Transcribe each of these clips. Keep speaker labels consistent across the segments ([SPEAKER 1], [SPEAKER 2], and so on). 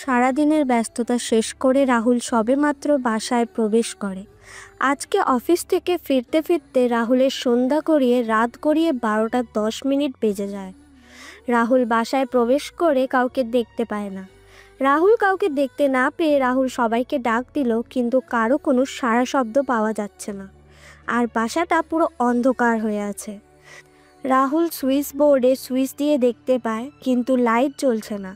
[SPEAKER 1] সারাদিনের ব্যস্ততা শেষ করে রাহুল সবেমাত্র বাসায় প্রবেশ করে। আজকে অফিস থেকে ফিরতে ফিরতে রাহুলের সন্ধ্যা গড়িয়ে রাত গড়িয়ে 12:10 বেজে যায়। রাহুল বাসায় প্রবেশ করে কাউকে দেখতে পায় না। রাহুল কাউকে দেখতে না পেয়ে রাহুল সবাইকে ডাক দিল, কিন্তু কারো কোনো সাড়া শব্দ পাওয়া যাচ্ছে না। আর বাসাটা পুরো অন্ধকার হয়ে আছে। রাহুল সুইচ বোর্ডে সুইচ দিয়ে দেখতে পায়, কিন্তু লাইট জ্বলছে না।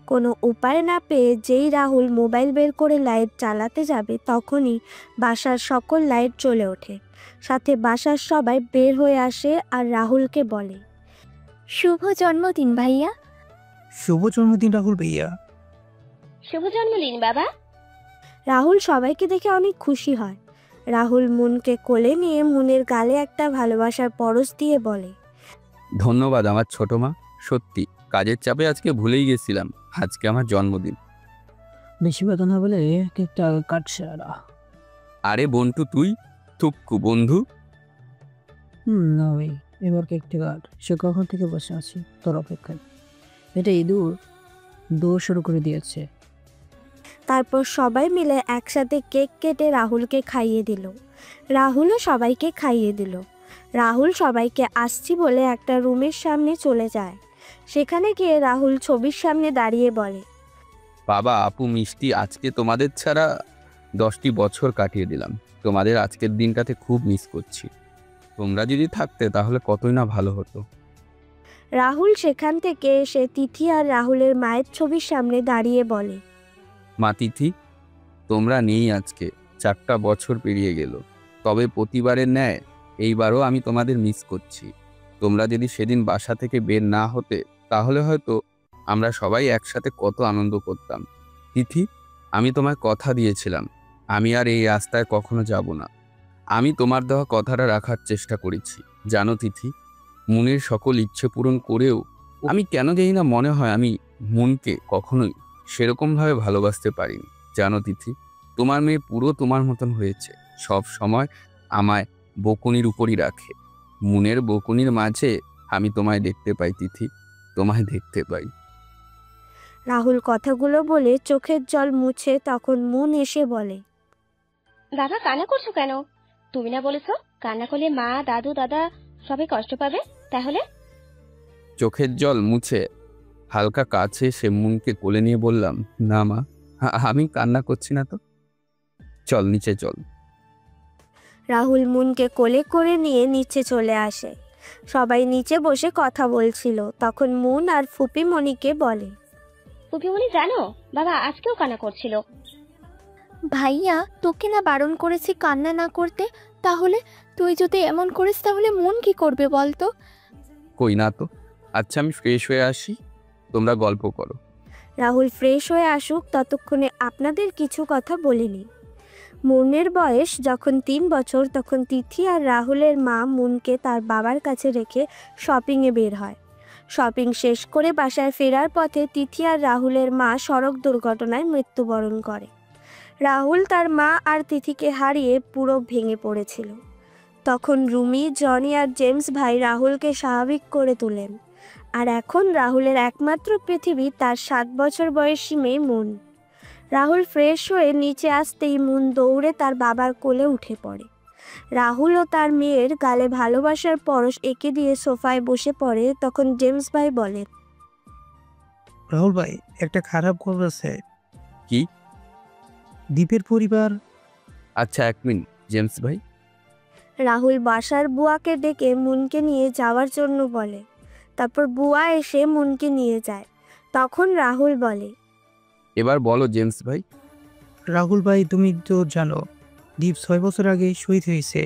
[SPEAKER 1] কোনো উপায় না পেয়ে যেই রাহুল মোবাইল বের করে লাইট চালাতে যাবে, তখনই বাসার সকল লাইট জ্বলে ওঠে। সাথে বাসার সবাই বের হয়ে আসে আর রাহুলকে বলে,
[SPEAKER 2] শুভ জন্মদিন ভাইয়া।
[SPEAKER 3] শুভ জন্মদিন রাহুল ভাইয়া।
[SPEAKER 2] শুভ জন্মদিন বাবা।
[SPEAKER 1] রাহুল সবাইকে দেখে অনেক খুশি হয়। রাহুল মুনকে কোলে নিয়ে মুনের গালে একটা ভালোবাসার পরশ দিয়ে বলে,
[SPEAKER 4] ধন্যবাদ আমার ছোট মা। সত্যি কাজের চাপে আজকে ভুলেই গেছিলাম আজকে আমার জন্মদিন।
[SPEAKER 3] বেশি কথা না বলে কেকটা কাটছে না।
[SPEAKER 4] আরে বন্টু তুই থুক্কু বন্ধু।
[SPEAKER 3] না ভাই, এবার কেকটা কাট। সে কখন থেকে বসে আছি তোর অপেক্ষায়। এটা ইঁদুর দৌড় শুরু করে দিয়েছে।
[SPEAKER 1] তারপর সবাই মিলে একসাথে কেক কেটে রাহুলকে খাইয়ে দিল। রাহুলও সবাইকে খাইয়ে দিল। রাহুল সবাইকে আসছি বলে একটা রুমের সামনে চলে যায়। সেখানে গিয়ে রাহুল ছবির সামনে দাঁড়িয়ে বলে,
[SPEAKER 4] বাবা আপু মিষ্টি, আজকে তোমাদের ছাড়া 10টি বছর কাটিয়ে দিলাম। তোমাদের আজকের দিনটাতে খুব মিস করছি। তোমরা যদি থাকতে তাহলে কতই না ভালো হতো।
[SPEAKER 1] রাহুল সেখান থেকে এসে তিথি আর রাহুলের মায়ের ছবির সামনে দাঁড়িয়ে বলে,
[SPEAKER 4] মা তিথি, তোমরা নেই আজকে 4টা বছর পেরিয়ে গেল। তবে প্রতিবারের ন্যায় এইবারও আমি তোমাদের মিস করছি। তোমরা যদি সেদিন বাসা থেকে বের না হতে তাহলে হয়তো আমরা সবাই একসাথে কত আনন্দ করতাম। তিথি, আমি তোমায় কথা দিয়েছিলাম আমি আর এই রাস্তায় কখনো যাব না। আমি তোমার দেওয়া কথাটা রাখার চেষ্টা করেছি। জানো তিথি, মনের সকল ইচ্ছে পূরণ করেও আমি কেন জানি না মনে হয় আমি মনকে কখনোই সেরকমভাবে ভালোবাসতে পারিনি। জানো তিথি, তোমার মেয়ে পুরো তোমার মতন হয়েছে। সব সময় আমায় বকুনির উপরই রাখে। মনের বকুনির মাঝে আমি তোমায় দেখতে পাই তিথি, তোমায় দেখতে পাই।
[SPEAKER 1] রাহুল কথাগুলো বলে চোখের জল মুছে তখন মুন এসে বলে,
[SPEAKER 2] বাবা কান্না করছো কেন? তুমি না বলেছো কান্না করলে মা দাদু দাদা সবাই কষ্ট পাবে? তাহলে
[SPEAKER 4] চোখের জল মুছে হালকা কাছে সে মনকে কোলে নিয়ে বললাম, না মা, আমি কান্না করছি না তো। চল নিচে চল।
[SPEAKER 1] রাহুল মুনকে কোলে করে নিয়ে নিচে চলে আসে। সবাই নিচে বসে কথা বলছিল। তখন মুন আর ফুপি মনিকে বলে,
[SPEAKER 2] পুপিমণি জানো বাবা আজকেও কান্না করছিল।
[SPEAKER 5] ভাইয়া তোকে না বারণ করেছি কান্না না করতে, তাহলে তুই যদি এমন করিস তাহলে মন কি করবে বলতো?
[SPEAKER 4] কই না তো। আচ্ছা আমি ফ্রেশ হয়ে আসি, তোমরা গল্প করো।
[SPEAKER 1] রাহুল ফ্রেশ হয়ে আসুক ততক্ষণে আপনাদের কিছু কথা বলিনি। মুনের বয়স যখন 3 বছর, তখন তিথি আর রাহুলের মা মুনকে তার বাবার কাছে রেখে শপিংয়ে বের হয়। শপিং শেষ করে বাসায় ফেরার পথে তিথি আর রাহুলের মা সড়ক দুর্ঘটনায় মৃত্যুবরণ করে। রাহুল তার মা আর তিথিকে হারিয়ে পুরো ভেঙে পড়েছিল। তখন রুমি, জনি আর জেমস ভাই রাহুলকে স্বাভাবিক করে তোলেন। আর এখন রাহুলের একমাত্র পৃথিবী তার 7 বছর বয়সী মেয়ে মুন। রাহুল ফ্রেশ হয়ে নিচে আসতেই মুন দৌড়ে তার বাবার কোলে উঠে পড়ে। রাহুল ও তার মেয়ের গালে ভালোবাসার পরশ এঁকে দিয়ে সোফায় বসে পড়ে। তখন জেমস ভাই বলে,
[SPEAKER 3] রাহুল ভাই, একটা খারাপ খবর আছে।
[SPEAKER 4] কি?
[SPEAKER 3] দীপের পরিবার।
[SPEAKER 4] আচ্ছা 1 মিনিট জেমস ভাই।
[SPEAKER 1] রাহুল বাসার বুয়াকে ডেকে মুনকে নিয়ে যাওয়ার জন্য বলে। তারপর বুয়া এসে মুনকে নিয়ে যায়। তখন রাহুল বলে,
[SPEAKER 4] এবার বলো জেমস ভাই।
[SPEAKER 3] রাহুল ভাই, তুমি তো জানো দীপ 6 বছর আগে শহীদ হয়েছে।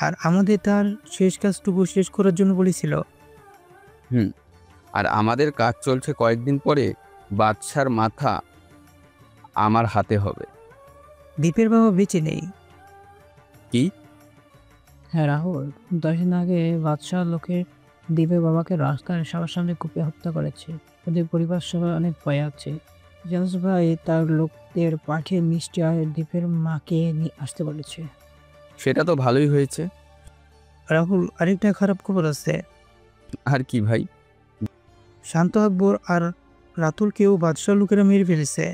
[SPEAKER 3] আর আমাদের তার শেষ কাজটুকু শেষ করার জন্য বলেছিল।
[SPEAKER 4] আর আমাদের কাজ চলছে কয়েকদিন পরে বাদশার মাথা আমার হাতে হবে।
[SPEAKER 3] দীপের বাবা বেঁচে নেই।
[SPEAKER 4] কি?
[SPEAKER 3] হ্যাঁ রাহুল, 10 দিন আগে বাদশাহ লোকে দীপের বাবাকে রাস্তায় সবার সামনে কুপিয়ে হত্যা করেছে। ওদের পরিবার সবাই অনেক ভয় আছে। জেমস ভাই তার লোকদের পাঠিয়ে মিষ্টি আর দীপের মাকে নিয়ে আসতে বলেছে।
[SPEAKER 4] সেটা তো ভালোই হয়েছে।
[SPEAKER 3] রাহুল, আরেকটা খারাপ খবর আছে।
[SPEAKER 4] আর কি ভাই?
[SPEAKER 3] শান্ত আকবর আর রাতুলকেও বাদশাহ লোকেরা মেরে ফেলেছে।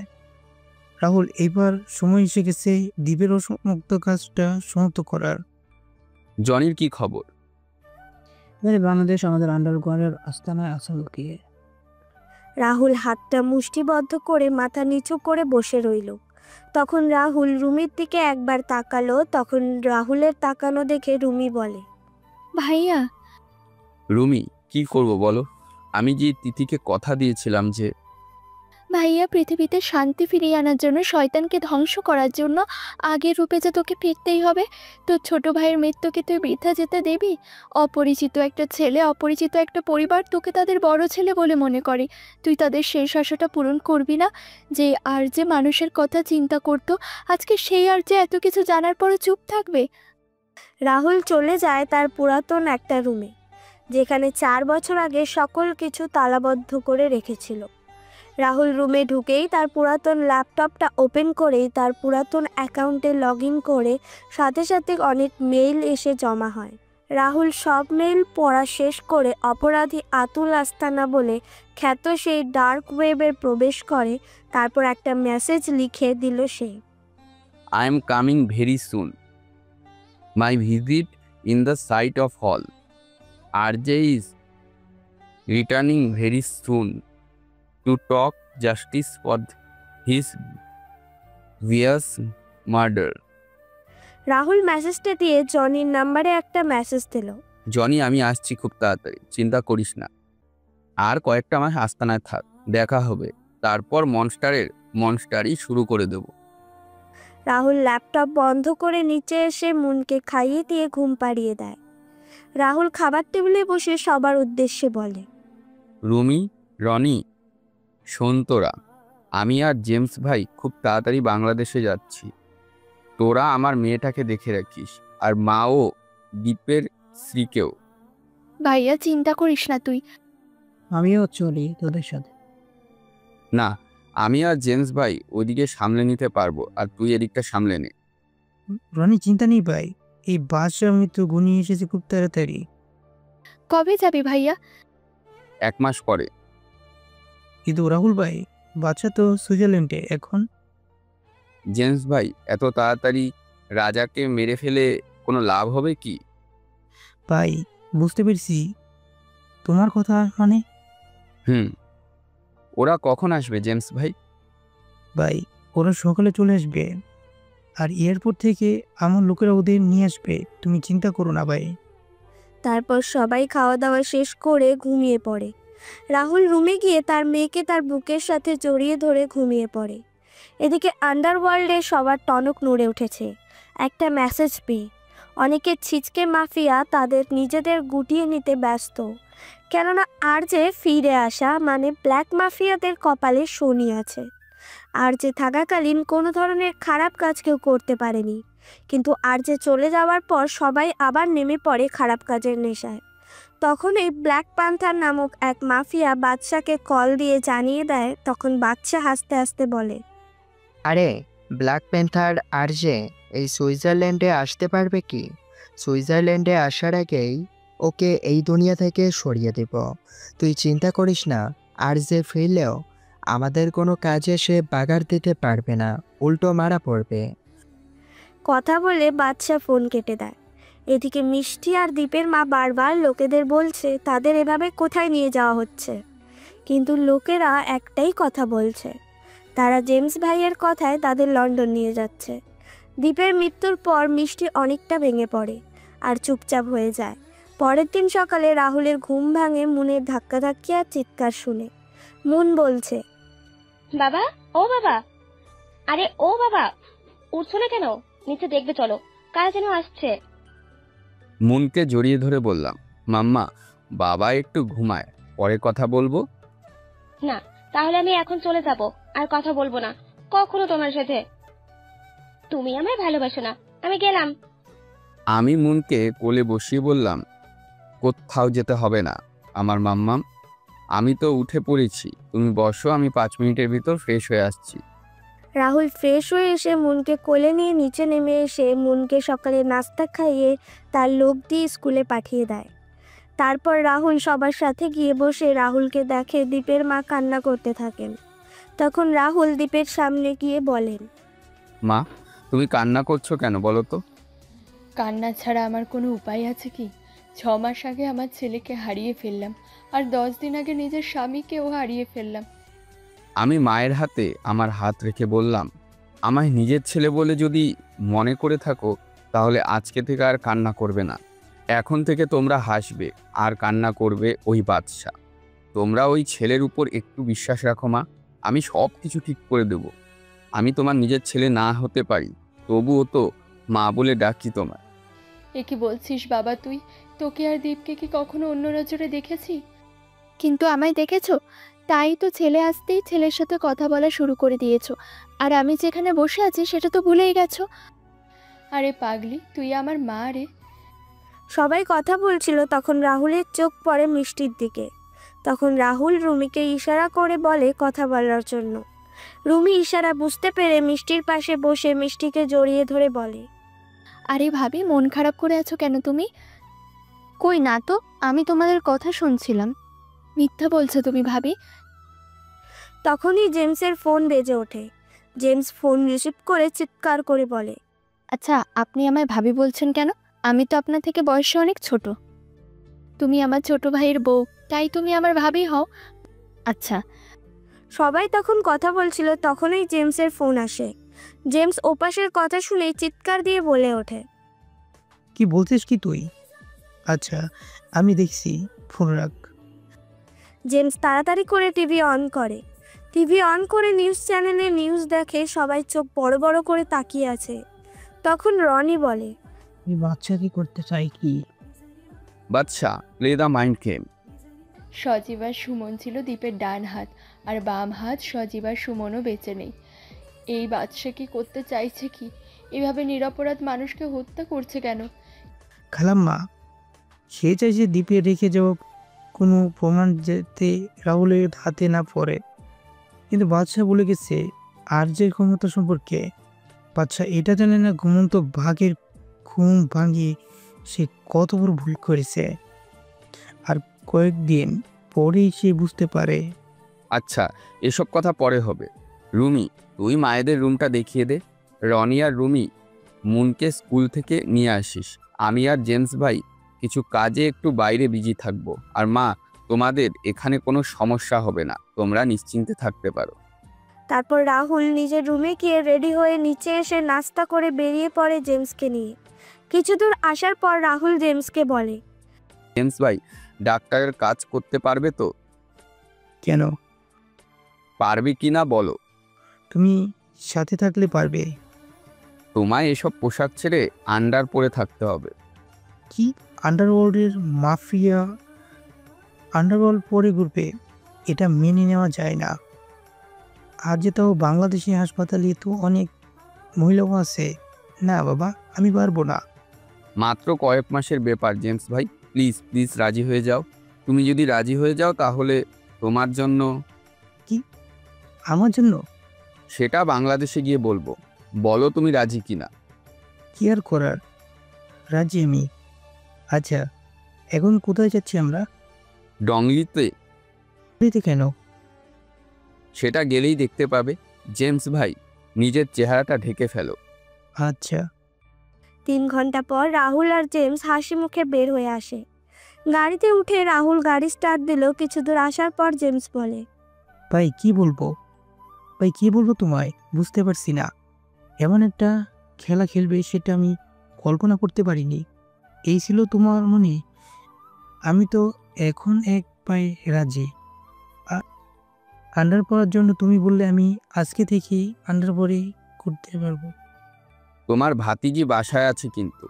[SPEAKER 6] রাহুল, এবার সময় এসে গেছে দ্বীপের অসমাপ্ত কাজটা সমাপ্ত করার।
[SPEAKER 4] জনির কি খবর?
[SPEAKER 3] বাংলাদেশ আমাদের আন্ডারগ্রাউন্ডের আস্তানায় আছে লুকিয়ে।
[SPEAKER 1] রাহুল হাতটা মুষ্টিবদ্ধ করে মাথা নিচু করে বসে রইল। তখন রাহুল রুমির দিকে একবার তাকালো। তখন রাহুলের তাকানো দেখে রুমি বলে,
[SPEAKER 5] ভাইয়া,
[SPEAKER 4] রুমি, কি করব বলো? আমি যে তিথিকে কথা দিয়েছিলাম যে
[SPEAKER 5] ভাইয়া পৃথিবীতে শান্তি ফিরিয়ে আনার জন্য, শয়তানকে ধ্বংস করার জন্য আগের রূপে যে তোকে ফিরতেই হবে। তোর ছোট ভাইয়ের মৃত্যুকে তুই বৃথা যেতে দেবি? অপরিচিত একটা ছেলে, অপরিচিত একটা পরিবার তোকে তাদের বড় ছেলে বলে মনে করে। তুই তাদের শেষ আশাটা পূরণ করবি না? যে আর যে মানুষের কথা চিন্তা করতো, আজকে সেই আর যে এত কিছু জানার পরে চুপ থাকবে?
[SPEAKER 1] রাহুল চলে যায় তার পুরাতন একটা রুমে, যেখানে 4 বছর আগে সকল কিছু তালাবদ্ধ করে রেখেছিল। রাহুল রুমে ঢুকেই তার পুরাতন ল্যাপটপটা ওপেন করেই তার পুরাতন অ্যাকাউন্টে লগ ইন করে সাথে সাথে অনেক মেইল এসে জমা হয়। রাহুল সব মেইল পড়া শেষ করে অপরাধী আতুল আস্তানা বলে খ্যাত সেই ডার্ক ওয়েবে প্রবেশ করে। তারপর একটা মেসেজ লিখে দিল সে,
[SPEAKER 4] I am coming very soon. My visit in the site of hall. RJ is returning very soon to talk justice for his vicious murder.
[SPEAKER 1] Rahul মেসেজটা দিয়ে জনির নাম্বারে একটা মেসেজ দিল।
[SPEAKER 4] জনি, আমি আসছি খুব তাড়াতাড়ি, চিন্তা করিস না। আর কয়েকটা মাস আস্তানায় থাক, দেখা হবে। তারপর মনস্টারই শুরু করে দেব।
[SPEAKER 1] রাহুল ল্যাপটপ বন্ধ করে নিচে এসে মুনকে খাইয়ে দিয়ে ঘুম পাড়িয়ে দেয়। রাহুল খাবার টেবিলে বসে সবার উদ্দেশ্যে বলে,
[SPEAKER 4] রুমি, রনি, শোন তোরা, আমি আর জেমস ভাই খুব তাড়াতাড়ি বাংলাদেশে যাচ্ছি। তোরা আমার মেয়েটাকে দেখে রাখিস, আর মাও দ্বীপের স্ত্রীকেও।
[SPEAKER 5] ভাইয়া চিন্তা করিস না তুই।
[SPEAKER 3] আমিও চলি তোদের সাথে।
[SPEAKER 4] না, আমি আর জেমস ভাই ওইদিকে সামলে নিতে পারবো, আর তুই এদিকটা সামলে নে।
[SPEAKER 6] রনি, চিন্তা নেই ভাই, এই বাদশাহ মৃত্যু ঘনিয়ে এসেছে খুব তাড়াতাড়ি।
[SPEAKER 5] কবে যাবি ভাইয়া?
[SPEAKER 4] 1 মাস পরে।
[SPEAKER 6] কিন্তু রাহুল ভাই, বাচ্চা তো সুইজারল্যান্ডে এখন।
[SPEAKER 4] জেমস ভাই, এত তাড়াতাড়ি রাজাকে মেরে ফেলে কোনো লাভ হবে কি?
[SPEAKER 6] ভাই, বুঝতে পেরেছি তোমার কথা। মানে
[SPEAKER 4] ওরা কখন আসবে জেমস ভাই?
[SPEAKER 6] ভাই, ওরা সকালে চলে আসবে, আর এয়ারপোর্ট থেকে আমার লোকেরা ওদের নিয়ে আসবে। তুমি চিন্তা করো না ভাই।
[SPEAKER 1] তারপর সবাই খাওয়া দাওয়া শেষ করে ঘুমিয়ে পড়ে। রাহুল রুমে গিয়ে তার মেয়েকে তার বুকের সাথে জড়িয়ে ধরে ঘুমিয়ে পড়ে। এদিকে আন্ডারওয়ার্ল্ডে সবার টনক নড়ে উঠেছে একটা মেসেজ পেয়ে। অনেকে ছিচকে মাফিয়া তাদের নিজেদের গুটিয়ে নিতে ব্যস্ত, কেননা আর যে ফিরে আসা মানে ব্ল্যাক মাফিয়াদের কপালে শনি আছে। আর যে থাকাকালীন কোনো ধরনের খারাপ কাজ কেউ করতে পারেনি, কিন্তু আর যে চলে যাওয়ার পর সবাই আবার নেমে পড়ে খারাপ কাজের নেশায়। তখন এই ব্ল্যাক প্যান্থার নামক এক মাফিয়া বাদশাকে কল দিয়ে জানিয়ে দেয়। তখন বাদশা হাসতে হাসতে বলে,
[SPEAKER 7] আরে ব্ল্যাক প্যান্থার আরজে এই সুইজারল্যান্ডে আসতে পারবে কি? সুইজারল্যান্ডে আসার আগেই ওকে এই দুনিয়া থেকে সরিয়ে দেব। তুই চিন্তা করিস না, আরজে ফিরলেও আমাদের কোনো কাজে সে বাগার দিতে পারবে না, উল্টো মারা পড়বে।
[SPEAKER 1] কথা বলে বাদশা ফোন কেটে দেয়। এদিকে মিষ্টি আর দীপের মা বারবার লোকেদের বলছে তাদের এভাবে কোথায় নিয়ে যাওয়া হচ্ছে, কিন্তু লোকেরা একটাই কথা বলছে, তারা জেমস ভাইয়ের কথায় তাদের লন্ডন নিয়ে যাচ্ছে। দীপের মৃত্যুর পর মিষ্টি অনেকটা ভেঙে পড়ে আর চুপচাপ হয়ে যায়। পরের দিন সকালে রাহুলের ঘুম ভাঙে মুনের ধাক্কাধাক্কি আর চিৎকার শুনে। মুন বলছে,
[SPEAKER 2] বাবা, ও বাবা, আরে ও বাবা, উঠছো না কেন? নিচে দেখবে চলো, কারা যেন আসছে।
[SPEAKER 4] মুনকে জড়িয়ে ধরে বললাম, মাম্মা, বাবা একটু ঘুমায়, পরে কথা বলবো।
[SPEAKER 2] না, তাহলে আমি এখন চলে যাব, আর কথা বলবো না কখনো তোমার সাথে। তুমি আমায় ভালোবাসো না, আমি গেলাম।
[SPEAKER 4] আমি মুনকে কোলে বসিয়ে বললাম, কোথাও যেতে হবে না আমার মাম্মাম, আমি তো উঠে পড়েছি, তুমি বসো, আমি 5 মিনিটের ভিতর ফ্রেশ হয়ে আসছি।
[SPEAKER 1] রাহুল ফ্রেশ হয়ে এসে মুনকে কোলে নিয়ে নিচে নেমে এসে মুনকে সকালে নাস্তা খাইয়ে তার লোক দিয়ে স্কুলে পাঠিয়ে দেয়। তারপর রাহুল সবার সাথে গিয়ে বসে রাহুলকে দেখে দীপের মা কান্না করতে থাকেন। তখন রাহুল দীপের সামনে গিয়ে বলেন,
[SPEAKER 4] মা, তুমি কান্না করছো কেন বলো তো?
[SPEAKER 5] কান্না ছাড়া আমার কোনো উপায় আছে কি? 6 মাস আগে আমার ছেলেকে হারিয়ে ফেললাম, আর 10 দিন আগে নিজের স্বামীকেও হারিয়ে ফেললাম।
[SPEAKER 4] আমি মায়ের হাতে আমার হাত রেখে বললাম, আমায় নিজের ছেলে বলে যদি মনে করে থাকো তাহলে আজকে থেকে আর কান্না করবে না। এখন থেকে তোমরা হাসবে আর কান্না করবে ওই বাদশা। তোমরা ওই ছেলের উপর একটু বিশ্বাস রাখো মা, আমি সব কিছু ঠিক করে দেব। আমি তোমার নিজের ছেলে না হতে পারি, তবুও তো মা বলে ডাকি তোমার।
[SPEAKER 5] এ কি বলছিস বাবা তুই? তোকে আর দীপকে কি কখনো অন্য নজরে দেখেছি? কিন্তু আমায় দেখেছো, তাই তো ছেলে আসতেই ছেলের সাথে কথা বলা শুরু করে দিয়েছো, আর আমি যেখানে বসে আছি সেটা তো ভুলেই গেছো। আরে পাগলি, তুই আমার মা রে।
[SPEAKER 1] সবাই কথা বলছিল, তখন রাহুলের চোখ পড়ে মিষ্টির দিকে। তখন রাহুল রুমিকে ইশারা করে বলে কথা বলার জন্য। রুমি ইশারা বুঝতে পেরে মিষ্টির পাশে বসে মিষ্টিকে জড়িয়ে ধরে বলে,
[SPEAKER 5] আরে ভাবি, মন খারাপ করে আছো কেন তুমি? কই না তো, আমি তোমাদের কথা শুনছিলাম। মিথ্যা বলছো তুমি ভাবি।
[SPEAKER 1] তখনই জেমসের ফোন বেজে ওঠে। জেমস ফোন রিসিভ করে চিৎকার করে বলে,
[SPEAKER 5] আচ্ছা, আপনি আমায় ভাবি বলছেন কেন? আমি তো আপনার থেকে বয়সে অনেক ছোট। তুমি আমার ছোট ভাইয়ের বউ, তাই তুমি আমার ভাবি হও। আচ্ছা।
[SPEAKER 1] সবাই তখন কথা বলছিল, তখনই জেমসের ফোন আসে। জেমস ওপাশের কথা শুনে চিৎকার দিয়ে বলে ওঠে,
[SPEAKER 6] কি বলছিস কি তুই? আচ্ছা, আমি দেখছি, ফোন রাখ।
[SPEAKER 1] জেমস তাড়াতাড়ি করে টিভি অন করে। টিভি অন করে নিউজ চ্যানেলে নিউজ দেখে। সবাই চোখ বড় বড় করে তাকিয়ে আছে। তখন রনি বলে,
[SPEAKER 3] এই বাচ্চা কি করতে চাই কি?
[SPEAKER 4] বাদশা, প্লে দ্য মাইন্ড গেম।
[SPEAKER 5] সজীব আর সুমন ছিল দীপের ডান হাত, আর বাম হাত সজীব আর সুমনও বেঁচে নেই। এই বাদশা কি করতে চাইছে কি? এভাবে নিরপরাধ মানুষকে হত্যা করছে কেন?
[SPEAKER 6] খালাম্মা, সে চাইছে দ্বীপে রেখে যাওয়া কোনো প্রমাণ যাতে রাহুলের হাতে না পড়ে। কিন্তু বাদশাহ বলে গেছে আর্যের ক্ষমতা সম্পর্কে। বাদশাহ এটা জানে না ঘুমন্ত বাঘের ঘুম ভাঙিয়ে সে কত বড় ভুল করেছে। আর কয়েকদিন পরেই সে বুঝতে পারে।
[SPEAKER 4] আচ্ছা, এসব কথা পরে হবে। রুমি, তুই মায়েদের রুমটা দেখিয়ে দে। রনি আর রুমি, মুনকে স্কুল থেকে নিয়ে আসিস। আমি আর জেমস ভাই কিছু কাজে একটু বাইরে বিজি থাকবো। আর মা, তোমাদের এখানে কোনো সমস্যা হবে না, তোমরা নিশ্চিন্তে থাকতে পারো।
[SPEAKER 1] তারপর রাহুল নিজের রুমে গিয়ে রেডি হয়ে নিচে এসে নাস্তা করে বেরিয়ে পড়ে জেমসকে নিয়ে। কিছু দূর আসার পর রাহুল জেমসকে বলে,
[SPEAKER 4] জেমস ভাই, ডাক্তারের কাজ করতে পারবে তো?
[SPEAKER 6] কেন?
[SPEAKER 4] পারবে কি না বলো।
[SPEAKER 6] তুমি সাথে থাকলে পারবে।
[SPEAKER 4] তোমায় এসব পোশাক ছেড়ে আন্ডার পরে থাকতে হবে।
[SPEAKER 6] কি আন্ডারওয়ার্ল্ডের মাফিয়া আন্ডারওয়ার্ল্ড পরে ঘুরবে? এটা মেনে নেওয়া যায় না। আর যে তাও বাংলাদেশি হাসপাতালে তো অনেক মহিলাও আছে। না বাবা, আমি পারবো না।
[SPEAKER 4] মাত্র কয়েক মাসের ব্যাপার জেমস ভাই, প্লিজ প্লিজ রাজি হয়ে যাও। তুমি যদি রাজি হয়ে যাও তাহলে তোমার জন্য।
[SPEAKER 6] কি আমার জন্য?
[SPEAKER 4] সেটা বাংলাদেশে গিয়ে বলবো। বলো তুমি রাজি কিনা।
[SPEAKER 6] কি আর করার, রাজি আমি। আচ্ছা, এখন কোথায় যাচ্ছি আমরা?
[SPEAKER 4] ডংলিতে।
[SPEAKER 6] দিতে কেন?
[SPEAKER 4] সেটা গেলেই দেখতে পাবে। জেমস ভাই, নিজের চেহারাটা ঢেকে ফেলো।
[SPEAKER 6] আচ্ছা।
[SPEAKER 1] 3 ঘন্টা পর রাহুল আর জেমস হাসি মুখে বের হয়ে আসে। গাড়িতে উঠে রাহুল গাড়ি স্টার্ট দিল। কিছু দূর আসার পর জেমস বলে,
[SPEAKER 6] ভাই কি বলবো, ভাই কি বলবো তোমায় বুঝতে পারছি না। এমন একটা খেলা খেলবে সেটা আমি কল্পনা করতে পারিনি। এই ছিল তোমার মনে? আমি তো এখন এক পায়ে রাজি। আন্ডার পরার জন্য তুমি বললে আমি আজকে থেকেই আন্ডার পরেই করতে পারবো।
[SPEAKER 4] তোমার ভাতিজি বাসায় আছে কিন্তু,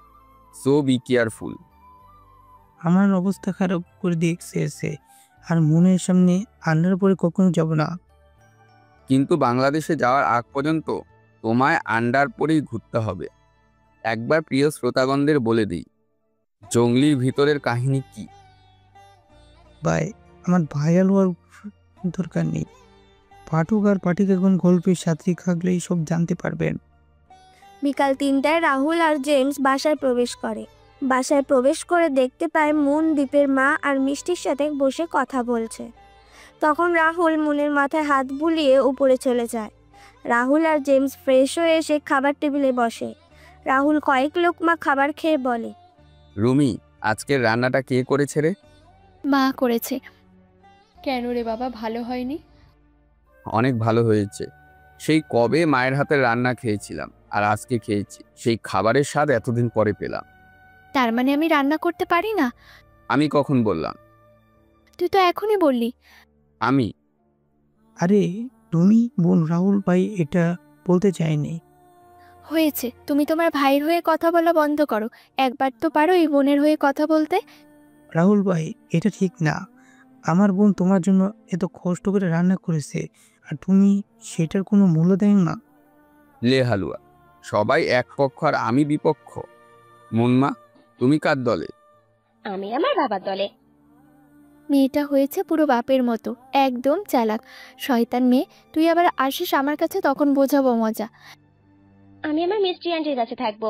[SPEAKER 4] সো বি কেয়ারফুল।
[SPEAKER 6] আমার অবস্থা খারাপ করে দেখছে এসে, আর মনের সামনে আন্ডার পরে কখনো যাব না।
[SPEAKER 4] কিন্তু বাংলাদেশে যাওয়ার আগ পর্যন্ত তোমায় আন্ডার পরেই ঘুরতে হবে। একবার প্রিয় শ্রোতাগণদের বলে দিই, জঙ্গলির ভিতরের কাহিনী কি।
[SPEAKER 6] ভাই, আমার ভাইয়াল হওয়ার দরকার নেই। পাঠক আর পাঠিকাগণ গল্পের সাথী থাকলেই সব জানতে পারবেন।
[SPEAKER 1] বিকাল 3টায় রাহুল আর জেমস বাসায় প্রবেশ করে। বাসায় প্রবেশ করে দেখতে পায় মুন দীপের মা আর মিষ্টির সাথে বসে কথা বলছে। তখন রাহুল মুনের মাথায় হাত বুলিয়ে উপরে চলে যায়। রাহুল আর জেমস ফ্রেশ হয়ে এসে খাবার টেবিলে বসে। রাহুল কয়েক লোকমা খাবার খেয়ে বলে,
[SPEAKER 4] রুমি, আজকের রান্নাটা কে করেছে রে?
[SPEAKER 5] মা করেছে।
[SPEAKER 8] কেন রে বাবা, ভালো হয়নি?
[SPEAKER 4] অনেক ভালো হয়েছে। সেই কবে মায়ের হাতের রান্না খেয়েছিলাম, আর আজকে খেয়েছি। সেই খাবারের স্বাদ এতদিন পরে পেলাম।
[SPEAKER 5] তার মানে আমি রান্না করতে পারি না?
[SPEAKER 4] আমি কখন বললাম?
[SPEAKER 5] তুই তো এখনই বললি।
[SPEAKER 4] আমি
[SPEAKER 6] আরে তুমি বোন, রাহুল ভাই এটা বলতে চাইনি।
[SPEAKER 5] হয়েছে, তুমি তোমার ভাইয়ের হয়ে কথা বলা বন্ধ করো। একবার তো পারো এই বোনের হয়ে কথা বলতে।
[SPEAKER 6] রাহুল ভাই, এটা ঠিক না। আমার বোন তোমার জন্য এত কষ্ট করে রান্না করেছে, আর তুমি সেটার কোনো মূল্য দেন না।
[SPEAKER 4] লে হালুয়া, সবাই এক পক্ষ আর আমি বিপক্ষ। মুনমা, তুমি কার দলে?
[SPEAKER 2] আমি আমার বাবার দলে।
[SPEAKER 5] মেয়েটা হয়েছে পুরো বাপের মতো, একদম চালাক শয়তান মেয়ে। তুই আবার আসিস আমার কাছে, তখন বোঝাবো মজা।
[SPEAKER 2] আমি আমার মিষ্টি আন্টির কাছে থাকবো।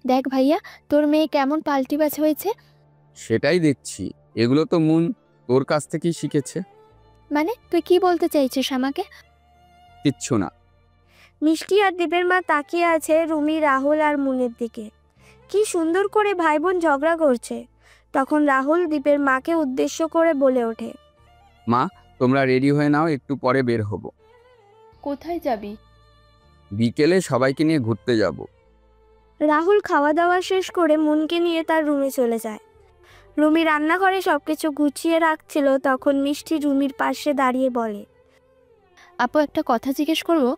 [SPEAKER 5] দেখ ভাইয়া, তোর মেয়ে কেমন পাল্টিবাজ হয়েছে।
[SPEAKER 4] সেটাই দেখছি। এগুলো তো মুন তোর কাছ থেকেই শিখেছে।
[SPEAKER 5] মানে তুই কি বলতে চাইছিস আমাকে?
[SPEAKER 4] কিচ্ছু না।
[SPEAKER 1] মিষ্টি আর দীপের মা তাকিয়ে আছে রুমি, রাহুল আর মুনের দিকে। কি সুন্দর করে ভাই বোন ঝগড়া করছে। তখন রাহুল দীপের মাকে উদ্দেশ্য করে বলে ওঠে,
[SPEAKER 4] মা, তোমরা রেডি হয়ে নাও, একটু পরে বের হব।
[SPEAKER 8] কোথায় যাবি?
[SPEAKER 4] বিকেলে সবাইকে নিয়ে ঘুরতে যাব।
[SPEAKER 1] রাহুল খাওয়া দাওয়া শেষ করে মুনকে নিয়ে তার রুমে চলে যায়। রুমি রান্নাঘরে সবকিছু গুছিয়ে রাখছিল, তখন মিষ্টি রুমির পাশে দাঁড়িয়ে বলে,
[SPEAKER 5] আপু একটা কথা জিজ্ঞেস করবো?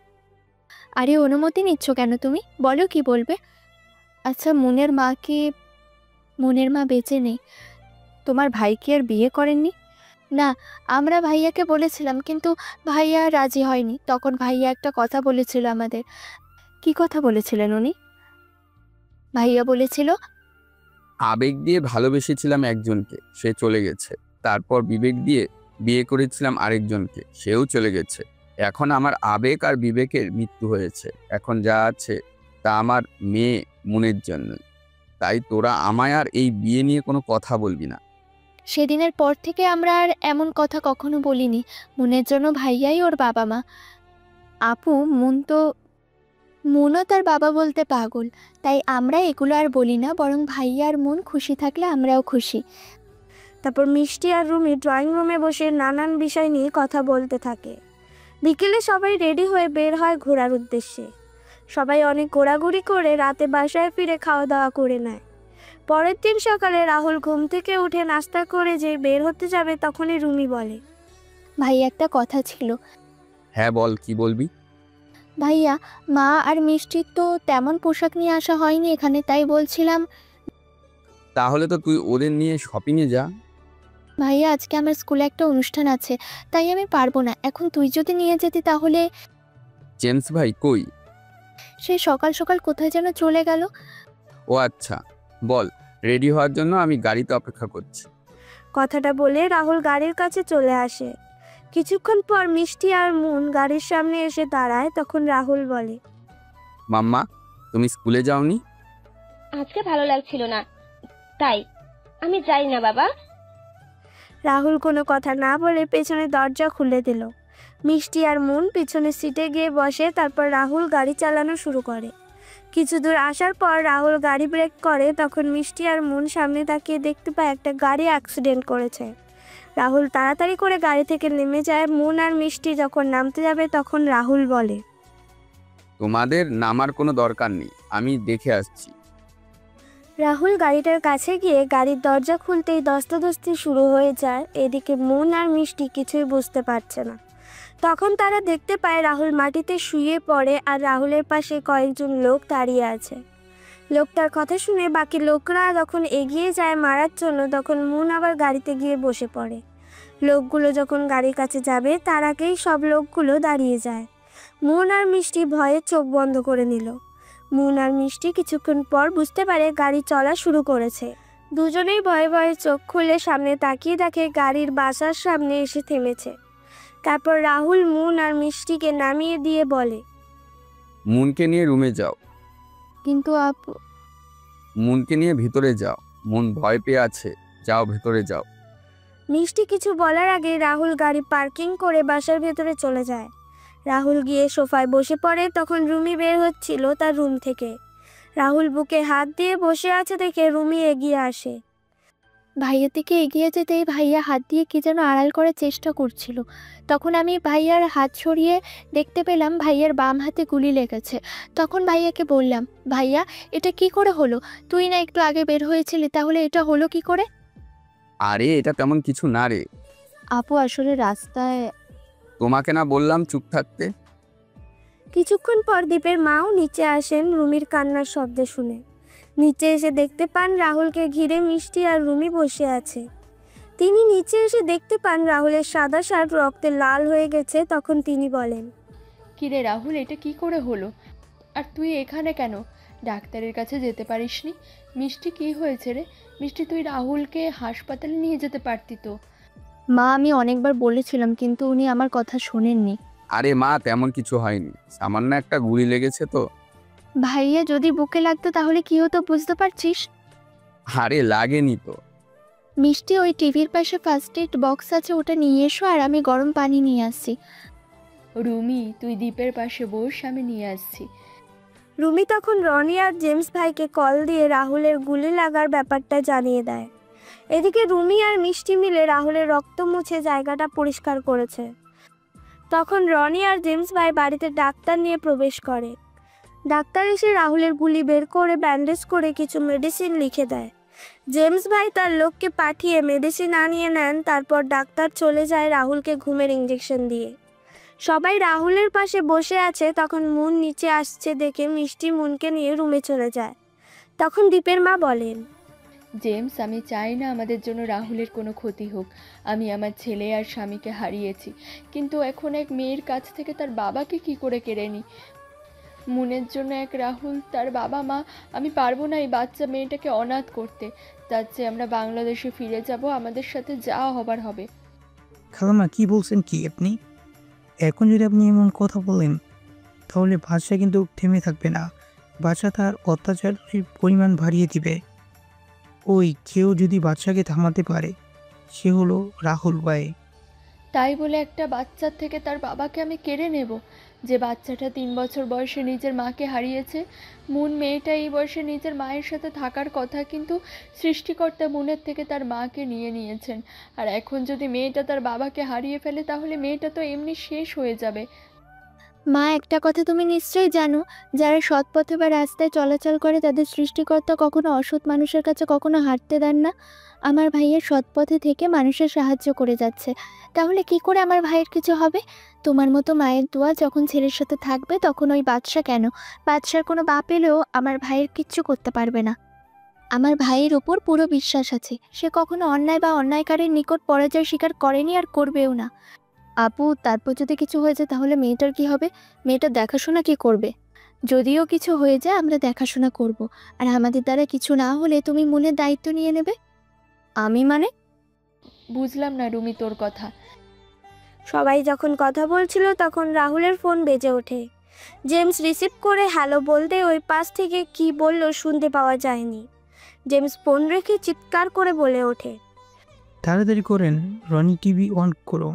[SPEAKER 5] আরে অনুমতি নিচ্ছ কেন তুমি? বলো কি বলবে। আচ্ছা, মুনের মা বেঁচে নেই। তোমার ভাই কি আর বিয়ে করেননি? না, আমরা ভাইয়াকে বলেছিলাম, কিন্তু ভাইয়া রাজি হয়নি। তখন ভাইয়া একটা কথা বলেছিল আমাদের। কি কথা বলেছিলেন উনি? ভাইয়া বলেছিল
[SPEAKER 4] আবেগ দিয়ে ভালোবেসেছিলাম একজনকে, সে চলে গেছে। তারপর বিবেক দিয়ে বিয়ে করেছিলাম আরেকজনকে, সেও চলে গেছে। এখন আমার আবেগ আর বিবেকের মৃত্যু হয়েছে। এখন যা আছে তা আমার মেয়ে মুনের জন্য। তাই তোরা আমায় আর এই বিয়ে নিয়ে কোনো কথা বলবি না।
[SPEAKER 5] সেদিনের পর থেকে আমরা আর এমন কথা কখনো বলিনি। মুনের জন্য ভাইয়াই ওর বাবা মা। আপু, মুনও তার বাবা বলতে পাগল। তাই আমরা এগুলো আর বলি না, বরং ভাইয়া আর মুন খুশি থাকলে আমরাও খুশি।
[SPEAKER 1] তারপর মিষ্টি আর রুমি ড্রয়িং রুমে বসে নানান বিষয় নিয়ে কথা বলতে থাকে। বিকেলে সবাই রেডি হয়ে বের হয় ঘোরার উদ্দেশ্যে। সবাই অনেক ঘোরাঘুরি করে রাতে বাসায় ফিরে খাওয়া দাওয়া করে নেয়। পরের দিন সকালে রাহুল ঘুম থেকে উঠে নাস্তা করে যে বের হতে যাবে, তখনই রুমি বলে,
[SPEAKER 5] ভাইয়া একটা কথা ছিল।
[SPEAKER 4] হ্যাঁ বল, কি বলবি?
[SPEAKER 5] ভাইয়া, মা আর মিষ্টির তো তেমন পোশাক নিয়ে আসা হয়নি এখানে, তাই বলছিলাম।
[SPEAKER 4] তাহলে তো তুই ওদের নিয়ে শপিংয়ে যা।
[SPEAKER 5] ভাইয়া, আজকে আমার স্কুলে একটা অনুষ্ঠান আছে, তাই আমি পারবো না। এখন তুই যদি নিয়ে যেতি তাহলে।
[SPEAKER 4] জেমস ভাই কই?
[SPEAKER 5] সে সকাল সকাল কোথায় যেন চলে গেল।
[SPEAKER 4] ও আচ্ছা, বল, রেডি হওয়ার জন্য আমি গাড়িতে অপেক্ষা করছি।
[SPEAKER 1] কথাটা বলে রাহুল গাড়ির কাছে চলে আসে। কিছুক্ষণ পর মিষ্টি আর মুন গাড়ির সামনে এসে দাঁড়ায়। তখন রাহুল বলে,
[SPEAKER 4] মাম্মা, তুমি স্কুলে যাওনি?
[SPEAKER 2] আজকে ভালো লাগছিল না, তাই আমি যাই না বাবা।
[SPEAKER 1] রাহুল কোনো কথা না বলে পেছনে দরজা খুলে দিল। মিষ্টি আর মুন পিছনের সিটে গিয়ে বসে। তারপর রাহুল গাড়ি চালানো শুরু করে। কিছু দূর আসার পর রাহুল গাড়ি ব্রেক করে। তখন মিষ্টি আর মুন সামনে তাকিয়ে দেখতে পায় একটা গাড়ি অ্যাক্সিডেন্ট করেছে। রাহুল তাড়াতাড়ি করে গাড়ি থেকে নেমে যায়। মুন আর মিষ্টি যখন নামতে যাবে, তখন রাহুল বলে,
[SPEAKER 4] তোমাদের নামার কোনো দরকার নেই, আমি দেখে আসছি।
[SPEAKER 1] রাহুল গাড়িটার কাছে গিয়ে গাড়ির দরজা খুলতেই ধস্তাধস্তি শুরু হয়ে যায়। এদিকে মুন আর মিষ্টি কিছুই বুঝতে পারছে না। তখন তারা দেখতে পায় রাহুল মাটিতে শুয়ে পড়ে, আর রাহুলের পাশে কয়েকজন লোক দাঁড়িয়ে আছে। লোকটার কথা শুনে বাকি লোকরা যখন এগিয়ে যায় মারার জন্য, তখন মুন আবার গাড়িতে গিয়ে বসে পড়ে। লোকগুলো যখন গাড়ির কাছে যাবে, তার আগেই সব লোকগুলো দাঁড়িয়ে যায়। মুন আর মিষ্টি ভয়ে চোখ বন্ধ করে নিল। মুন আর মিষ্টি কিছুক্ষণ পর বুঝতে পারে গাড়ি চলা শুরু করেছে। দুজনেই ভয়ে ভয়ে চোখ খুলে সামনে তাকিয়ে দেখে গাড়ির বাসার সামনে এসে থেমেছে। তারপর রাহুল মুন আর মিষ্টিকে নামিয়ে দিয়ে বলে,
[SPEAKER 4] মুনকে নিয়ে রুমে যাও।
[SPEAKER 5] কিন্তু আপু।
[SPEAKER 4] মুনকে নিয়ে ভিতরে যাও। মুন ভয় পেয়ে আছে, যাও ভেতরে যাও।
[SPEAKER 1] মিষ্টি কিছু বলার আগে রাহুল গাড়ি পার্কিং করে বাসার ভেতরে চলে যায়। রাহুল গিয়ে সোফায় বসে পড়ে। তখন রুমি বের হচ্ছিল তার রুম থেকে। রাহুল বুকে হাত দিয়ে বসে আছে দেখে রুমি এগিয়ে আসে।
[SPEAKER 5] ভাইয়ার দিকে এগিয়ে যেতেই ভাইয়া হাত দিয়ে কি যেন আড়াল করার চেষ্টা করছিল। তখন আমি ভাইয়ার হাত সরিয়ে দেখতে পেলাম ভাইয়ার বাম হাতে গুলি লেগেছে। তখন ভাইয়াকে বললাম, ভাইয়া এটা কি করে হলো? তুই না একটু আগে বের হয়েছিলি, তাহলে এটা হলো কি করে?
[SPEAKER 4] আরে এটা তেমন কিছু না রে।
[SPEAKER 5] আপু আসলে রাস্তায়।
[SPEAKER 4] তোমাকে না বললাম চুপ থাকতে?
[SPEAKER 1] কিছুক্ষণ পর দীপের মাও নিচে আসেন রুমির কান্নার শব্দ শুনে। নিচে এসে দেখতে পান রাহুলকে ঘিরে মিষ্টি আর রুমি বসে আছে। তিনি নিচে এসে দেখতে পান রাহুলের সাদা শার্ট রক্তে লাল হয়ে গেছে। তখন তিনি বলেন,
[SPEAKER 8] কিরে রাহুল, এটা কি করে হলো? আর তুই এখানে কেন? ডাক্তারের কাছে যেতে পারিসনি? মিষ্টি কি হয়েছে রে? মিষ্টি, তুই রাহুলকে হাসপাতালে নিয়ে যেতে পারতি তো।
[SPEAKER 5] মা, আমি অনেকবার বলেছিলাম কিন্তু উনি আমার কথা শোনেননি।
[SPEAKER 4] আরে মা, তেমন কিছু হয়নি, সামান্য একটা গুলি লেগেছে তো।
[SPEAKER 5] ভাইয়া যদি বুকে লাগতো তাহলে কি হতো বুঝতে পারছিস?
[SPEAKER 4] আরে লাগেনি তো।
[SPEAKER 5] মিষ্টি, ওই টিভির পাশে ফার্স্ট এড বক্স আছে, ওটা নিয়ে এসো আর আমি গরম পানি নিয়ে আসছি।
[SPEAKER 8] রুমি, তুই দ্বীপের পাশে বস, আমি নিয়ে আসছি।
[SPEAKER 1] রুমি তখন রনি আর জেমস ভাইকে কল দিয়ে রাহুলের গুলি লাগার ব্যাপারটা জানিয়ে দেয়। এদিকে রুমি আর মিষ্টি মিলে রাহুলের রক্ত মুছে জায়গাটা পরিষ্কার করেছে। তখন রনি আর জেমস ভাই বাড়িতে ডাক্তার নিয়ে প্রবেশ করে। ডাক্তার এসে রাহুলের গুলি বের করে ব্যান্ডেজ করে কিছু মেডিসিন লিখে দেয়। জেমস ভাই তার লোককে পাঠিয়ে মেডিসিন আনিয়ে নেন। তারপর ডাক্তার চলে যায় রাহুলকে ঘুমের ইঞ্জেকশন দিয়ে। সবাই রাহুলের পাশে বসে আছে। তখন মুন নিচে আসছে দেখে মিষ্টি মুনকে নিয়ে রুমে চলে যায়। তখন দীপের মা বলেন,
[SPEAKER 8] জেমস, আমি চাই না আমাদের জন্য রাহুলের কোনো ক্ষতি হোক। আমি আমার ছেলে আর স্বামীকে হারিয়েছি, কিন্তু এখন এক মেয়ের কাছ থেকে তার বাবাকে কি করে কেড়ে নিই? মুনের জন্য এক রাহুল, তার বাবা মা। আমি পারবো না এই বাচ্চা মেয়েটাকে অনাথ করতে। তার চেয়ে আমরা বাংলাদেশে ফিরে যাব, আমাদের সাথে যা হবার হবে।
[SPEAKER 6] খালাম্মা, কি বলছেন কি আপনি? এখন যদি আপনি এমন কথা বলেন তাহলে বাদশা কিন্তু থেমে থাকবে না। বাদশা তার অত্যাচারের পরিমাণ বাড়িয়ে দিবে। ওই কেউ যদি বাদশাকে থামাতে পারে, সে হলো রাহুল ভাই।
[SPEAKER 8] তাই বলে একটা বাচ্চার থেকে তার বাবাকে আমি কেড়ে নেব? যে বাচ্চাটা 3 বছর বয়সে নিজের মাকে হারিয়েছে। মুন মেয়েটা এই বয়সে নিজের মায়ের সাথে থাকার কথা, কিন্তু সৃষ্টিকর্তা মুনের থেকে তার মাকে নিয়ে নিয়েছেন। আর এখন যদি মেয়েটা তার বাবাকে হারিয়ে ফেলে তাহলে মেয়েটা তো এমনি শেষ হয়ে যাবে।
[SPEAKER 5] মা, একটা কথা তুমি নিশ্চয়ই জানো, যারা সৎ পথে বা রাস্তায় চলাচল করে তাদের সৃষ্টিকর্তা কখনো অসৎ মানুষের কাছে কখনো হাঁটতে দেন না। আমার ভাইয়ের সৎ পথে থেকে মানুষের সাহায্য করে যাচ্ছে, তাহলে কি করে আমার ভাইয়ের কিছু হবে? তোমার মতো মায়ের দোয়া যখন ছেলের সাথে থাকবে তখন ওই বাদশা কেন, বাদশার কোনো বাপ এলেও আমার ভাইয়ের কিচ্ছু করতে পারবে না। আমার ভাইয়ের ওপর পুরো বিশ্বাস আছে, সে কখনো অন্যায় বা অন্যায়কারীর নিকট পরাজয় স্বীকার করেনি আর করবেও না। আপু, তারপর যদি কিছু হয়ে যায় তাহলে মেয়েটার কি হবে? মেয়েটার দেখাশোনা কি করবে? যদিও কিছু হয়ে যায় আমরা দেখাশোনা করব, আর আমাদের দ্বারা কিছু না হলে তুমি মনের দায়িত্ব নিয়ে নেবে। আমি মানে?
[SPEAKER 8] বুঝলাম না রুমি তোর কথা।
[SPEAKER 1] সবাই যখন কথা বলছিল তখন রাহুলের ফোন বেজে ওঠে। জেমস রিসিভ করে হ্যালো বলতে ওই পাশ থেকে কি বলল শুনতে পাওয়া যায়নি। জেমস ফোন রেখে চিৎকার করে বলে ওঠে,
[SPEAKER 6] তাড়াতাড়ি করেন, রনি টিভি অন করো।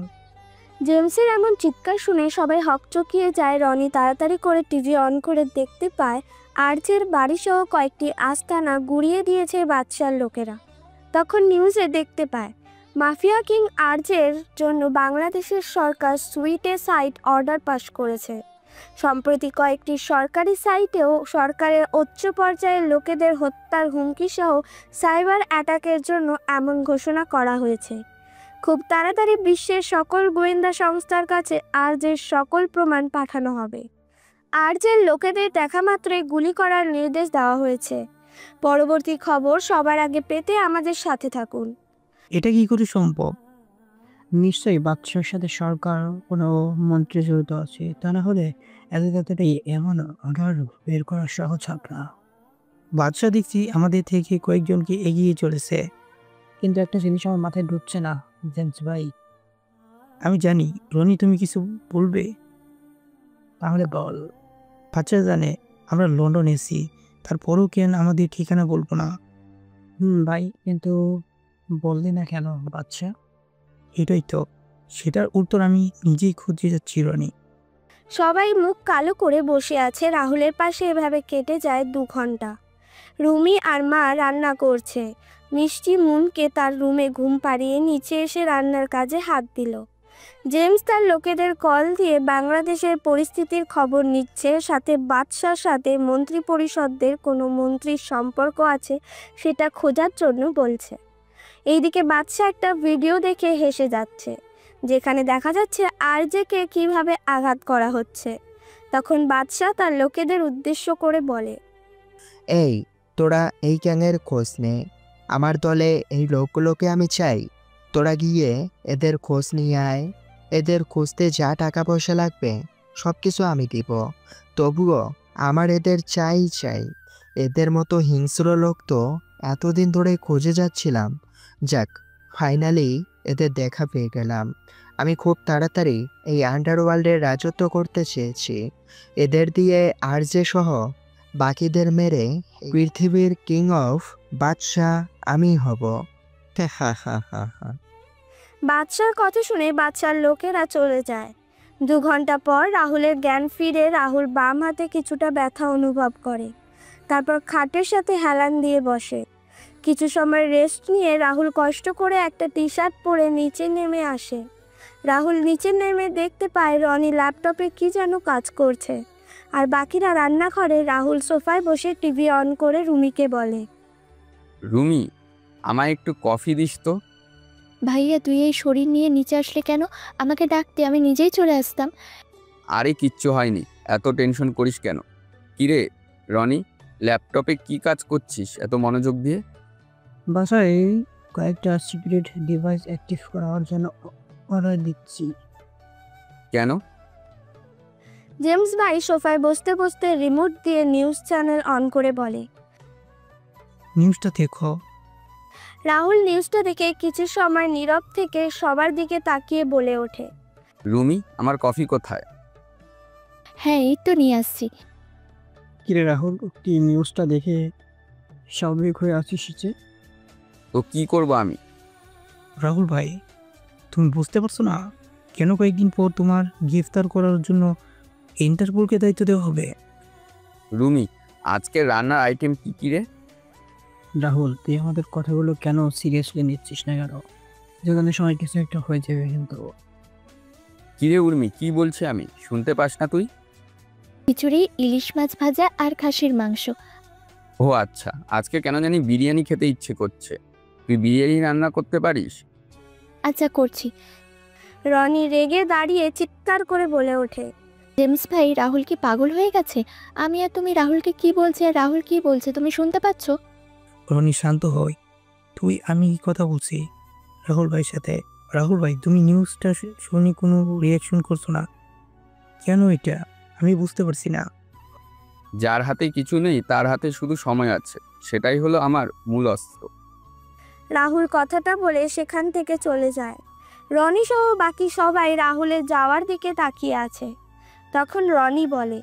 [SPEAKER 1] জেমসের এমন চিৎকার শুনে সবাই হকচকিয়ে যায়। রনি তাড়াতাড়ি করে টিভি অন করে দেখতে পায় আর্যের বাড়িসহ কয়েকটি আস্তানা গুড়িয়ে দিয়েছে বাদশার লোকেরা। তখন নিউজে দেখতে পায় মাফিয়া কিং আর্যের জন্য বাংলাদেশের সরকার সুইসাইড অর্ডার পাস করেছে। সম্প্রতি কয়েকটি সরকারি সাইটেও সরকারের উচ্চ পর্যায়ের লোকেদের হত্যার হুমকি সহ সাইবার অ্যাটাকের জন্য এমন ঘোষণা করা হয়েছে। খুব তাড়াতাড়ি বিশ্বের সকল গোয়েন্দা সংস্থার কাছে আর্যের সকল প্রমাণ পাঠানো হবে। আর্যের লোকেদের দেখা মাত্রই গুলি করার নির্দেশ দেওয়া হয়েছে। পরবর্তী খবর সবার আগে পেতে আমাদের সাথে থাকুন।
[SPEAKER 6] এটা কি করে সম্ভব?
[SPEAKER 3] নিশ্চয়ই বাদশার সাথে সরকার কোনো মন্ত্রী জড়িত আছে, তা না হলে এত তাড়াতাড়ি এমন অর্ডার বের করা সহজ হবে না।
[SPEAKER 6] বাদশা দেখছি আমাদের থেকে কয়েকজনকে এগিয়ে চলেছে।
[SPEAKER 3] কিন্তু একটা জিনিস আমার মাথায় ঢুকছে না জেমস ভাই।
[SPEAKER 6] আমি জানি রনি, তুমি কিছু বলবে।
[SPEAKER 3] তাহলে বল।
[SPEAKER 6] বাচ্চা জানে আমরা লন্ডন এসি, তারপরেও কেন আমাদের ঠিকানা বলবো না?
[SPEAKER 3] ভাই, কিন্তু বললি না কেন বাচ্চা?
[SPEAKER 6] এটাই তো, সেটার উত্তর আমি নিজেই খুঁজে যাচ্ছি রনি।
[SPEAKER 1] সবাই মুখ কালো করে বসে আছে। রাহুলের পাশে এভাবে কেটে যায় 2 ঘন্টা। রুমি আর মা রান্না করছে। মিষ্টি মুনকে তার রুমে ঘুম পাড়িয়ে নিচে এসে রান্নার কাজে হাত দিল। জেমস তার লোকেদের কল দিয়ে বাংলাদেশের পরিস্থিতির খবর নিচ্ছে, সাথে বাদশার সাথে মন্ত্রী পরিষদের কোনো মন্ত্রীর সম্পর্ক আছে সেটা খোঁজার জন্য বলছে। এইদিকে বাদশা একটা ভিডিও দেখে হেসে যাচ্ছে, যেখানে দেখা যাচ্ছে আরজেকে কিভাবে আঘাত করা হচ্ছে। তখন বাদশা তার লোকেদের উদ্দেশ্য করে বলে,
[SPEAKER 7] এই তোরা এই গ্যাংয়ের খোঁজ নে, আমার দলে এই লোকগুলোকে আমি চাই। তোরা গিয়ে এদের খোঁজ নিয়ে আয়। এদের খুঁজতে যা টাকা পয়সা লাগবে সব কিছু আমি দিব, তবুও আমার এদের চাই চাই। এদের মতো হিংস্র লোক তো এতদিন ধরে খুঁজে যাচ্ছিলাম। যাক, ফাইনালি এদের দেখা পেয়ে গেলাম। আমি খুব তাড়াতাড়ি এই আন্ডারওয়ার্ল্ডের রাজত্ব করতে চেয়েছি। এদের দিয়ে আরজে সহ বাকিদের মেরে পৃথিবীর কিং অফ বাদশাহ আমি হব। হা হা হা হা।
[SPEAKER 1] বাদশার কথা শুনে বাদশার লোকেরা চলে যায়। 2 ঘন্টা পর রাহুলের জ্ঞান ফিরে। রাহুল বাম হাতে কিছুটা ব্যথা অনুভব করে, তারপর খাটের সাথে হেলান দিয়ে বসে। কিছু সময় রেস্ট নিয়ে রাহুল কষ্ট করে একটা টি শার্ট পরে নিচে নেমে আসে। রাহুল নিচে নেমে দেখতে পায় রনি ল্যাপটপে কি যেন কাজ করছে, আর বাকিরা রান্নাঘরে। রাহুল সোফায় বসে টিভি অন করে রুমিকে বলে,
[SPEAKER 4] রুমি, আমায় একটু কফি দিস তো।
[SPEAKER 5] ভাইয়া তুই এই শরীর নিয়ে নিচে আসলে কেন? আমাকে ডাকতে আমি নিজেই চলে আসতাম।
[SPEAKER 4] আরে কিচ্ছু হয়নি, এত টেনশন করিস কেন? কিরে রনি, ল্যাপটপে কি কাজ করছিস এত মনোযোগ দিয়ে?
[SPEAKER 3] বাসায় কয়েকটা সিক্রেট ডিভাইস অ্যাক্টিভ করার জন্য অর্ডার দিচ্ছি।
[SPEAKER 4] কেন?
[SPEAKER 1] জেমস ভাই সোফায় বসতে বসতে রিমোট দিয়ে নিউজ চ্যানেল অন করে বলে।
[SPEAKER 6] নিউজটা দেখো।
[SPEAKER 1] রাহুল নিউজটা দেখে কিছু সময় নীরব থেকে সবার দিকে তাকিয়ে বলে ওঠে,
[SPEAKER 4] রুমি, আমার কফি কোথায়?
[SPEAKER 5] হ্যাঁ এই তো নিয়ে আসছি।
[SPEAKER 3] কিরে রাহুল, কি নিউজটা দেখে স্বাভাবিক হয়ে আসিস যে?
[SPEAKER 4] তো কি করব আমি?
[SPEAKER 6] রাহুল ভাই, তুমি বুঝতে পারছো না কেন কয়েকদিন পর তোমার গ্রেফতার করার জন্য ইন্টারপোলকে দায়িত্ব দেওয়া হবে?
[SPEAKER 4] রুমি, আজকে রান্নার আইটেম কি কি রে?
[SPEAKER 3] রাহুল, তুই আমাদের কথাগুলো কেন সিরিয়াসলি নিচ্ছিস না কেন? যেখানে সময় কিছু একটা হয়ে যাবে কিন্তু।
[SPEAKER 4] কিরে উর্মি, কি বলছে আমি শুনতে পাস না তুই?
[SPEAKER 5] খিচুড়ি, ইলিশ মাছ ভাজা আর খাসির মাংস।
[SPEAKER 4] ও আচ্ছা, আজকে কেন জানি বিরিয়ানি খেতে ইচ্ছে করছে। তুই বিরিয়ানি রান্না করতে পারিস?
[SPEAKER 5] আচ্ছা করছি।
[SPEAKER 1] রনি রেগে দাঁড়িয়ে চিৎকার করে বলে ওঠে,
[SPEAKER 5] জেমস ভাই, রাহুল কি পাগল হয়ে গেছে? আমি আর তুমি রাহুলকে কি বলছি আর রাহুল কি বলছে তুমি শুনতে পাচ্ছ?
[SPEAKER 6] রনি শান্ত হই, আমি কথা বলছি রাহুল ভাইয়ের সাথে। রাহুল ভাই, তুমি নিউজটা শুনে কোনো রিয়াকশন করছো না কেন? এটা আমি বুঝতে পারছি না।
[SPEAKER 4] যার হাতে কিছু নেই তার হাতে শুধু সময় আছে, সেটাই হলো আমার মূল অস্ত্র।
[SPEAKER 1] রাহুল কথাটা বলে সেখান থেকে চলে যায়। রনি সহ বাকি সবাই রাহুলের যাওয়ার দিকে তাকিয়ে আছে। তখন রনি বলে,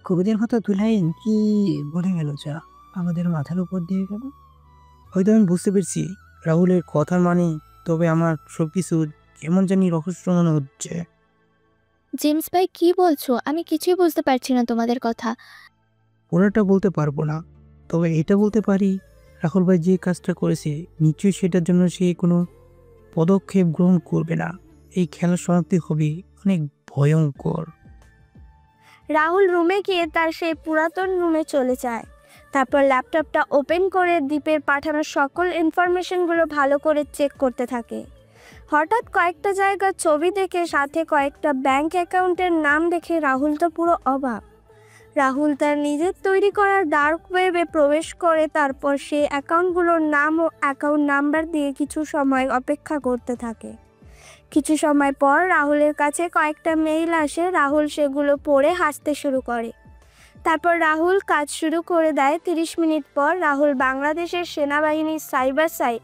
[SPEAKER 3] কবিদের কথা তুলাই কি বলে গেল যা আমাদের মাথার উপর দিয়ে গেল।
[SPEAKER 6] হয়তো আমি বুঝতে পেরেছি রাহুলের কথার মানে, তবে আমার সব কিছু কেমন জানি রহস্য মনে হচ্ছে।
[SPEAKER 5] জেমস ভাই কি বলছো? আমি কিছুই বুঝতে পারছি না তোমাদের কথা।
[SPEAKER 6] পুরোটা বলতে পারবো না, তবে এটা বলতে পারি রাহুল ভাই যে কাজটা করেছে নিশ্চয়ই সেটার জন্য সে কোনো পদক্ষেপ গ্রহণ করবে না। এই খেলার সমাপ্তি হবে অনেক ভয়ঙ্কর।
[SPEAKER 1] রাহুল রুমে গিয়ে তার সেই পুরাতন রুমে চলে যায়। তারপর ল্যাপটপটা ওপেন করে দীপের পাঠানো সকল ইনফরমেশনগুলো ভালো করে চেক করতে থাকে। হঠাৎ কয়েকটা জায়গার ছবি দেখে সাথে কয়েকটা ব্যাংক অ্যাকাউন্টের নাম দেখে রাহুল তো পুরো অবাক। রাহুল তার নিজের তৈরি করা ডার্ক ওয়েবে প্রবেশ করে, তারপর সে অ্যাকাউন্টগুলোর নাম ও অ্যাকাউন্ট নাম্বার দিয়ে কিছু সময় অপেক্ষা করতে থাকে। কিছু সময় পর রাহুলের কাছে কয়েকটা মেইল আসে। রাহুল সেগুলো পড়ে হাসতে শুরু করে। তারপর রাহুল কাজ শুরু করে দেয়। 30 মিনিট পর রাহুল বাংলাদেশের সেনাবাহিনীর সাইবার সাইট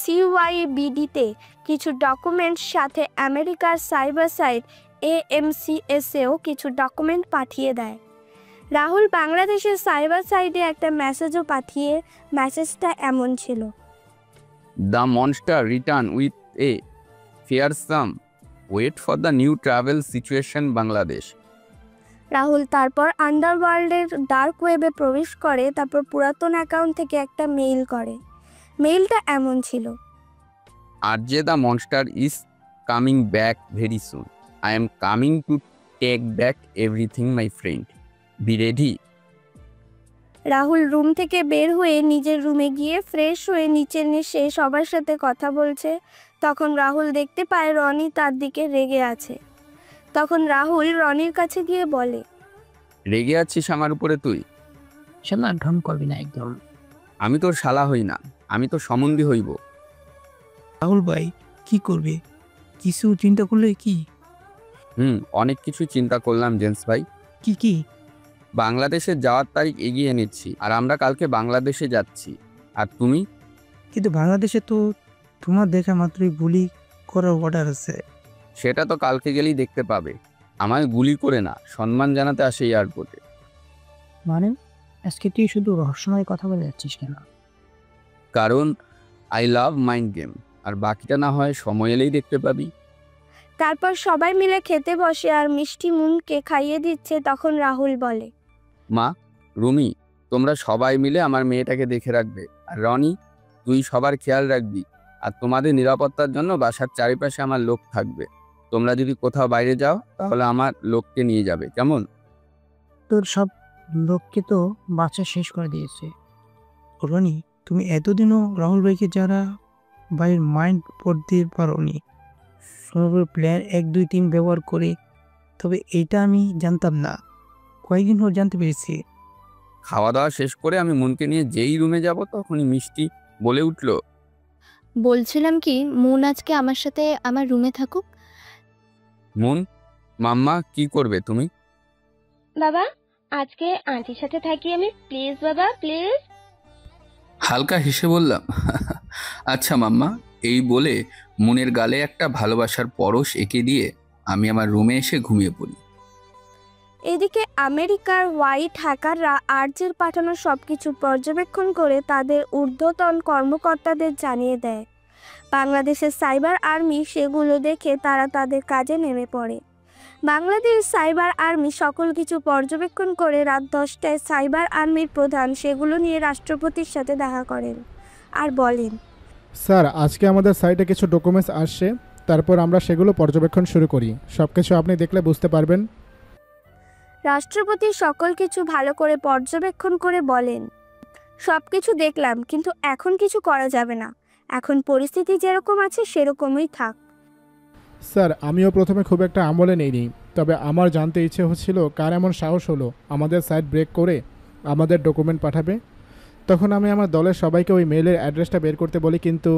[SPEAKER 1] CYBDতে কিছু ডকুমেন্টস সাথে আমেরিকার সাইবার সাইট AMCSেও কিছু ডকুমেন্ট পাঠিয়ে দেয়। রাহুল বাংলাদেশের সাইবার সাইটে একটা মেসেজও পাঠিয়ে। মেসেজটা এমন ছিল,
[SPEAKER 4] the monster return with a fearsome. Wait for the new travel situation Bangladesh.
[SPEAKER 1] Rahul তারপর আন্ডারওয়ার্ল্ডের ডার্ক ওয়েবে প্রবেশ করে, তারপর পুরাতন অ্যাকাউন্ট থেকে একটা মেইল করে। মেইলটা এমন ছিল:
[SPEAKER 4] RJ the monster is coming back very soon. I am coming to take back everything, my friend. Be ready.
[SPEAKER 1] Rahul room থেকে বের হয়ে নিজের রুমে গিয়ে ফ্রেশ হয়ে নিচের সে সবার সাথে কথা বলছে। তখন রাহুল দেখতে পায় রনি তার দিকে রেগে আছে। তখন রাহুল রনির কাছে গিয়ে বলে,
[SPEAKER 4] রেগে আছিস আমার উপরে তুই?
[SPEAKER 3] শালা ঢং করবি না একদম।
[SPEAKER 4] আমি তোর শালা হই না, আমি তো সম্বন্ধী হইব।
[SPEAKER 6] রাহুল ভাই কি করবে? কিছু চিন্তা করলে কি?
[SPEAKER 4] অনেক কিছু চিন্তা করলাম জেন্স ভাই।
[SPEAKER 6] কি কি?
[SPEAKER 4] বাংলাদেশে যাওয়ার তারিখ এগিয়ে নিচ্ছি, আর আমরা কালকে বাংলাদেশে যাচ্ছি। আর তুমি?
[SPEAKER 6] কিন্তু বাংলাদেশে তো তোমার দেখা মাত্রই গুলি করার অর্ডার আছে।
[SPEAKER 4] সেটা তো কালকে গেলেই দেখতে পাবে। আমায় গুলি করে না, সম্মান জানাতে আসে এয়ারপোর্টে।
[SPEAKER 3] মানে আজকে তুই শুধু রহস্যময় কথা বলে যাচ্ছিস কেন?
[SPEAKER 4] কারণ আই লাভ মাইন্ড গেম, আর বাকিটা না হয় সময় এলেই দেখতে পাবি।
[SPEAKER 1] তারপর সবাই মিলে খেতে বসে আর মিষ্টি মুনকে খাইয়ে দিচ্ছে। তখন রাহুল বলে,
[SPEAKER 4] মা, রুমি, তোমরা সবাই মিলে আমার মেয়েটাকে দেখে রাখবে। আর রনি, তুই সবার খেয়াল রাখবি। আর তোমাদের নিরাপত্তার জন্য বাসার চারিপাশে আমার লোক থাকবে। তোমরা যদি কোথাও বাইরে যাও তাহলে আমার লোককে নিয়ে যাবে, কেমন?
[SPEAKER 3] তোর সব লোককে তো বাচ্চা শেষ করে দিয়েছে।
[SPEAKER 6] রনি, তুমি এতদিনও রাহুল ভাইকে যারা ভাইয়ের মাইন্ড পড়তে পারোনি। সব প্ল্যান 1 2 3 ব্যবহার করে। তবে এটা আমি জানতাম না, কয়েকদিন হল জানতে পেরেছি।
[SPEAKER 4] খাওয়া দাওয়া শেষ করে আমি মুনকে নিয়ে যেই রুমে যাব তখনই মিষ্টি বলে উঠল,
[SPEAKER 5] বলছিলাম কি, মুন আজকে আমার সাথে আমার রুমে থাকুক।
[SPEAKER 4] মুন, মাম্মা কি করবে তুমি?
[SPEAKER 2] বাবা, আজকে আন্টির সাথে থাকি আমি, প্লিজ বাবা, প্লিজ।
[SPEAKER 9] হালকা হেসে বললাম, আচ্ছা মাম্মা। এই বলে মুনের গালে একটা ভালোবাসার পরশ এঁকে দিয়ে আমি আমার রুমে এসে ঘুমিয়ে পড়ি।
[SPEAKER 1] এদিকে আমেরিকার হোয়াইট হ্যাকাররা আর্যের পাঠানো সবকিছু পর্যবেক্ষণ করে তাদের ঊর্ধ্বতন কর্মকর্তাদের জানিয়ে দেয়। বাংলাদেশের সাইবার আর্মি সেগুলো দেখে তারা তাদের কাজে নেমে পড়ে। বাংলাদেশ সাইবার আর্মি সকল কিছু পর্যবেক্ষণ করে রাত 10টায় সাইবার আর্মির প্রধান সেগুলো নিয়ে রাষ্ট্রপতির সাথে দেখা করেন আর বলেন,
[SPEAKER 10] স্যার, আজকে আমাদের সাইটে কিছু ডকুমেন্টস আসছে, তারপর আমরা সেগুলো পর্যবেক্ষণ শুরু করি। সব কিছু আপনি দেখলে বুঝতে পারবেন।
[SPEAKER 1] রাষ্ট্রপতি সকল কিছু ভালো করে পর্যবেক্ষণ করে বলেন, সব কিছু দেখলাম, কিন্তু এখন কিছু করা যাবে না। এখন পরিস্থিতি যেরকম আছে সেরকমই থাক।
[SPEAKER 10] স্যার, আমিও প্রথমে খুব একটা আমলে নেইনি, তবে আমার জানতে ইচ্ছে হচ্ছিল কার এমন সাহস হলো আমাদের সাইট ব্রেক করে আমাদের ডকুমেন্ট পাঠাবে। তখন আমি আমার দলের সবাইকে ওই মেইলের অ্যাড্রেসটা বের করতে বলি, কিন্তু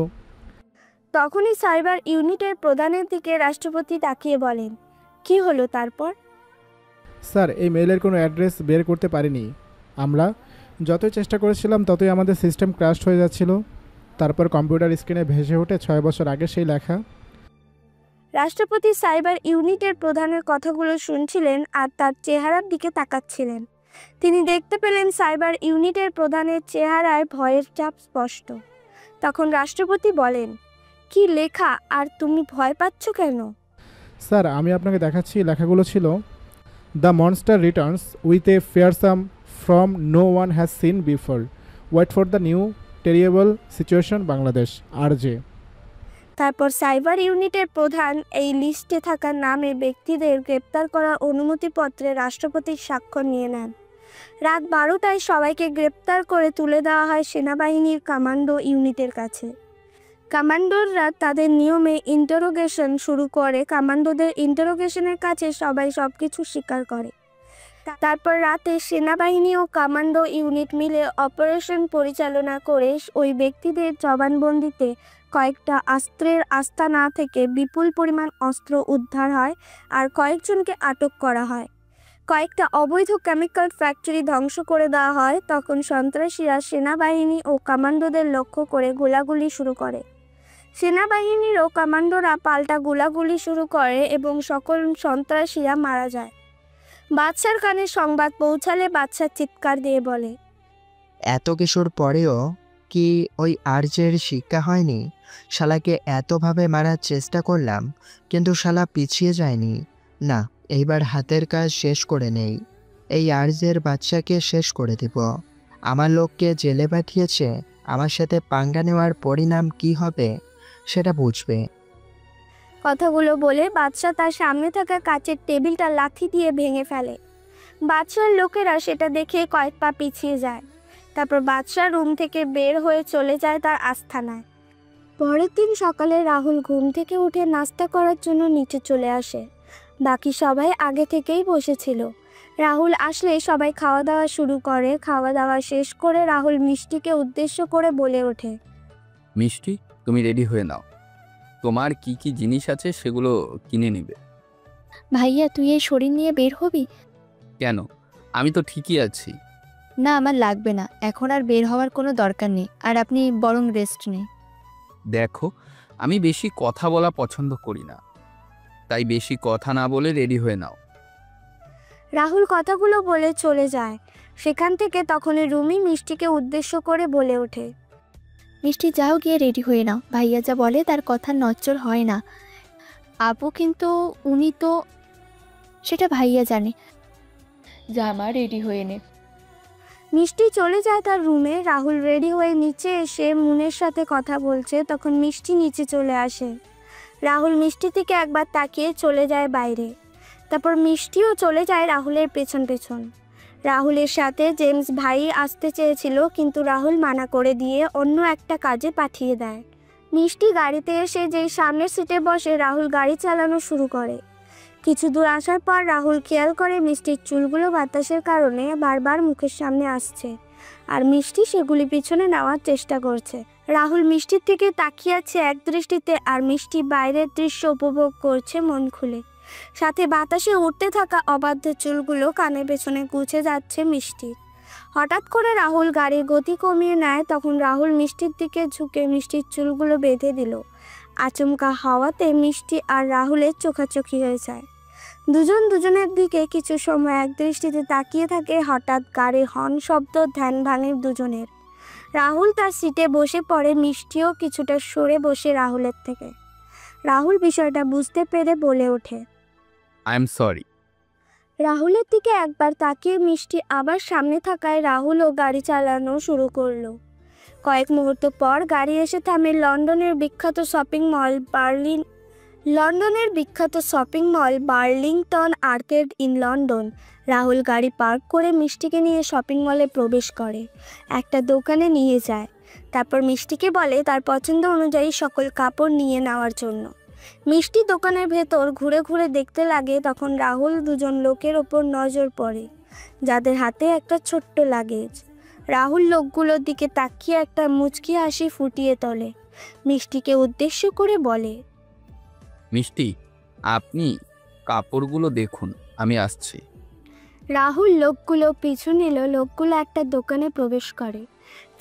[SPEAKER 1] তখনই সাইবার ইউনিটের প্রধানের দিকে রাষ্ট্রপতি তাকিয়ে বলেন, কি হলো তারপর?
[SPEAKER 10] স্যার, এই মেইলের কোনো অ্যাড্রেস বের করতে পারিনি। আমরা যতই চেষ্টা করেছিলাম ততই আমাদের সিস্টেম ক্র্যাশ হয়ে যাচ্ছিল। তারপর কম্পিউটার স্ক্রিনে ভেসে ওঠে 6 বছর আগে সেই লেখা।
[SPEAKER 1] রাষ্ট্রপতি সাইবার ইউনিটের প্রধানের কথাগুলো শুনছিলেন আর তার চেহারার দিকে তাকাচ্ছিলেন। তিনি দেখতে পেলেন সাইবার ইউনিটের প্রধানের চেহারায় ভয়ের ছাপ স্পষ্ট। তখন রাষ্ট্রপতি বলেন, কি লেখা আর তুমি ভয় পাচ্ছ কেন?
[SPEAKER 10] স্যার, আমি আপনাকে দেখাচ্ছি। লেখাগুলো ছিল, the monster returns with a fearsome from no one has seen before. Wait for the new terrible situation Bangladesh, RJ।
[SPEAKER 1] তারপর সাইবার ইউনিটের প্রধান এই লিস্টে থাকা নামে ব্যক্তিদের গ্রেপ্তার করার অনুমতিপত্রে রাষ্ট্রপতির স্বাক্ষর নিয়ে নেন। রাত 12টায় সবাইকে গ্রেপ্তার করে তুলে দেওয়া হয় সেনাবাহিনীর কমান্ডো ইউনিটের কাছে। কমান্ডোররা তাদের নিয়মে ইন্টারোগেশন শুরু করে। কমান্ডোদের ইন্টারোগেশনের কাছে সবাই সবকিছু স্বীকার করে। তারপর রাতে সেনাবাহিনী ও কমান্ডো ইউনিট মিলে অপারেশন পরিচালনা করে ওই ব্যক্তিদের জবানবন্দিতে কয়েকটা অস্ত্রের আস্তানা থেকে বিপুল পরিমাণ অস্ত্র উদ্ধার হয় আর কয়েকজনকে আটক করা হয়। কয়েকটা অবৈধ কেমিক্যাল ফ্যাক্টরি ধ্বংস করে দেওয়া হয়। তখন সন্ত্রাসীরা সেনাবাহিনী ও কমান্ডোদের লক্ষ্য করে গোলাগুলি শুরু করে। সেনাবাহিনীর ও কমান্ডোরা পাল্টা গোলাগুলি শুরু করে এবং সকল সন্ত্রাসীরা মারা যায়। বাদশার কানে সংবাদ পৌঁছালে বাদশা চিৎকার দিয়ে বলে,
[SPEAKER 7] এত কিছুর পরেও কি ওই আর্যের শিক্ষা হয়নি? শালাকে এতভাবে মারার চেষ্টা করলাম, কিন্তু শালা পিছিয়ে যায়নি। না, এইবার হাতের কাজ শেষ করে নেই। এই আর্যের বাচ্চাকে শেষ করে দেব। আমার লোককে জেলে পাঠিয়েছে, আমার সাথে পাঙ্গা নেওয়ার পরিণাম কি হবে সেটা বুঝবে।
[SPEAKER 1] কথাগুলো বলে বাদশা তার সামনে থাকা কাচের টেবিলটা লাথি দিয়ে ভেঙে ফেলে। বাদশার লোকেরা সেটা দেখে কয়েক পা পিছিয়ে যায়। তারপর বাদশা রুম থেকে বের হয়ে চলে যায় তার আস্তানায়। পরের দিন সকালে রাহুল ঘুম থেকে উঠে নাস্তা করার জন্য নিচে চলে আসে। বাকি সবাই আগে থেকেই বসেছিল। রাহুল আসলে সবাই খাওয়া দাওয়া শুরু করে। খাওয়া দাওয়া শেষ করে রাহুল মিষ্টিকে উদ্দেশ্য করে বলে ওঠে,
[SPEAKER 4] মিষ্টি, তুমি রেডি হয়ে নাও। তোমার কি কি জিনিস আছে সেগুলো কিনে নিবে।
[SPEAKER 5] ভাইয়া তুই এই শরীর নিয়ে বের হবি?
[SPEAKER 4] কেন? আমি তো ঠিকই আছি।
[SPEAKER 5] না, আমার লাগবে না, এখন আর বের হওয়ার কোনো দরকার নেই, আর আপনি বরং রেস্ট নেই।
[SPEAKER 4] দেখো, আমি বেশি কথা বলা পছন্দ করি না, তাই বেশি কথা না বলে রেডি হয়ে নাও।
[SPEAKER 1] রাহুল কথাগুলো বলে চলে যায়। সেখান থেকে তখনই রুমি মিষ্টিকে উদ্দেশ্য করে বলে ওঠে,
[SPEAKER 5] মিষ্টি যাও গিয়ে রেডি হয়ে নাও, ভাইয়া যা বলে তার কথা নচ্চর হয় না। আপু কিন্তু উনি তো, সেটা ভাইয়া জানে।
[SPEAKER 8] যা মা, রেডি হয়ে নে।
[SPEAKER 1] মিষ্টি চলে যায় তার রুমে। রাহুল রেডি হয়ে নিচে এসে মুনের সাথে কথা বলছে, তখন মিষ্টি নিচে চলে আসে। রাহুল মিষ্টি থেকে একবার তাকিয়ে চলে যায় বাইরে। তারপর মিষ্টিও চলে যায় রাহুলের পেছন পেছন। রাহুলের সাথে জেমস ভাই আসতে চেয়েছিল, কিন্তু রাহুল মানা করে দিয়ে অন্য একটা কাজে পাঠিয়ে দেয়। মিষ্টি গাড়িতে এসে যেই সামনের সিটে বসে, রাহুল গাড়ি চালানো শুরু করে। কিছু দূর আসার পর রাহুল খেয়াল করে মিষ্টির চুলগুলো বাতাসের কারণে বারবার মুখের সামনে আসছে, আর মিষ্টি সেগুলি পিছনে নেওয়ার চেষ্টা করছে। রাহুল মিষ্টির থেকে তাকিয়ে আছে এক দৃষ্টিতে, আর মিষ্টি বাইরের দৃশ্য উপভোগ করছে মন খুলে। সাথে বাতাসে উঠতে থাকা অবাধ্য চুলগুলো কানের পেছনে গুছে যাচ্ছে মিষ্টির। হঠাৎ করে রাহুল গাড়ির গতি কমিয়ে নেয়। তখন রাহুল মিষ্টির দিকে ঝুঁকে মিষ্টির চুলগুলো বেঁধে দিল। আচমকা হাওয়াতে মিষ্টি আর রাহুলের চোখাচোখি হয়ে যায়। দুজন দুজনের দিকে কিছু সময় এক দৃষ্টিতে তাকিয়ে থাকে। হঠাৎ গাড়ির হর্ন শব্দ ধ্যান ভাঙে দুজনের। রাহুল তার সিটে বসে পড়ে। মিষ্টিও কিছুটা সরে বসে রাহুলের থেকে। রাহুল বিষয়টা বুঝতে পেরে বলে ওঠে,
[SPEAKER 4] আই এম সরি।
[SPEAKER 1] রাহুলের দিকে একবার তাকিয়ে মিষ্টি আবার সামনে থাকায় রাহুলও গাড়ি চালানো শুরু করলো। কয়েক মুহূর্ত পর গাড়ি এসে থামে লন্ডনের বিখ্যাত shopping mall Burlington arcade in London. Rahul গাড়ি পার্ক করে মিষ্টিকে নিয়ে শপিং মলে প্রবেশ করে, একটা দোকানে নিয়ে যায়। তারপর মিষ্টিকে বলে তার পছন্দ অনুযায়ী সকল কাপড় নিয়ে নেওয়ার জন্য। মিষ্টি দোকানের ভেতর ঘুরে ঘুরে দেখতে লাগে। তখন রাহুল দুজন লোকের ওপর নজর পড়ে, যাদের হাতে একটা ছোট্ট লাগেজ। রাহুল লোকগুলোর দিকে তাকিয়ে একটা মুচকি হাসি ফুটিয়ে তোলে। মিষ্টিকে উদ্দেশ্য করে বলে,
[SPEAKER 4] মিষ্টি, আপনি কাপড়গুলো দেখুন, আমি আসছি।
[SPEAKER 1] রাহুল লোকগুলো পিছু নিল। লোকগুলো একটা দোকানে প্রবেশ করে।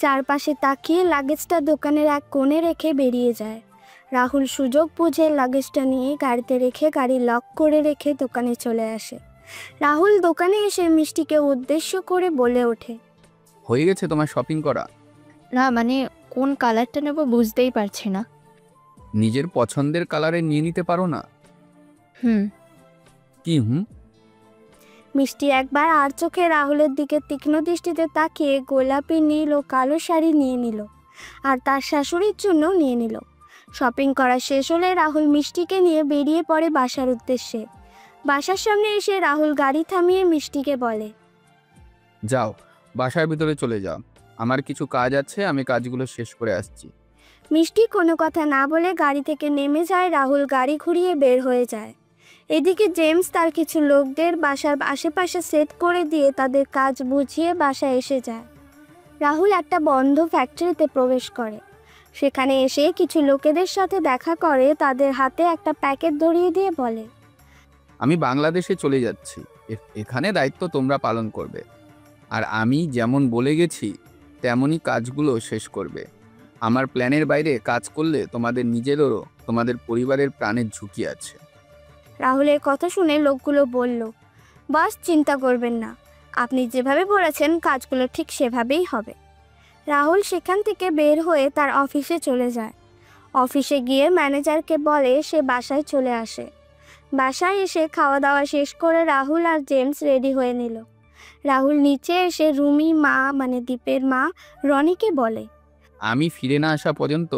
[SPEAKER 1] চারপাশে তাকিয়ে লাগেজটা দোকানের এক কোণে রেখে বেরিয়ে যায়। রাহুল সুযোগ বুঝে লাগেজটা নিয়ে গাড়িতে রেখে গাড়ি লক করে রেখে দোকানে চলে আসে। রাহুল দোকানে এসে মিষ্টিকে উদ্দেশ্য করে বলে ওঠে,
[SPEAKER 4] হয়ে গেছে তোমার শপিং করা?
[SPEAKER 5] না মানে কোন কালারটা নেব বুঝতেই পারছি না।
[SPEAKER 4] নিজের পছন্দের কালারে নিয়ে নিতে পারো না? কি
[SPEAKER 1] মিষ্টি একবার আর চোখে রাহুলের দিকে তীক্ষ্ণ দৃষ্টিতে তাকিয়ে গোলাপি, নীল ও কালো শাড়ি নিয়ে নিল, আর তার শাশুড়ির জন্য নিয়ে নিল। শপিং করা শেষ হলে রাহুল মিষ্টিকে নিয়ে বেরিয়ে পড়ে বাসার উদ্দেশ্যে। বাসার সামনে এসে রাহুল গাড়ি থামিয়ে মিষ্টিকে বলে,
[SPEAKER 4] যাও, বাসার ভিতরে চলে যাও, আমার কিছু কাজ আছে, আমি কাজগুলো শেষ করে আসছি।
[SPEAKER 1] মিষ্টি কোনো কথা না বলে গাড়ি থেকে নেমে যায়। রাহুল গাড়ি ঘুরিয়ে বের হয়ে যায়। এদিকে জেমস তার কিছু লোকদের বাসার আশেপাশে সেট করে দিয়ে তাদের কাজ বুঝিয়ে বাসায় এসে যায়। রাহুল একটা বন্ধ ফ্যাক্টরিতে প্রবেশ করে। সেখানে এসে কিছু লোকেদের সাথে দেখা করে। তাদের হাতে একটা প্যাকেট ধরিয়ে দিয়ে বলে,
[SPEAKER 4] আমি বাংলাদেশে চলে যাচ্ছি, এখানে দায়িত্ব তোমরা পালন করবে, আর আমি যেমন বলে গেছি তেমনই কাজগুলো শেষ করবে। আমার প্ল্যানের বাইরে কাজ করলে তোমাদের নিজেদেরও তোমাদের পরিবারের প্রাণের ঝুঁকি আছে।
[SPEAKER 1] রাহুলের কথা শুনে লোকগুলো বলল, বস চিন্তা করবেন না, আপনি যেভাবে বলেছেন কাজগুলো ঠিক সেভাবেই হবে। রাহুল সেখান থেকে বের হয়ে তার অফিসে চলে যায়। অফিসে গিয়ে ম্যানেজারকে বলে সে বাসায় চলে আসে। বাসায় এসে খাওয়া দাওয়া শেষ করে রাহুল আর জেমস রেডি হয়ে নিল। রাহুল নিচে এসে রুমি মা মানে দীপের মা রনিকে বলে,
[SPEAKER 4] আমি ফিরে না আসা পর্যন্ত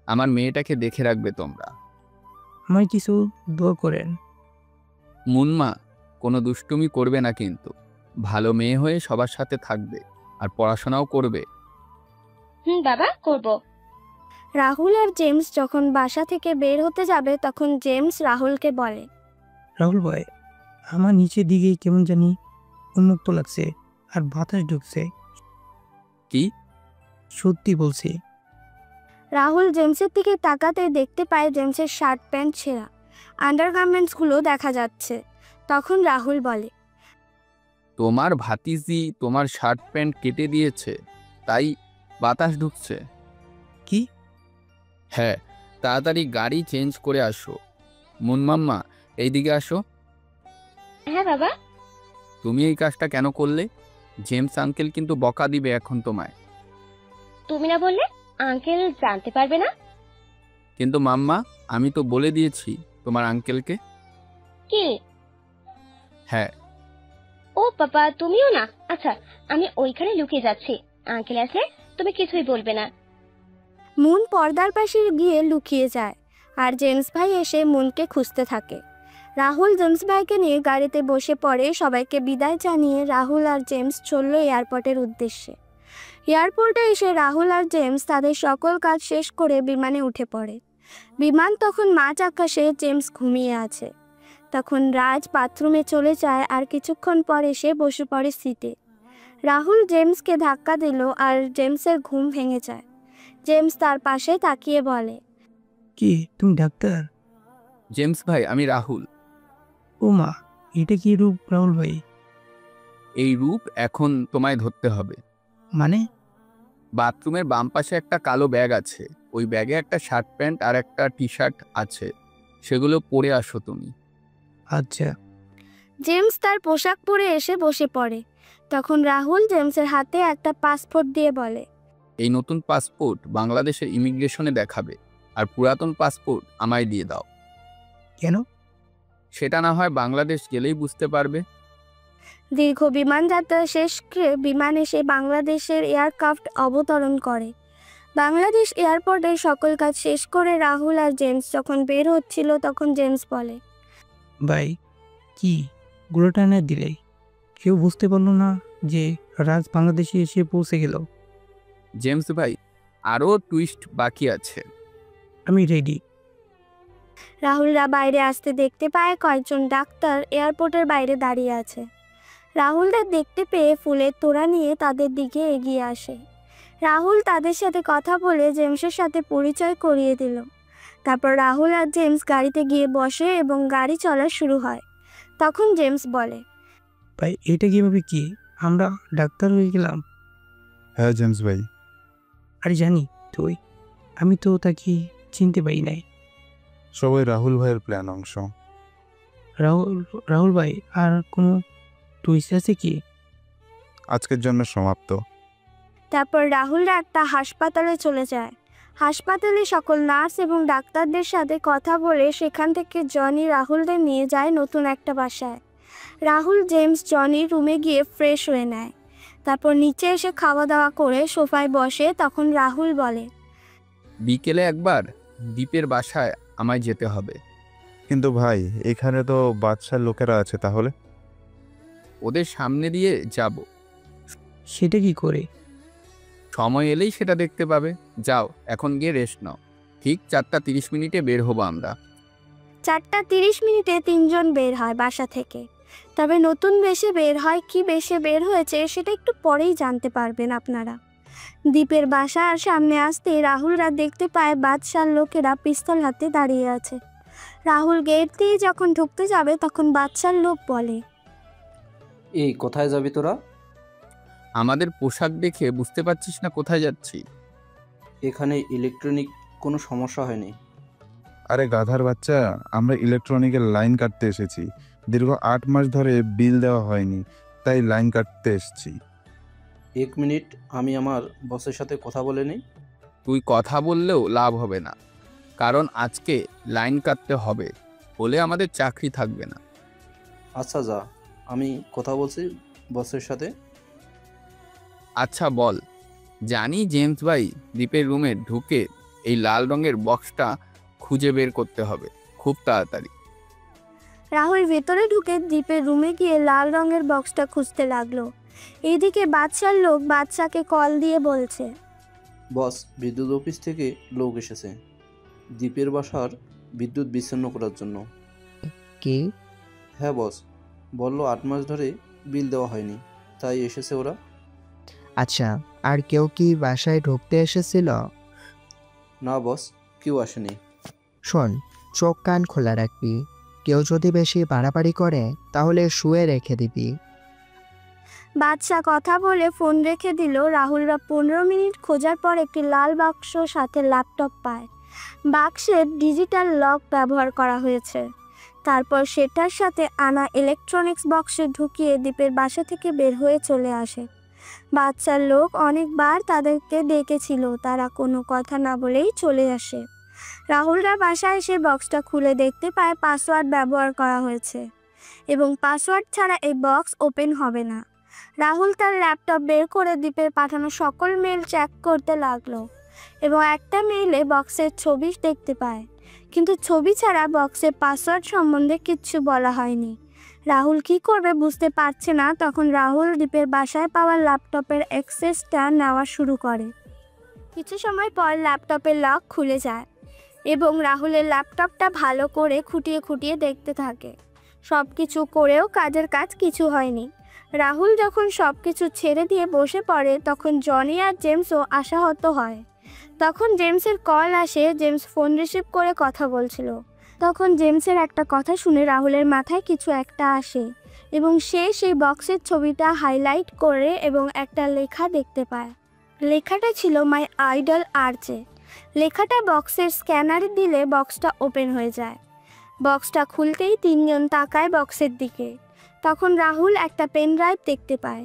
[SPEAKER 4] আমার মেয়েটাকে দেখে রাখবে তোমরা।
[SPEAKER 6] আমায় কিছু দোয়া করেন।
[SPEAKER 4] মুনমা কোনো দুষ্টুমি করবে না, কিন্তু ভালো মেয়ে হয়ে সবার সাথে থাকবে আর পড়াশোনাও করবে।
[SPEAKER 2] বাবা, করব।
[SPEAKER 1] রাহুল আর জেমস যখন বাসা থেকে বের হতে যাবে তখন জেমস রাহুলকে বলে,
[SPEAKER 6] রাহুল ভাই, আমার নিচের দিকে কেমন জানি উন্মুক্ত লাগছে আর বাতাস ঢুকছে।
[SPEAKER 4] কি?
[SPEAKER 6] সত্যি বলছি।
[SPEAKER 1] রাহুল জেমসের দিকে তাকাতে দেখতে পায় জেমসের শার্ট প্যান্ট ছেঁড়া, আন্ডারগার্মেন্টসগুলো দেখা যাচ্ছে। তখন রাহুল বলে,
[SPEAKER 4] তোমার ভাতিজি তোমার শার্ট প্যান্ট কেটে দিয়েছে, তাই বাতাস ঢুকছে।
[SPEAKER 6] কি?
[SPEAKER 4] হ্যাঁ, তাড়াতাড়ি গাড়ি চেঞ্জ করে আসো। মুনমাম্মা, এইদিকে আসো।
[SPEAKER 2] হ্যাঁ বাবা।
[SPEAKER 4] তুমি এই কাজটা কেন করলে? জেমস আঙ্কেল কিন্তু বকা দিবে এখন তোমায়।
[SPEAKER 2] তুমি না বললে আঙ্কেল জানতে পারবে না?
[SPEAKER 4] কিন্তু মাম্মা, আমি তো বলে দিয়েছি তোমার আঙ্কেলকে।
[SPEAKER 2] কি?
[SPEAKER 4] হ্যাঁ।
[SPEAKER 2] ও বাবা, তুমিও না? আচ্ছা, আমি ওইখানে লুকিয়ে যাচ্ছি। আঙ্কেল আসলে তুমি কিছুই বলবে না।
[SPEAKER 1] মুন পর্দার পাশে গিয়ে লুকিয়ে যায় আর জেমস ভাই এসে মুনকে খুঁজতে থাকে। রাহুল জেমস ভাইকে নিয়ে গাড়িতে বসে পড়ে। সবাইকে বিদায় জানিয়ে রাহুল আর জেমস চলল এয়ারপোর্টের উদ্দেশ্যে। এয়ারপোর্টে এসে রাহুল আর জেমস তাদের সকল কাজ শেষ করে বিমানে উঠে পড়ে। বিমান তখন মাঝ আকাশে, জেমস ঘুমিয়ে আছে। তখন রাজ বাথরুমে চলে যায় আর কিছুক্ষণ পর এসে বসে পড়ে সিটে। রাহুল জেমসকে ধাক্কা দিল আর জেমসের ঘুম ভেঙে যায়। জেমস তার পাশে তাকিয়ে বলে,
[SPEAKER 6] কি তুমি ডাক্তার?
[SPEAKER 4] জেমস ভাই, আমি রাহুল।
[SPEAKER 6] ও মা, এটা কি রূপ রাহুল ভাই?
[SPEAKER 4] এই রূপ এখন তোমায় ধরতে হবে।
[SPEAKER 6] মানে?
[SPEAKER 4] বাথরুমের বাম পাশে একটা কালো ব্যাগ আছে, ওই ব্যাগে একটা শার্ট প্যান্ট আর একটা টি শার্ট আছে, সেগুলো পরে আসো তুমি।
[SPEAKER 6] আচ্ছা।
[SPEAKER 1] জেমস তার পোশাক পরে এসে বসে পড়ে। তখন রাহুল জেমসের হাতে একটা পাসপোর্ট দিয়ে বলে,
[SPEAKER 4] এই নতুন পাসপোর্ট বাংলাদেশের ইমিগ্রেশনে দেখাবে, আর পুরাতন পাসপোর্ট আমায় দিয়ে দাও।
[SPEAKER 6] কেন?
[SPEAKER 4] সেটা না হয় বাংলাদেশ গেলেই বুঝতে পারবে।
[SPEAKER 1] দীর্ঘ বিমান যাত্রা শেষ করে বিমান এসে বাংলাদেশের এয়ারক্রাফট অবতরণ করে। বাংলাদেশ এয়ারপোর্টে সকল কাজ শেষ করে রাহুল আর জেমস যখন বের হচ্ছিল তখন জেমস বলে,
[SPEAKER 6] ভাই, কি গুলোটা এনে দিলে? কেউ বুঝতে পারলো না যে রাজ বাংলাদেশে এসে পৌঁছে গেল?
[SPEAKER 4] জেমস ভাই, আরও টুইস্ট বাকি আছে।
[SPEAKER 6] আমি রেডি।
[SPEAKER 1] রাহুলরা বাইরে আসতে দেখতে পায় কয়েকজন ডাক্তার এয়ারপোর্টের বাইরে দাঁড়িয়ে আছে। রাহুলদের দেখতে পেয়ে ফুলের তোড়া নিয়ে তাদের দিকে এগিয়ে আসে। রাহুল তাদের সাথে কথা বলে জেমসের সাথে পরিচয় করিয়ে দিল। তারপর রাহুল আর জেমস গাড়িতে গিয়ে বসে এবং গাড়ি চলা শুরু হয়। তখন জেমস বলে,
[SPEAKER 6] ভাই, এটা কিভাবে কি আমরা ডাক্তার হয়ে গেলাম?
[SPEAKER 11] হ্যাঁ জেমস ভাই।
[SPEAKER 6] আরে জানি তুই, আমি তো তাকে চিনতে পারি নাই।
[SPEAKER 11] সবাই রাহুল ভাইয়ের প্ল্যান অংশ।
[SPEAKER 6] রাহুল ভাই, আর কোনো টুইস্ট আছে কি?
[SPEAKER 11] আজকের জন্য সমাপ্ত।
[SPEAKER 1] তারপর রাহুলরা একটা হাসপাতালে চলে যায়। হাসপাতালে সকল নার্স এবং ডাক্তারদের সাথে কথা বলে সেখান থেকে জনি রাহুলদের নিয়ে যায় নতুন একটা বাসায়। রাহুল জেমস জনির রুমে গিয়ে ফ্রেশ হয়ে নেয়। তারপর নিচে এসে খাওয়া দাওয়া করে সোফায় বসে। তখন রাহুল বলে,
[SPEAKER 4] বিকেলে একবার দ্বীপের বাসায় আমায় যেতে হবে।
[SPEAKER 11] কিন্তু ভাই, এখানে তো বাদশার লোকেরা আছে, তাহলে?
[SPEAKER 4] ওদের সামনে দিয়ে যাব।
[SPEAKER 6] সেটা কি করে?
[SPEAKER 4] সময় এলেই সেটা দেখতে পাবে। যাও, এখন গিয়ে রেস্ট নাও। ঠিক 4:30 বের হবো আমরা।
[SPEAKER 1] 4:30 তিনজন বের হয় বাসা থেকে। তবে নতুন বেশে বের হয়, কি বেশে বের হয়েছে সেটা একটু পরেই জানতে পারবেন আপনারা। দ্বীপের বাসার সামনে আসতে রাহুলরা দেখতে পায় বাদশার লোকেরা পিস্তল হাতে দাঁড়িয়ে আছে। রাহুল গেট দিয়ে যখন ঢুকতে যাবে তখন বাদশার লোক বলে,
[SPEAKER 12] এই কোথায় যাবি তোরা?
[SPEAKER 4] আমাদের পোশাক দেখে বুঝতে পারছিস না কোথায় যাচ্ছি?
[SPEAKER 12] এখানে ইলেকট্রনিক কোনো সমস্যা হয়নি।
[SPEAKER 11] আরে গাধার বাচ্চা, আমরা ইলেকট্রনিকের লাইন কাটতে এসেছি। দীর্ঘ 8 মাস ধরে বিল দেওয়া হয়নি, তাই লাইন কাটতে এসেছি।
[SPEAKER 12] 1 মিনিট, আমি আমার বসের সাথে কথা বলে নিই।
[SPEAKER 4] তুই কথা বললেও লাভ হবে না, কারণ আজকে লাইন কাটতে হবে, বলে আমাদের চাকরি থাকবে না।
[SPEAKER 12] আচ্ছা যা, আমি কথা বলছি বসের সাথে।
[SPEAKER 4] আচ্ছা বল। জানি জেমস ভাই, দীপের রুমে ঢুকে এই লাল রঙের বক্সটা খুঁজে বের করতে হবে খুব তাড়াতাড়ি।
[SPEAKER 1] রাহুল ভেতরে ঢুকে দীপের রুমে গিয়ে লাল রঙের বক্সটা খুঁজতে লাগলো। এদিকে বাদশার লোক বাদশাকে কল দিয়ে বলছে,
[SPEAKER 12] বস, বিদ্যুৎ অফিস থেকে লোক এসেছে দ্বীপের বাসার বিদ্যুৎ বিচ্ছিন্ন করার জন্য।
[SPEAKER 7] কি?
[SPEAKER 12] হ্যাঁ বস, বলল 8 মাস ধরে বিল দেওয়া হয়নি, তাই এসেছে ওরা।
[SPEAKER 7] আচ্ছা, আর কেউ কি বাসায় ঢুকতে এসেছিল?
[SPEAKER 12] না বস, কেউ আসেনি।
[SPEAKER 7] শোন, চোখ কান খোলা রাখবি। কেউ যদি বেশি বাড়াবাড়ি করে তাহলে শুয়ে রেখে দিবি।
[SPEAKER 1] বাদশা কথা বলে ফোন রেখে দিল। রাহুলরা 15 মিনিট খোঁজার পর একটি লাল বাক্স সাথে ল্যাপটপ পায়। বাক্সের ডিজিটাল লক ব্যবহার করা হয়েছে। তারপর সেটার সাথে আনা ইলেকট্রনিক্স বক্সে ঢুকিয়ে দীপের বাসা থেকে বের হয়ে চলে আসে। বাচ্চার লোক অনেকবার তাদেরকে ডেকেছিল, তারা কোনো কথা না বলেই চলে আসে। রাহুলরা বাসায় এসে বক্সটা খুলে দেখতে পায় পাসওয়ার্ড ব্যবহার করা হয়েছে এবং পাসওয়ার্ড ছাড়া এই বক্স ওপেন হবে না। রাহুল তার ল্যাপটপ বের করে দীপের পাঠানো সকল মেল চেক করতে লাগলো এবং একটা মেইলে বক্সের ছবি দেখতে পায়, কিন্তু ছবি ছাড়া বক্সের পাসওয়ার্ড সম্বন্ধে কিচ্ছু বলা হয়নি। রাহুল কি করবে বুঝতে পারছে না। তখন রাহুল দীপের বাসায় পাওয়া ল্যাপটপের অ্যাক্সেসটা নেওয়া শুরু করে। কিছু সময় পর ল্যাপটপের লক খুলে যায় এবং রাহুলের ল্যাপটপটা ভালো করে খুঁটিয়ে খুঁটিয়ে দেখতে থাকে। সব কিছু করেও কাজের কাজ কিছু হয়নি। রাহুল যখন সব কিছু ছেড়ে দিয়ে বসে পড়ে তখন জনি আর জেমসও আশাহত হয়। তখন জেমসের কল আসে। জেমস ফোন রিসিভ করে কথা বলছিল। তখন জেমসের একটা কথা শুনে রাহুলের মাথায় কিছু একটা আসে এবং সে সেই বক্সের ছবিটা হাইলাইট করে এবং একটা লেখা দেখতে পায়। লেখাটা ছিল মাই আইডল আরজে। লেখাটা বক্সের স্ক্যানারে দিলে বক্সটা ওপেন হয়ে যায়। বক্সটা খুলতেই তিনজন তাকায় বক্সের দিকে। তখন রাহুল একটা পেন ড্রাইভ দেখতে পায়।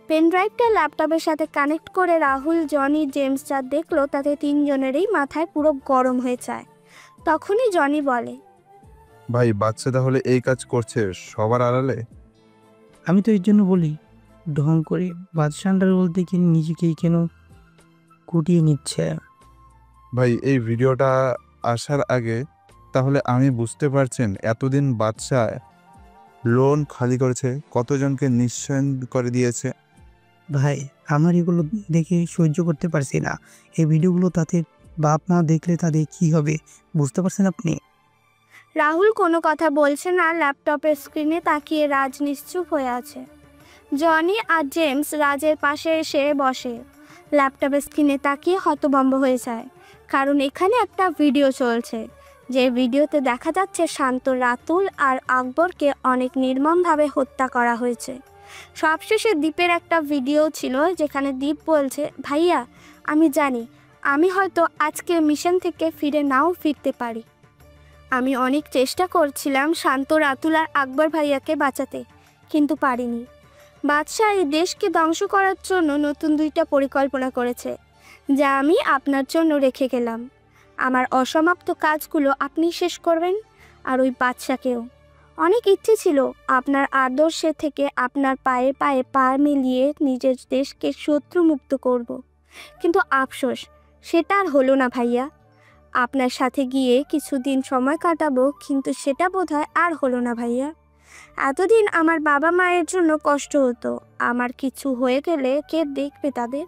[SPEAKER 1] পেন ড্রাইভটা ল্যাপটপের সাথে কানেক্ট করে রাহুল, জনি, জেমস যা দেখলো তাতে তিনজনেরই মাথায় পুরো গরম হয়ে যায়। তখনই জনি বলে,
[SPEAKER 11] ভাই, বাচ্চা তাহলে এই কাজ করছে সবার আড়ালে?
[SPEAKER 6] আমি তো এর জন্য বলি, ঢং করে বাদশান্ডার বলতে কি নিজেকেই কেন কুটিয়ে নিচ্ছে।
[SPEAKER 11] ভাই, এই ভিডিওটা আসার আগে তাহলে আমি বুঝতে পারছেন এতদিন বাচ্চা লোন খালি করেছে, কতজনকে নিশ্চয়ন করে দিয়েছে।
[SPEAKER 6] ভাই, আমার এগুলো দেখে সহ্য করতে পারছি না। এই ভিডিওগুলো তাদের বাপ মা দেখলে তাদের কি হবে বুঝতে পারছেন আপনি?
[SPEAKER 1] রাহুল কোনো কথা বলছে না। ল্যাপটপের স্ক্রিনে তাকিয়ে রাজ নিশ্চুপ হয়ে আছে। জনি আর জেমস রাজের পাশে এসে বসে। ল্যাপটপের স্ক্রিনে তাকিয়ে হতভম্ব হয়ে যায়, কারণ এখানে একটা ভিডিও চলছে। যে ভিডিওতে দেখা যাচ্ছে শান্ত, রাতুল আর আকবরকে অনেক নির্মমভাবে হত্যা করা হয়েছে। সবশেষে দীপের একটা ভিডিও ছিল যেখানে দীপ বলছে, ভাইয়া আমি জানি আমি হয়তো আজকে মিশন থেকে ফিরে নাও ফিরতে পারি। আমি অনেক চেষ্টা করছিলাম শান্ত, রাতুল আর আকবর ভাইয়াকে বাঁচাতে, কিন্তু পারিনি। বাদশাহ এই দেশকে ধ্বংস করার জন্য নতুন 2টা পরিকল্পনা করেছে, যা আমি আপনার জন্য রেখে গেলাম। আমার অসমাপ্ত কাজগুলো আপনি শেষ করবেন, আর ওই বাদশাকেও। অনেক ইচ্ছে ছিল আপনার আদর্শে থেকে আপনার পায়ে পায়ে পা মিলিয়ে নিজের দেশকে শত্রুমুক্ত করব, কিন্তু আফসোস সেটা আর হলো না ভাইয়া। আপনার সাথে গিয়ে কিছুদিন সময় কাটাবো, কিন্তু সেটা বোধহয় আর হলো না ভাইয়া। এতদিন আমার বাবা মায়ের জন্য কষ্ট হতো, আমার কিছু হয়ে গেলে কে দেখবে তাদের,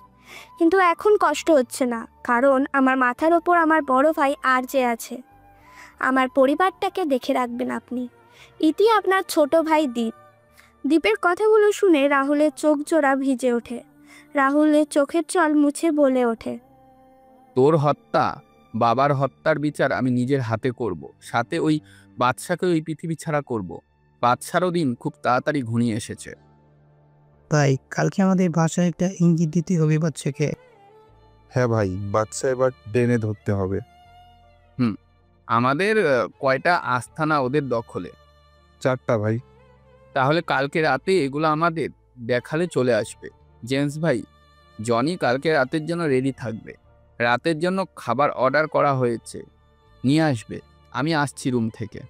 [SPEAKER 1] কিন্তু এখন কষ্ট হচ্ছে না, কারণ আমার মাথার ওপর আমার বড় ভাই আরজে আছে। আমার পরিবারটাকে দেখে রাখবেন আপনি। ইতি আপনার ছোট ভাই দীপ। দীপের কথাগুলো শুনে রাহুলের চোখ জোড়া ভিজে ওঠে। রাহুলের চোখের জল মুছে বলে ওঠে,
[SPEAKER 4] তোর হত্যা, বাবার হত্যার বিচার আমি নিজের হাতে করব, সাথে ওই বাদশাকে ওই পৃথিবী ছাড়া করব। বাদশারও দিন খুব তাড়াতাড়ি ঘনিয়ে এসেছে।
[SPEAKER 6] তাই কালকে আমাদের বাসায় একটা ইঙ্গিত দিতে হবে বাচ্চাকে।
[SPEAKER 11] হ্যাঁ ভাই, বাচ্চা এবার টেনে ধরতে হবে।
[SPEAKER 4] আমাদের কয়টা আস্থানা ওদের দখলে?
[SPEAKER 11] 4টা ভাই।
[SPEAKER 4] তাহলে কালকে রাতে এগুলো আমাদের দেখালে চলে আসবে। জেমস ভাই, জনি কালকে রাতের জন্য রেডি থাকবে। রাতের জন্য খাবার অর্ডার করা হয়েছে, নিয়ে আসবে। আমি আসছি রুম থেকে।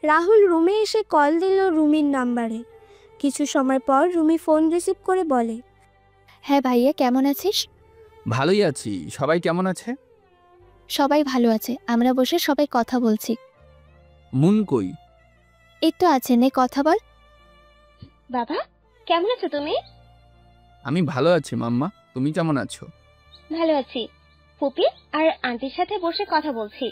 [SPEAKER 1] রাহুল রুমে এসে কল দিল রুমির নাম্বারে। কিছু সময় পর রুমি ফোন রিসিভ করে বলে,
[SPEAKER 5] হ্যাঁ ভাইয়া, কেমন আছিস?
[SPEAKER 4] ভালোই আছি। সবাই কেমন আছে?
[SPEAKER 5] সবাই ভালো আছে। আমরা বসে সবাই কথা বলছি।
[SPEAKER 4] মুন কই?
[SPEAKER 5] এই তো আছে, নে কথা বল।
[SPEAKER 2] বাবা, কেমন আছো তুমি?
[SPEAKER 4] আমি ভালো আছি মাম্মা, তুমি কেমন আছো?
[SPEAKER 2] ভালো আছি। ফুপি আর আন্টির সাথে বসে কথা বলছি।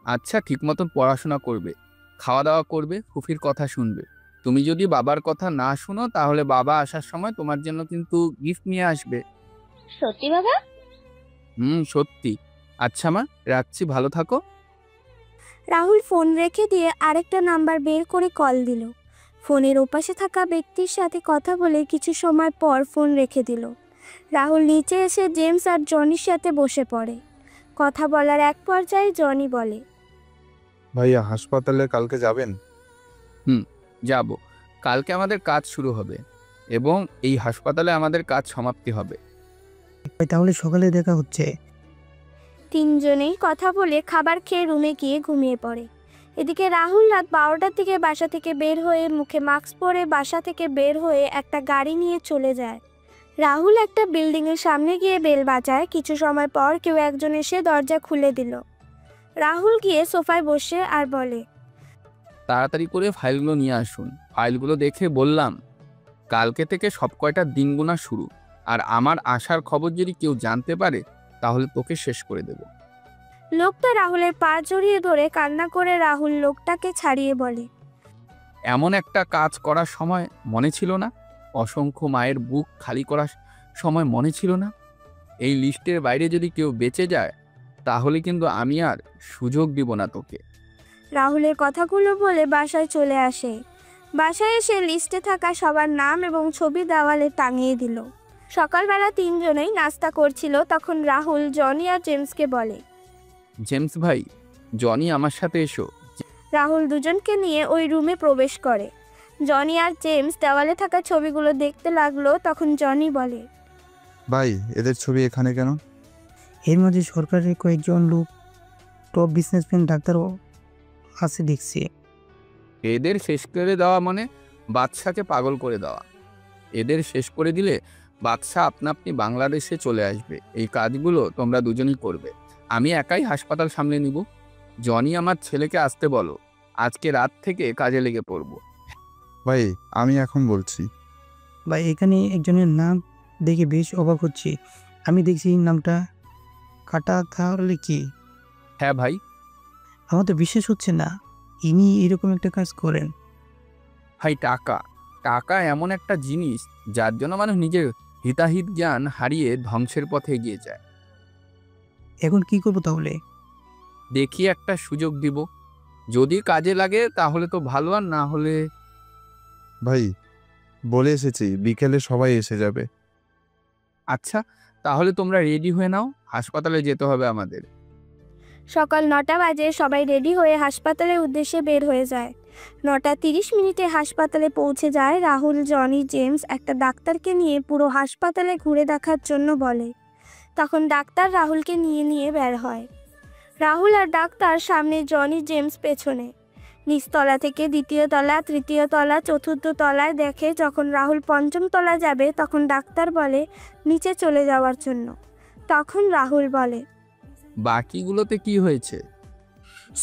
[SPEAKER 4] আচ্ছা, ঠিক মতন পড়াশোনা করবে, খাওয়া দাওয়া করবে, ফুফির কথা শুনবে। তুমি যদি বাবার কথা না শুনো তাহলে বাবা আসার সময় তোমার জন্য কিন্তু গিফট নিয়ে আসবে।
[SPEAKER 2] সত্যি বাবা?
[SPEAKER 4] সত্যি। আচ্ছা মা, রাখছি, ভালো থাকো।
[SPEAKER 1] রাহুল ফোন রেখে দিয়ে আরেকটা নাম্বার বের করে কল দিল। ফোনের ওপাশে থাকা ব্যক্তির সাথে কথা বলে কিছু সময় পর ফোন রেখে দিল। রাহুল নিচে এসে জেমস আর জনির সাথে বসে পড়ে। কথা বলার এক পর্যায়ে জনি বলে,
[SPEAKER 11] ভাইয়া হাসপাতালে কালকে যাবেন?
[SPEAKER 4] যাব। কালকে আমাদের কাজ শুরু হবে এবং এই হাসপাতালে আমাদের কাজ সমাপ্তি হবে।
[SPEAKER 6] তাহলে সকালে দেখা হচ্ছে।
[SPEAKER 1] তিনজনেই কথা বলে খাবার খেয়ে রুমে গিয়ে ঘুমিয়ে পড়ে। এদিকে রাহুল রাত 12টার দিকে বাসা থেকে বের হয়ে মুখে মাস্ক পরে বাসা থেকে বের হয়ে একটা গাড়ি নিয়ে চলে যায়। রাহুল একটা বিল্ডিংয়ের সামনে গিয়ে বেল বাজায়। কিছু সময় পর কেউ একজন এসে দরজা খুলে দিল। রাহুল গিয়ে সোফায় বসে আর বলে,
[SPEAKER 4] তাড়াতাড়ি করে ফাইলগুলো নিয়ে আসুন। ফাইলগুলো দেখে বললাম, কালকে থেকে সব কয়টা দিন গোনা শুরু, আর আমার আসার খবর যদি কেউ জানতে পারে তাহলে তোকে শেষ করে দেব।
[SPEAKER 1] লোকটা রাহুলের পা জড়িয়ে ধরে কান্না করে রাহুল লোকটাকে ছাড়িয়ে বলে,
[SPEAKER 4] এমন একটা কাজ করার সময় মনে ছিল না? অসংখ্য মায়ের বুক খালি করার সময় মনে ছিল না? এই লিস্টের বাইরে যদি কেউ বেঁচে যায় তাহলে কিন্তু আমি আর সুযোগ দিব না তোকে।
[SPEAKER 1] রাহুলের কথাগুলো বলে বাসায় চলে আসে। বাসায় এসে লিস্টে থাকা সবার নাম এবং ছবি দেওয়ালে টাঙিয়ে দিল। সকালবেলা তিনজনেই নাস্তা করছিল। তখন রাহুল জনি আর জেমসকে বলে,
[SPEAKER 4] জেমস ভাই, জনি আমার সাথে এসো।
[SPEAKER 1] রাহুল দুজনকে নিয়ে ওই রুমে প্রবেশ করে। জনি আর জেমস দেওয়ালে থাকা ছবিগুলো দেখতে লাগলো। তখন জনি বলে,
[SPEAKER 11] ভাই এদের ছবি এখানে কেন?
[SPEAKER 6] এর মাঝে সরকারের কয়েকজন লোক, টপ বিজনেসম্যান, ডাক্তারও আছে দেখছি।
[SPEAKER 4] এদের শেষ করে দেওয়া মানে বাদশাকে পাগল করে দেওয়া। এদের শেষ করে দিলে বাদশা আপনা আপনি বাংলাদেশে চলে আসবে। এই কাজগুলো তোমরা দুজনই করবে, আমি একাই হাসপাতাল সামলে নিব। জনি আমার ছেলেকে আসতে বলো, আজকে রাত থেকে কাজে লেগে পড়ব।
[SPEAKER 11] ভাই আমি এখন বলছি।
[SPEAKER 6] ভাই এখানে একজনের নাম দেখে বেশ অবাক হচ্ছি। আমি দেখছি নামটা কাটা, তাহলে কি?
[SPEAKER 4] হ্যাঁ ভাই।
[SPEAKER 6] আমার তো বিশ্বাস হচ্ছে না ইনি এরকম একটা কাজ করেন।
[SPEAKER 4] ভাই টাকা, টাকা এমন একটা জিনিস যার জন্য মানুষ নিজের হিতাহিত জ্ঞান হারিয়ে ধ্বংসের পথে এগিয়ে যায়।
[SPEAKER 6] এখন কি করবো তাহলে?
[SPEAKER 4] দেখি একটা সুযোগ দিব, যদি কাজে লাগে তাহলে তো ভালো, আর না হলে।
[SPEAKER 11] ভাই বলে এসেছি বিকেলে সবাই এসে যাবে।
[SPEAKER 4] আচ্ছা, তাহলে তোমরা রেডি হয়ে নাও, হাসপাতালে যেতে হবে আমাদের।
[SPEAKER 1] সকাল 9টা বাজে সবাই রেডি হয়ে হাসপাতালের উদ্দেশ্যে বের হয়ে যায়। 9:30 হাসপাতালে পৌঁছে যায়। রাহুল, জনি, জেমস একটা ডাক্তারকে নিয়ে পুরো হাসপাতালে ঘুরে দেখার জন্য বলে। তখন ডাক্তার রাহুলকে নিয়ে নিয়ে বের হয়। রাহুল আর ডাক্তার সামনে, জনি, জেমস পেছনে। নিচতলা থেকে 2য় তলা, 3য় তলা, 4র্থ তলায় দেখে। যখন রাহুল 5ম তলা যাবে তখন ডাক্তার বলে নিচে চলে যাওয়ার জন্য। তখন রাহুল বলে,
[SPEAKER 4] বাকিগুলোতে কি হয়েছে?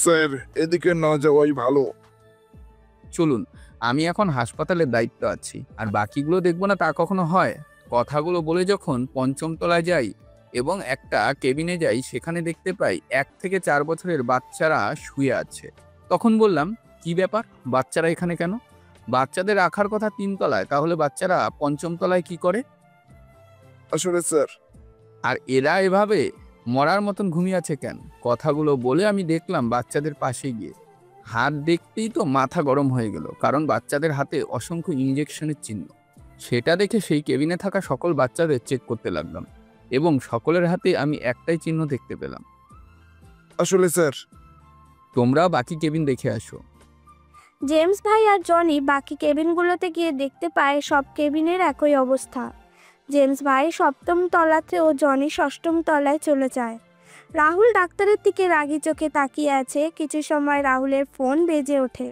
[SPEAKER 11] স্যার এদিকে না যাওয়াই ভালো।
[SPEAKER 4] চলুন, আমি এখন হাসপাতালের দায়িত্ব আছি, আর বাকিগুলো দেখবো না তা কখনো হয়? কথাগুলো বলে যখন 5ম তলায় যাই এবং একটা কেবিনে যাই, সেখানে দেখতে পাই 1 থেকে 4 বছরের বাচ্চারা শুয়ে আছে। তখন বললাম, কি ব্যাপার, বাচ্চারা এখানে কেন? বাচ্চাদের রাখার কথা 3 তলায়, তাহলে বাচ্চারা 5ম তলায় কি করে?
[SPEAKER 11] আসলে স্যার,
[SPEAKER 4] আর এরা এভাবে মরার মতন ঘুমিয়ে আছে কেন? কথাগুলো বলে আমি দেখলাম বাচ্চাদের পাশে গিয়ে, হাত দেখতেই তো মাথা গরম হয়ে গেল, কারণ বাচ্চাদের হাতে অসংখ্য ইঞ্জেকশনের চিহ্ন। সেটা দেখে সেই কেবিনে থাকা সকল বাচ্চাদের চেক করতে লাগলাম এবং সকলের হাতে আমি একটাই চিহ্ন দেখতে পেলাম।
[SPEAKER 11] আসলে স্যার,
[SPEAKER 4] তোমরা বাকি কেবিন দেখে আসো।
[SPEAKER 1] জেমস ভাই আর জনি বাকি কেবিনগুলোতে গিয়ে দেখতে পায় সব কেবিনের একই অবস্থা। জেমস ভাই সপ্তম তলাতে ও জনি ষষ্ঠম তলায় চলে যায়। রাহুল ডাক্তারের দিকে রাগি চোখে তাকিয়ে আছে। কিছু সময় রাহুলের ফোন বেজে ওঠে।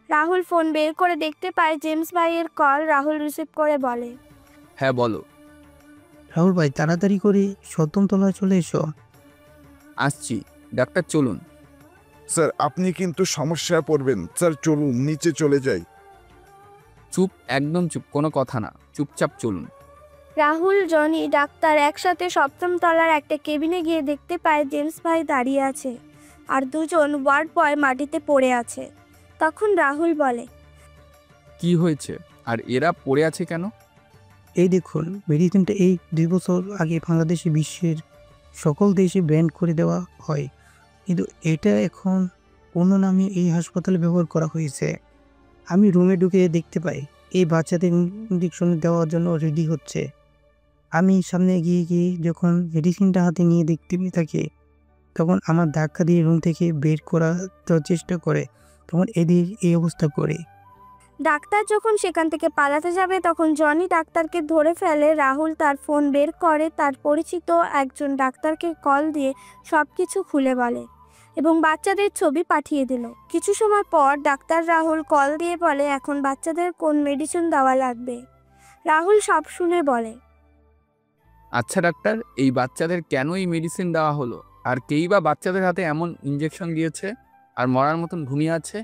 [SPEAKER 1] রাহুল ফোন বের করে দেখতে পায় জেমস ভাইয়ের কল। রাহুল রিসিভ করে বলে,
[SPEAKER 4] হ্যাঁ বলো।
[SPEAKER 6] রাহুল ভাই তাড়াতাড়ি করে সপ্তম তলায় চলে এসো।
[SPEAKER 4] আসছি ডাক্তার, চলুন।
[SPEAKER 11] স্যার আপনি কিন্তু সমস্যায় পড়বেন। স্যার চলুন নিচে চলে যাই।
[SPEAKER 4] চুপ, একদম চুপ, কোনো কথা না, চুপচাপ চলুন।
[SPEAKER 1] রাহুল, জনি, ডাক্তার একসাথে সপ্তম তলার একটা কেবিনে গিয়ে দেখতে পায় জেমস ভাই দাঁড়িয়ে আছে আর দুজন ওয়ার্ড বয় মাটিতে পড়ে আছে। তখন রাহুল বলে,
[SPEAKER 4] কি হয়েছে আর এরা পড়ে আছে কেন?
[SPEAKER 6] এই দেখুন, মেডিসিনটা এই 2 বছর আগে বাংলাদেশে বিশ্বের সকল দেশে ব্যান করে দেওয়া হয়, কিন্তু এটা এখন অন্য নামে এই হাসপাতালে ব্যবহার করা হয়েছে। আমি রুমে ঢুকে দেখতে পাই এই বাচ্চাদের ইঞ্জেকশন দেওয়ার জন্য রেডি হচ্ছে। আমি সামনে গিয়ে যখন মেডিসিনটা হাতে নিয়ে দেখতে থাকি, তখন আমার ধাক্কা দিয়ে রুম থেকে বের করার চেষ্টা করে, তখন এদের এই অবস্থা করে।
[SPEAKER 1] ডাক্তার যখন সেখান থেকে পালাতে যাবে তখন জনি ডাক্তারকে ধরে ফেলে। রাহুল তার ফোন বের করে তার পরিচিত একজন ডাক্তারকে কল দিয়ে সব কিছু খুলে বলে এবং বাচ্চাদের ছবি পাঠিয়ে দিল। কিছু সময় পর ডাক্তার রাহুল কল দিয়ে বলে এখন বাচ্চাদের কোন মেডিসিন দেওয়া লাগবে। রাহুল সব শুনে বলে,
[SPEAKER 4] আচ্ছা ডাক্তার, এই বাচ্চাদের কেন এই মেডিসিন দেওয়া হলো? আর কেই বা বাচ্চাদের হাতে এমন ইঞ্জেকশন দিয়েছে আর মরার মতন ঘুমিয়ে আছে?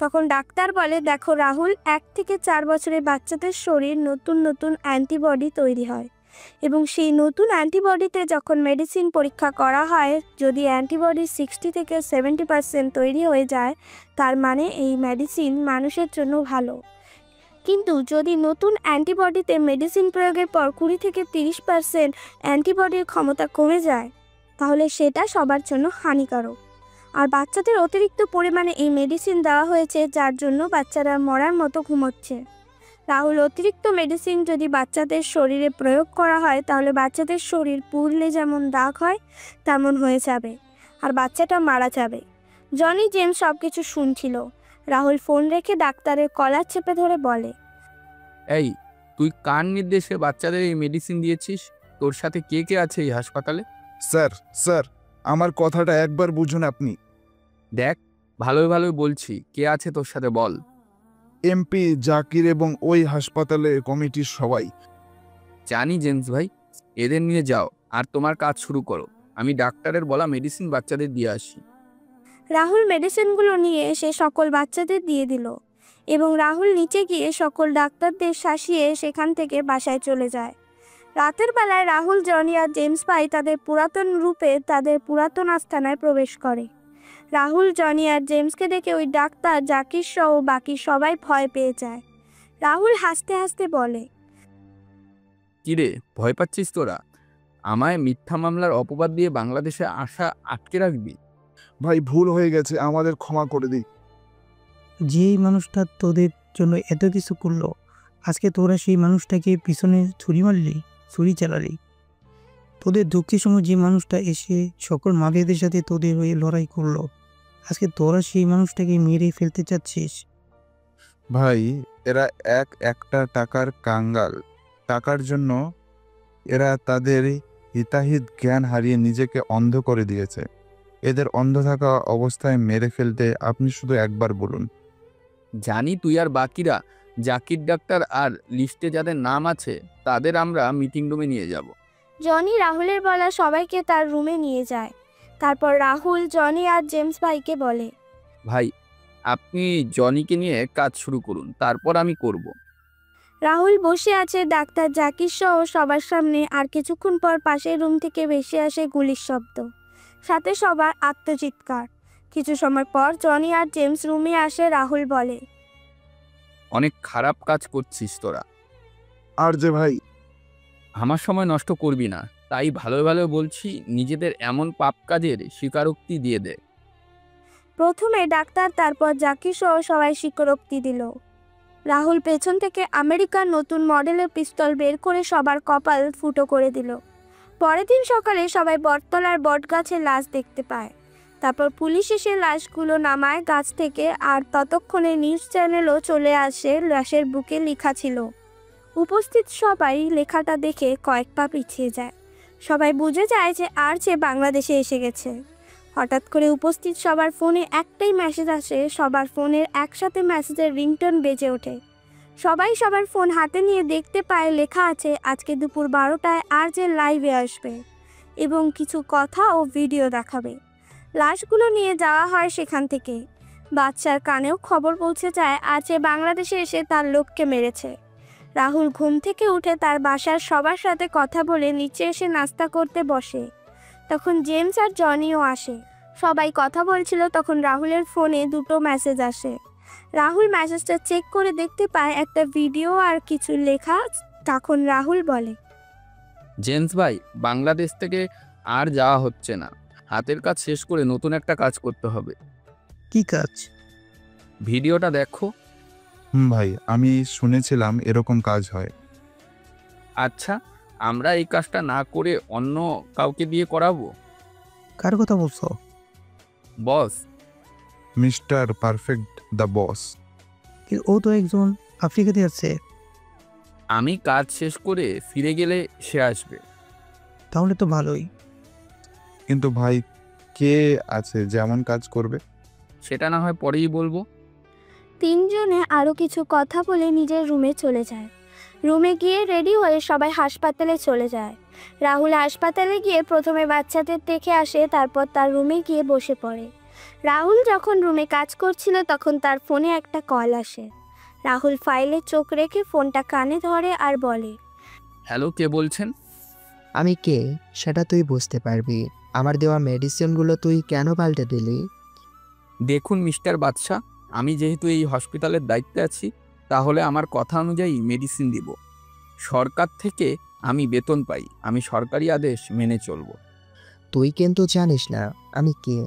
[SPEAKER 1] তখন ডাক্তার বলে, দেখো রাহুল, 1 থেকে 4 বছরের বাচ্চাদের শরীর নতুন নতুন অ্যান্টিবডি তৈরি হয় এবং সেই নতুন অ্যান্টিবডিতে যখন মেডিসিন পরীক্ষা করা হয়, যদি অ্যান্টিবডি 60 থেকে 70% তৈরি হয়ে যায়, তার মানে এই মেডিসিন মানুষের জন্য ভালো। কিন্তু যদি নতুন অ্যান্টিবডিতে মেডিসিন প্রয়োগের পর 20 থেকে 30% অ্যান্টিবডির ক্ষমতা কমে যায়, তাহলে সেটা সবার জন্য হানিকারক। আর বাচ্চাদের অতিরিক্ত পরিমাণে এই মেডিসিন দেওয়া হয়েছে, যার জন্য বাচ্চারা মরার মতো ঘুমোচ্ছে। রাহুল, অতিরিক্ত মেডিসিন যদি বাচ্চাদের শরীরে প্রয়োগ করা হয় তাহলে বাচ্চাদের শরীর পুড়লে যেমন দাগ হয় তেমন হয়ে যাবে আর বাচ্চাটা মারা যাবে। জনি, জেমস সব কিছু শুনছিল। রাহুল ফোন রেখে ডাক্তারের কলার চেপে ধরে বলে,
[SPEAKER 4] এই, তুই কার নির্দেশে বাচ্চাদের এই মেডিসিন দিয়েছিস? তোর সাথে কে কে আছে এই হাসপাতালে?
[SPEAKER 11] স্যার আমার কথাটা একবার বুঝুন আপনি।
[SPEAKER 4] দেখ, ভালোই ভালোই বলছি, কে আছে তোর সাথে বল।
[SPEAKER 11] এমপি জাকির এবং ওই হাসপাতালে কমিটির সবাই।
[SPEAKER 4] জানি জেমস ভাই, এদের নিয়ে যাও আর তোমার কাজ শুরু করো। আমি ডাক্তারের বলা মেডিসিন বাচ্চাদের দিয়ে আসি।
[SPEAKER 1] রাহুল মেডিসিনগুলো নিয়ে এসে সকল বাচ্চাদের দিয়ে দিল এবং রাহুল নিচে গিয়ে সকল ডাক্তারদের শাসিয়ে সেখান থেকে বাসায় চলে যায়। রাতের বেলায় রাহুল, জনি আর জেমস ভাই তাদের পুরাতন রূপে তাদের পুরাতন আস্তানায় প্রবেশ করে। রাহুল, জনি আর জেমসকে দেখে ওই ডাক্তার জাকির সহ বাকি সবাই ভয় পেয়ে যায়। রাহুল হাসতে হাসতে বলে,
[SPEAKER 4] কিরে, ভয় পাচ্ছিস তোরা? আমায় মিথ্যা মামলার অপবাদ দিয়ে বাংলাদেশে আসা আটকে রাখবি?
[SPEAKER 11] ভাই ভুল হয়ে গেছে, আমাদের ক্ষমা করে দিই।
[SPEAKER 6] যেই মানুষটা তোদের জন্য এত কিছু করলো, আজকে তোরা সেই মানুষটাকে পিছনে ছুরি চালালি। তোদের দুঃখের সময় যে মানুষটা এসে সকল মাফিয়াদের সাথে তোদের হয়ে লড়াই করলো, আজকে তোরা সেই মানুষটাকে মেরে ফেলতে চাচ্ছিস।
[SPEAKER 11] ভাই এরা একটা টাকার কাঙ্গাল। টাকার জন্য এরা তাদের হিতাহিত জ্ঞান হারিয়ে নিজেকে অন্ধ করে দিয়েছে। এদের অন্ধ থাকা অবস্থায় মেরে ফেলতে আপনি শুধু একবার বলুন।
[SPEAKER 4] জানি তুই আর বাকিরা, জাকির ডাক্তার আর লিস্টে যাদের নাম আছে তাদের আমরা মিটিং রুমে নিয়ে যাব।
[SPEAKER 1] জনি রাহুলের বলা সবাইকে তার রুমে নিয়ে যায়। তারপর রাহুল, জনি আর জেমস ভাইকে বলে,
[SPEAKER 4] ভাই, আপনি জনিকে নিয়ে কাজ শুরু করুন, তারপর আমি করব।
[SPEAKER 1] রাহুল বসে আছে ডাক্তার জাকির সহ সবার সামনে। আর কিছুক্ষণ পর পাশের রুম থেকে ভেসে আসে গুলির শব্দ, সাথে সবার আত্মচিৎকার। কিছু সময় পর জনি আর জেমস রুমে আসে। রাহুল বলে,
[SPEAKER 4] অনেক খারাপ কাজ করছিস তোরা।
[SPEAKER 11] আর যে ভাই,
[SPEAKER 4] আমার সময় নষ্ট করবি না, তাই ভালো ভালো বলছি, নিজেদের এমন পাপ কাজের স্বীকারোক্তি দিয়ে দে।
[SPEAKER 1] প্রথমে ডাক্তার, তারপর জাকির সহ সবাই স্বীকারোক্তি দিল। রাহুল পেছন থেকে আমেরিকার নতুন মডেলের পিস্তল বের করে সবার কপাল ফুটো করে দিল। পরের দিন সকালে সবাই বটতলার বটগাছের লাশ দেখতে পায়। তারপর পুলিশ এসে লাশগুলো নামায় গাছ থেকে। আর ততক্ষণে নিউজ চ্যানেলও চলে আসে। লাশের বুকে লেখা ছিল, উপস্থিত সবাই লেখাটা দেখে কয়েক পা পিছিয়ে যায়। সবাই বুঝে যায় যে আরজে বাংলাদেশে এসে গেছে। হঠাৎ করে উপস্থিত সবার ফোনে একটাই মেসেজ আসে, সবার ফোনের একসাথে মেসেজের রিংটোন বেজে ওঠে। সবাই সবার ফোন হাতে নিয়ে দেখতে পায় লেখা আছে আজকে দুপুর 12টায় আরজে লাইভে আসবে এবং কিছু কথা ও ভিডিও দেখাবে। লাশগুলো নিয়ে যাওয়া হয় সেখান থেকে। বাচ্চার কানেও খবর পৌঁছে যায় আজকে বাংলাদেশে এসে তার লোককে মেরেছে। রাহুল ঘুম থেকে উঠে তার বাসার সবার সাথে কথা বলে নিচে এসে নাস্তা করতে বসে। তখন জেমস আর জনিও আসে। সবাই কথা বলছিল, তখন রাহুলের ফোনে দুটো মেসেজ আসে। রাহুল মেসেজটা চেক করে দেখতে পায় একটা ভিডিও আর কিছু লেখা। তখন রাহুল বলে,
[SPEAKER 4] জেমস ভাই, বাংলাদেশ থেকে আর যাওয়া হচ্ছে না। হাতের কাজ শেষ করে নতুন একটা কাজ করতে হবে।
[SPEAKER 6] কি কাজ?
[SPEAKER 4] ভিডিওটা দেখো।
[SPEAKER 11] ভাই, আমি শুনেছিলাম এরকম কাজ হয়।
[SPEAKER 4] আচ্ছা, আমরা এই কাজটা না করে অন্য কাউকে দিয়ে করাবো।
[SPEAKER 6] কার কথা বলছো?
[SPEAKER 4] Boss.
[SPEAKER 11] Mister perfect the boss.
[SPEAKER 6] কিন্তু ও তো একজন আফ্রিকাতে আছে।
[SPEAKER 4] আমি কাজ শেষ করে ফিরে গেলে সে আসবে।
[SPEAKER 6] তাহলে তো ভালোই।
[SPEAKER 11] কিন্তু ভাই, কে আছে যেমন কাজ করবে?
[SPEAKER 4] সেটা না হয় পরেই বলবো।
[SPEAKER 1] তিনজনে আরও কিছু কথা বলে নিজের রুমে চলে যায়। রুমে গিয়ে রেডি হয়ে সবাই হাসপাতালে চলে যায়। রাহুল হাসপাতালে গিয়ে প্রথমে বাচ্চাদের দেখে আসে, তারপর তার রুমে গিয়ে বসে পড়ে। রাহুল যখন রুমে কাজ করছিল তখন তার ফোনে একটা কল আসে। রাহুল ফাইলে চোখ রেখে ফোনটা কানে ধরে আর বলে,
[SPEAKER 4] হ্যালো, কে বলছেন?
[SPEAKER 7] আমি কে সেটা তুই বুঝতে পারবি। আমার দেওয়া মেডিসিনগুলো তুই কেন পাল্টে দিলি?
[SPEAKER 4] দেখুন মিস্টার বাদশা, আমি যেহেতু এই হসপিটালের দায়িত্বে আছি, তাহলে আমার কথা অনুযায়ী মেডিসিন দিব। সরকার থেকে আমি বেতন পাই, আমি সরকারি আদেশ মেনে চলব।
[SPEAKER 7] তুই কিন্তু জানিস না আমি কে।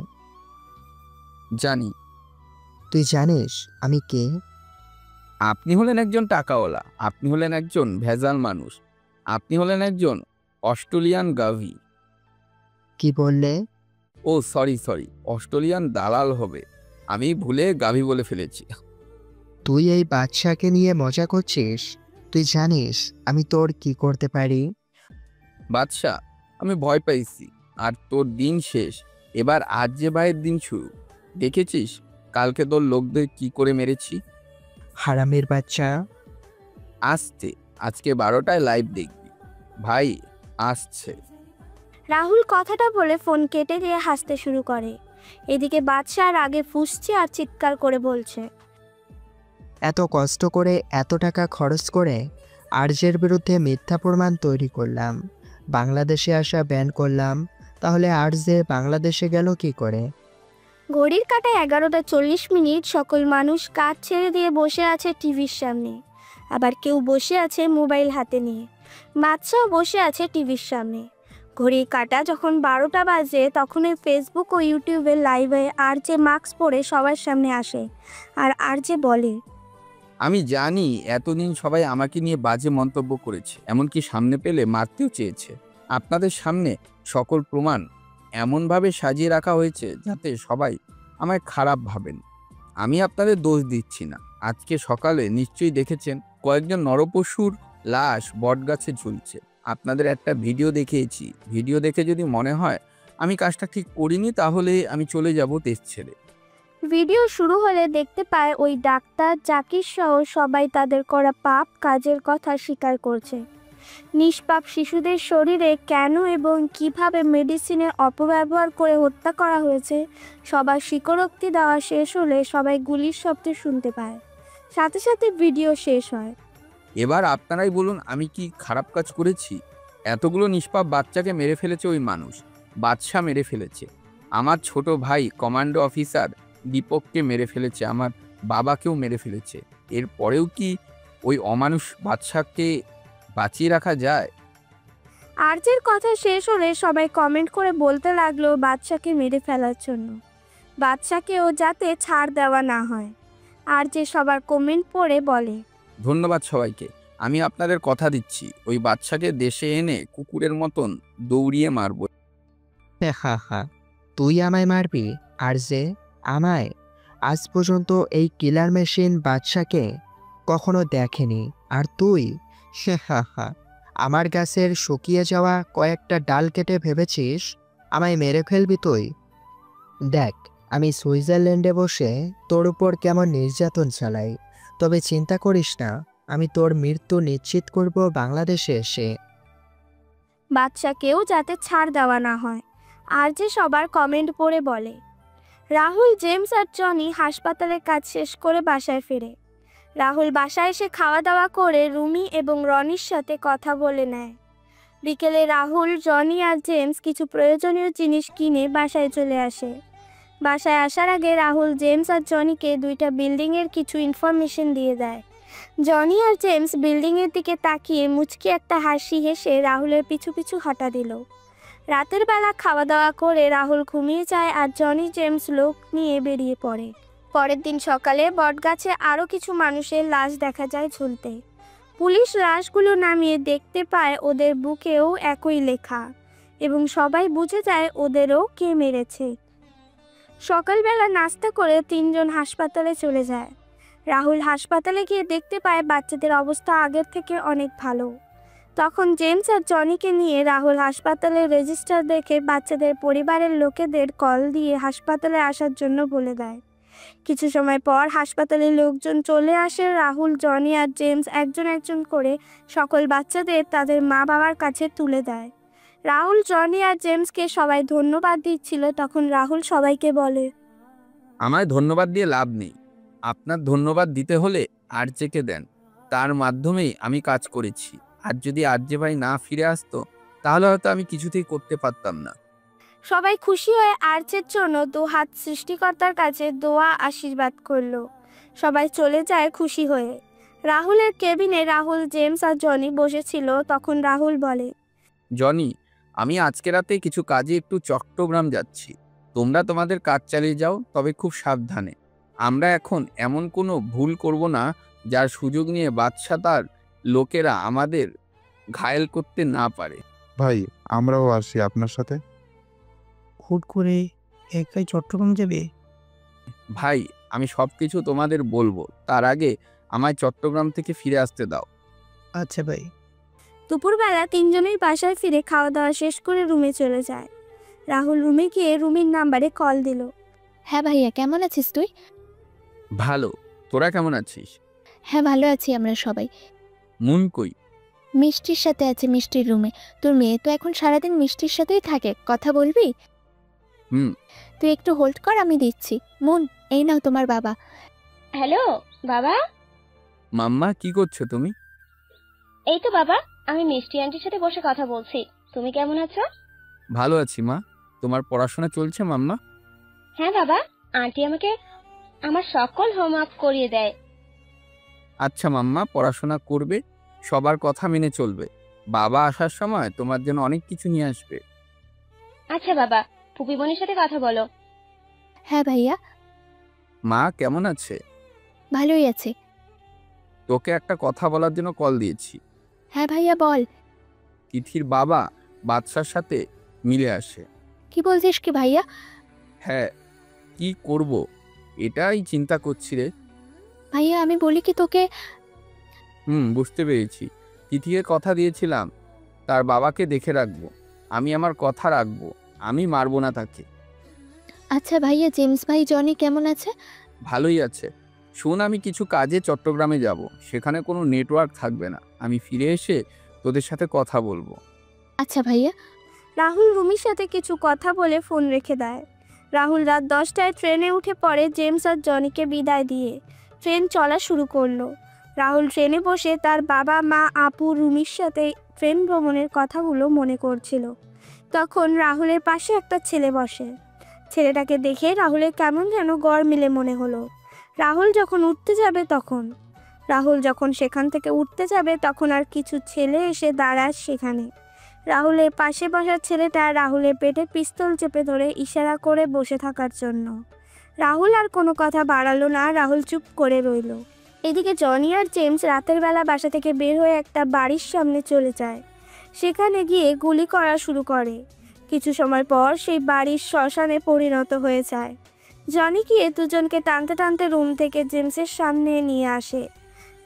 [SPEAKER 4] জানি।
[SPEAKER 7] তুই জানিস আমি কে?
[SPEAKER 4] আপনি হলেন একজন টাকাওয়ালা, আপনি হলেন একজন ভেজাল মানুষ, আপনি হলেন একজন অস্ট্রেলিয়ান গাভি।
[SPEAKER 7] কি বললে?
[SPEAKER 4] ও সরি, অস্ট্রেলিয়ান দালাল হবে। আমি ভুলে গাভি বলে ফেলেছি।
[SPEAKER 7] তুই এই বাচ্চাকে নিয়ে মজা করছিস? তুই জানিস আমি তোর কি করতে পারি?
[SPEAKER 4] বাদশা, আমি ভয় পাইছি, আর তোর দিন শেষ। এবার আজ যে ভাইয়ের দিন শুরু। দেখেছিস কালকে তোর লোকদের কি করে মেরেছি?
[SPEAKER 7] হারামের বাচ্চা।
[SPEAKER 4] আসছে, আজকে 12টায় লাইভ দেখবি। ভাই আসছে।
[SPEAKER 1] রাহুল কথাটা বলে ফোন কেটে দিয়ে হাসতে শুরু করে। এদিকে বাদশা আর আগে ফুঁসছে আর চিৎকার করে বলছে,
[SPEAKER 7] এত কষ্ট করে এত টাকা খরচ করে আরজের বিরুদ্ধে মিথ্যা প্রমাণ তৈরি করলাম, বাংলাদেশে আসা ব্যান করলাম, তাহলে আরজে বাংলাদেশে গেল কি করে?
[SPEAKER 1] ঘড়ির কাঁটায় 11:40। সকল মানুষ কাজ ছেড়ে দিয়ে বসে আছে টিভির সামনে, আবার কেউ বসে আছে মোবাইল হাতে নিয়ে। বাচ্চাও বসে আছে টিভির সামনে। ঘড়ির কাঁটা যখন 12টা বাজে তখনই ফেসবুক ও ইউটিউবে লাইভে আরজে মাস্ক পরে সবার সামনে আসে আর আরজে বলে,
[SPEAKER 4] আমি জানি এতদিন সবাই আমাকে নিয়ে বাজে মন্তব্য করেছে, এমনকি সামনে পেলে মারতেও চেয়েছে। আপনাদের সামনে সকল প্রমাণ এমনভাবে সাজিয়ে রাখা হয়েছে যাতে সবাই আমায় খারাপ ভাবেন। আমি আপনাদের দোষ দিচ্ছি না। আজকে সকালে নিশ্চয়ই দেখেছেন কয়েকজন নরপশুর লাশ বটগাছে ঝুলছে। আপনাদের একটা ভিডিও দেখিয়েছি। ভিডিও দেখে যদি মনে হয় আমি কাজটা ঠিক করিনি, তাহলে আমি চলে যাব দেশ ছেড়ে।
[SPEAKER 1] ভিডিও শুরু হলে দেখতে পায় ওই ডাক্তার জাকির সহ সবাই তাদের করা পাপ কাজের কথা স্বীকার করছে। নিষ্পাপ শিশুদের শরীরে কেন এবং কিভাবে মেডিসিনের অপব্যবহার করে হত্যা করা হয়েছে সবার স্বীকারোক্তি দেওয়া শেষ হলে সবাই গুলির শব্দ শুনতে পায়। সাথে সাথে ভিডিও শেষ হয়।
[SPEAKER 4] এবার আপনারাই বলুন আমি কি খারাপ কাজ করেছি? এতগুলো নিষ্পাপ বাচ্চাকে মেরে ফেলেছে ওই মানুষ। বাদশা মেরে ফেলেছে, আমার ছোট ভাই কমান্ডো অফিসার দীপককে মেরে ফেলেছে, আমার বাবাকেও মেরে ফেলেছে। এরপরেও কি ওই অমানুষ বাদশাকে বাঁচিয়ে রাখা যায়?
[SPEAKER 1] আরজের কথা শেষ হলে সবাই কমেন্ট করে বলতে লাগলো বাদশাকে মেরে ফেলার জন্য, বাদশাকেও যাতে ছাড় দেওয়া না হয়। আরজে সবার কমেন্ট পড়ে বলে,
[SPEAKER 4] ধন্যবাদ সবাইকে। আমি আপনাদের কথা দিচ্ছি, ওই বাচ্চাকে দেশে এনে কুকুরের মতন দৌড়িয়ে মারব।
[SPEAKER 7] হা হা, তুই আমায় মারবি? আরজে আমায়? আজ পর্যন্ত এই কিলার মেশিন বাদশাকে কখনো দেখেনি, আর তুই আমার গাছের শুকিয়ে যাওয়া কয়েকটা ডাল কেটে ভেবেছিস আমায় মেরে ফেলবি তুই? দেখ, আমি সুইজারল্যান্ডে বসে তোর উপর কেমন নির্যাতন চালাই, তবে চিন্তা করিস না, আমি তোর মৃত্যু নিশ্চিত করব বাংলাদেশে এসে।
[SPEAKER 1] বাচ্চাকেও যাতে ছাড় দেওয়া না হয়। আর যে সবার কমেন্ট পড়ে বলে। রাহুল, জেমস আর জনি হাসপাতালের কাজ শেষ করে বাসায় ফেরে। রাহুল বাসায় এসে খাওয়া দাওয়া করে রুমি এবং রনির সাথে কথা বলে নেয়। বিকেলে রাহুল, জনি আর জেমস কিছু প্রয়োজনীয় জিনিস কিনে বাসায় চলে আসে। বাসায় আসার আগে রাহুল জেমস আর জনিকে দুইটা বিল্ডিংয়ের কিছু ইনফরমেশন দিয়ে দেয়। জনি আর জেমস বিল্ডিংয়ের দিকে তাকিয়ে মুচকি একটা হাসি হেসে রাহুলের পিছু পিছু হাঁটা দিল। রাতের বেলা খাওয়া দাওয়া করে রাহুল ঘুমিয়ে যায় আর জনি জেমস লোক নিয়ে বেরিয়ে পড়ে। পরের দিন সকালে বটগাছে আরও কিছু মানুষের লাশ দেখা যায় ঝুলতে। পুলিশ লাশগুলো নামিয়ে দেখতে পায় ওদের বুকেও একই লেখা এবং সবাই বুঝে যায় ওদেরও কে মেরেছে। সকালবেলা নাস্তা করে তিনজন হাসপাতালে চলে যায়। রাহুল হাসপাতালে গিয়ে দেখতে পায় বাচ্চাদের অবস্থা আগের থেকে অনেক ভালো। তখন জেমস আর জনিকে নিয়ে রাহুল হাসপাতালের রেজিস্টার দেখে বাচ্চাদের পরিবারের লোকেদের কল দিয়ে হাসপাতালে আসার জন্য বলে দেয়। কিছু সময় পর হাসপাতালের লোকজন চলে আসে। রাহুল, জনি আর জেমস একজন একজন করে সকল বাচ্চাদের তাদের মা বাবার কাছে তুলে দেয়। রাহুল, জনি আর জেমসকে সবাই ধন্যবাদ দিচ্ছিল, তখন রাহুল সবাইকে বলে,
[SPEAKER 4] আমায় ধন্যবাদ দিয়ে লাভ নেই। আপনার ধন্যবাদ দিতে হলে আরজেকে দেন, তার মাধ্যমেই আমি কাজ করেছি। আর যদি আরজে ভাই না ফিরে আসতো তাহলে হয়তো আমি কিছুতেই করতে পারতাম না।
[SPEAKER 1] সবাই খুশি হয়ে আর্চের জন্য দুহাত সৃষ্টিকর্তার কাছে দোয়া আশীর্বাদ করলো। সবাই চলে যায় খুশি হয়ে। রাহুলের কেবিনে রাহুল, জেমস আর জনি বসেছিল। তখন রাহুল বলে,
[SPEAKER 4] জনি, আমি আজকে রাতে কিছু কাজে একটু চট্টগ্রাম যাচ্ছি। তোমরা তোমাদের কাজ চালিয়ে যাও, তবে খুব সাবধানে। আমরা এখন এমন কোনো ভুল করব না যার সুযোগ নিয়ে বাদশা তার লোকেরা আমাদের ঘায়েল করতে না পারে।
[SPEAKER 11] ভাই, আমরাও আসি আপনার সাথে।
[SPEAKER 6] হুট করে একাই চট্টগ্রাম যাবে?
[SPEAKER 4] ভাই, আমি সব কিছু তোমাদের বলবো, তার আগে আমায় চট্টগ্রাম থেকে ফিরে আসতে দাও।
[SPEAKER 6] আচ্ছা ভাই।
[SPEAKER 1] দুপুরবেলা তিনজনেই বাসায় ফিরে খাওয়া দাওয়া শেষ করে রুমে চলে যায়। রাহুল রুমে গিয়ে রুমির নাম্বারে কল দিল।
[SPEAKER 5] হ্যাঁ ভাইয়া, কেমন আছিস তুই?
[SPEAKER 4] ভালো, তোরা কেমন আছিস?
[SPEAKER 5] হ্যাঁ ভালো আছি আমরা সবাই।
[SPEAKER 4] মুন কই?
[SPEAKER 5] মিষ্টির সাথে আছে, মিষ্টির রুমে। তোর মেয়ে তো এখন সারাদিন মিষ্টির সাথেই থাকে, কথা বলবি? তুই একটু হোল্ড কর, আমি দিচ্ছি। মুন, এই নাও তোমার বাবা।
[SPEAKER 2] হ্যালো বাবা।
[SPEAKER 4] মাম্মা, কি করছো তুমি?
[SPEAKER 2] এই তো বাবা, আমি মিষ্টি আন্টির সাথে বসে কথা বলছি। তুমি কেমন আছো?
[SPEAKER 4] ভালো আছি মা। তোমার পড়াশোনা চলছে মাম্মা?
[SPEAKER 2] হ্যাঁ বাবা, আন্টি আমাকে আমার সকল হোমওয়ার্ক করিয়ে দেয়।
[SPEAKER 4] আচ্ছা মাম্মা, পড়াশোনা করবে, সবার কথা মেনে চলবে। বাবা আসার সময় তোমার জন্য অনেক কিছু নিয়ে আসবে।
[SPEAKER 2] আচ্ছা বাবা, ফুপি বোনের সাথে কথা বলো।
[SPEAKER 5] হ্যাঁ ভাইয়া।
[SPEAKER 4] মা কেমন আছে?
[SPEAKER 5] ভালোই আছে।
[SPEAKER 4] তোকে একটা কথা বলার জন্য কল দিয়েছি।
[SPEAKER 5] হ্যাঁ ভাইয়া বল।
[SPEAKER 4] তিথির বাবা বাদশার সাথে মিলে আসে।
[SPEAKER 5] কি বলছিস কি ভাইয়া?
[SPEAKER 4] হ্যাঁ, কি করব এটাই চিন্তা করছি রে।
[SPEAKER 5] ভাইয়া আমি বলি কি তোকে?
[SPEAKER 4] বুঝতে পেরেছি। তিথিকে কথা দিয়েছিলাম তার বাবাকে দেখে রাখবো। আমি আমার কথা রাখবো, আমি মারবো না তাকে।
[SPEAKER 5] আচ্ছা ভাইয়া, জেমস ভাই, জনি কেমন আছে?
[SPEAKER 4] ভালোই আছে। শোন, আমি কিছু কাজে চট্টগ্রামে যাব, সেখানে কোনো নেটওয়ার্ক থাকবে না। আমি ফিরে এসে তোদের সাথে কথা বলবো।
[SPEAKER 5] আচ্ছা ভাইয়া।
[SPEAKER 1] রাহুল রুমির সাথে কিছু কথা বলে ফোন রেখে দেয়। রাহুল রাত 10টায় ট্রেনে উঠে পড়ে জেমস আর জনিকে বিদায় দিয়ে ট্রেন চলা শুরু করলো। রাহুল ট্রেনে বসে তার বাবা, মা, আপু, রুমির সাথে ট্রেন ভ্রমণের কথাগুলো মনে করছিল। তখন রাহুলের পাশে একটা ছেলে বসে। ছেলেটাকে দেখে রাহুলের কেমন যেন গড়মিলে মনে হলো। রাহুল যখন সেখান থেকে উঠতে যাবে তখন আর কিছু ছেলে এসে দাঁড়ায় সেখানে। রাহুলের পাশে বসা ছেলেটা রাহুলের পেটে পিস্তল চেপে ধরে ইশারা করে বসে থাকার জন্য। রাহুল আর কোনো কথা বাড়ালো না, রাহুল চুপ করে রইল। এদিকে জনি আর জেমস রাতের বেলা বাসা থেকে বের হয়ে একটা বাড়ির সামনে চলে যায়। সেখানে গিয়ে গুলি করা শুরু করে। কিছু সময় পর সেই বাড়ির শ্মশানে পরিণত হয়ে যায়। জনি গিয়ে দুজনকে টানতে টানতে রুম থেকে জেমসের সামনে নিয়ে আসে।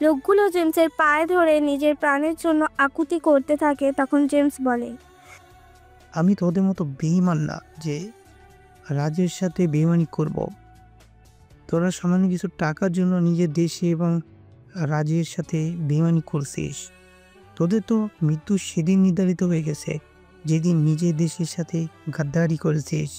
[SPEAKER 1] লোকগুলো জেমসের পায়ে ধরে নিজের প্রাণের জন্য আকুতি করতে থাকে। তখন জেমস বলে,
[SPEAKER 6] আমি তোদের মতো বেঈমান না যে রাজের সাথে বেঈমানি করব। তোরা সামান্য কিছু টাকার জন্য নিজের দেশে এবং রাজের সাথে বেঈমানি করছিস। তোদের তো মৃত্যু সেদিন নির্ধারিত হয়ে গেছে যেদিন নিজের দেশের সাথে গাদ্দারি করেছিস।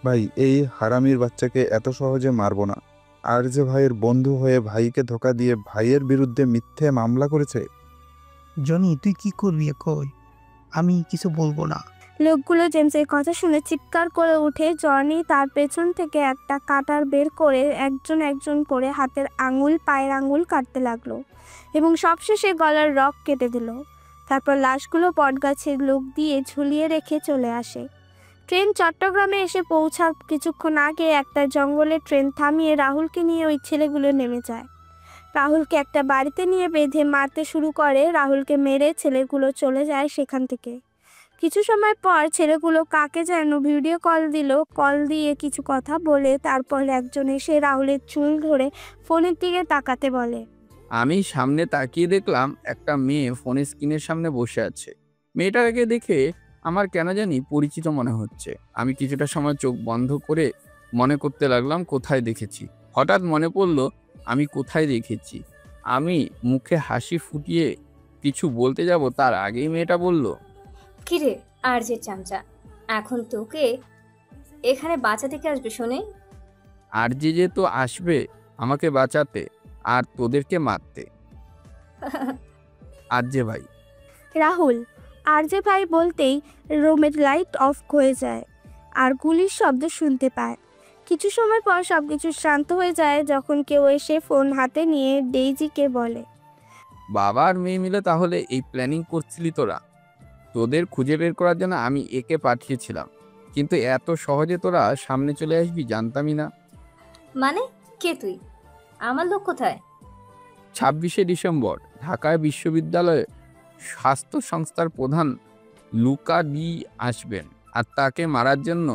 [SPEAKER 11] ভাই, এই হারামির বাচ্চাকে এত সহজে মারবো না। আর যে ভাইয়ের বন্ধু হয়ে ভাইকে ধোকা দিয়ে ভাইয়ের বিরুদ্ধে মিথ্যে মামলা করেছে।
[SPEAKER 6] জনি, তুই কি করবি কই? আমি কিছু বলবো না।
[SPEAKER 1] লোকগুলো জেমসের কথা শুনে চিৎকার করে উঠে। জনি তার পেছন থেকে একটা কাটার বের করে একজন একজন করে হাতের আঙুল, পায়ের আঙুল কাটতে লাগলো এবং সবশেষে গলার রগ কেটে দিল। তারপর লাশগুলো বটগাছের লোক দিয়ে ঝুলিয়ে রেখে চলে আসে। ট্রেন চট্টগ্রামে এসে পৌঁছার কিছুক্ষণ আগে একটা জঙ্গলে ট্রেন থামিয়ে রাহুলকে নিয়ে ওই ছেলেগুলো নেমে যায়। রাহুলকে একটা বাড়িতে নিয়ে বেঁধে মারতে শুরু করে। রাহুলকে মেরে ছেলেগুলো চলে যায় সেখান থেকে। কিছু সময় পর ছেলেগুলো কাকে যেন ভিডিও কল দিল। কল দিয়ে কিছু কথা বলে তারপর একজন এসে রাহুলের চুল ধরে ফোনের দিকে তাকাতে বলে।
[SPEAKER 4] আমি সামনে তাকিয়ে দেখলাম একটা মেয়ে ফোনের স্ক্রিনের সামনে বসে আছে। মেয়েটাকে দেখে আমার কেন জানি পরিচিত মনে হচ্ছে। আমি কিছুটা সময় চোখ বন্ধ করে মনে করতে লাগলাম কোথায় দেখেছি। হঠাৎ মনে পড়লো আমি কোথায় দেখেছি। আমি মুখে হাসি ফুটিয়ে কিছু বলতে যাব তার আগেই মেয়েটা বলল,
[SPEAKER 13] কিরে আর যে চামচা, এখন তোকে এখানে বাঁচাতে কে আসবে শুনে?
[SPEAKER 4] আর যে তো আসবে আমাকে বাঁচাতে আর তোদেরকে মারতে। আর যে ভাই।
[SPEAKER 1] রাহুল আর যে ভাই বলতেই রুমের লাইট অফ হয়ে যায় আর গুলির শব্দ শুনতে পায়। কিছু সময় পর সবকিছু শান্ত হয়ে যায় যখন কেউ এসে ফোন হাতে নিয়ে ডেইজিকে বলে,
[SPEAKER 4] বাবা আর মেয়ে মিলে তাহলে এই প্ল্যানিং করছিলি তোরা? তোদের খুঁজে বের করার জন্য আমি একে পাঠিয়েছিলাম, কিন্তু এত সহজে তোরা সামনে চলে আসবি জানতামই না।
[SPEAKER 13] মানে কে তুই? আমার লোক কোথায়?
[SPEAKER 4] 26শে ডিসেম্বর ঢাকায় বিশ্ববিদ্যালয়ে স্বাস্থ্য সংস্থার প্রধান লুকা ডি আসবেন, আর তাকে মারার জন্য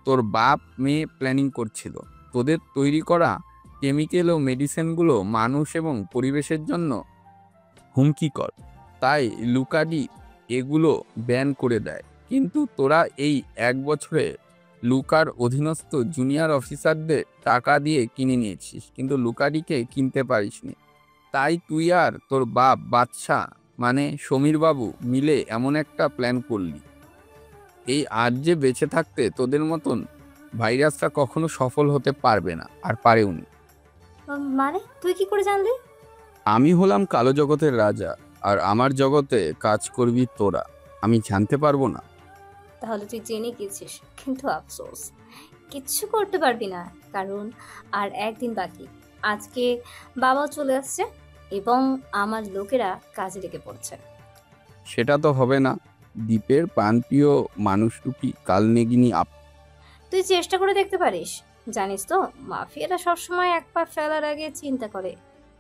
[SPEAKER 4] তোর বাপ মেয়ে প্ল্যানিং করছিল। তোদের তৈরি করা কেমিক্যাল ও মেডিসিনগুলো মানুষ এবং পরিবেশের জন্য হুমকিকর, তাই লুকাডি এগুলো ব্যান করে দেয়। কিন্তু তোরা এই 1 বছরে লুকার অধীনস্থ জুনিয়র অফিসারদের টাকা দিয়ে কিনে নিয়েছিস, কিন্তু লুকাডিকে কিনতে পারিসনি। তাই তুই আর তোর বাপ বাদশাহ মানে সমীর বাবু মিলে এমন একটা প্ল্যান করলি। এই আজ যে বেঁচে থাকতে তোদের মতন ভাইরাসটা কখনো সফল হতে পারবে না, আর পারেওনি।
[SPEAKER 13] মানে তুই কি করে জানলি?
[SPEAKER 4] আমি হলাম কালো জগতের রাজা, আর আমার জগতে কাজ করবি তোরা। আমি জানতে পারবো না?
[SPEAKER 13] তাহলে তুই জেনে গেছিস, কিন্তু আফসোস কিচ্ছু করতে পারবি না, কারণ আর একদিন বাকি। আজকে বাবাও চলে আসছে এবং আমার লোকেরা কাজে লেগে পড়ছে।
[SPEAKER 4] সেটা তো হবে না। দ্বীপের প্রান্তীয় মানুষটুকি কালনেগিনী
[SPEAKER 13] তুই চেষ্টা করে দেখতে পারিস। জানিস তো, মাফিয়ারা সবসময় এক পা ফেলার আগে চিন্তা করে,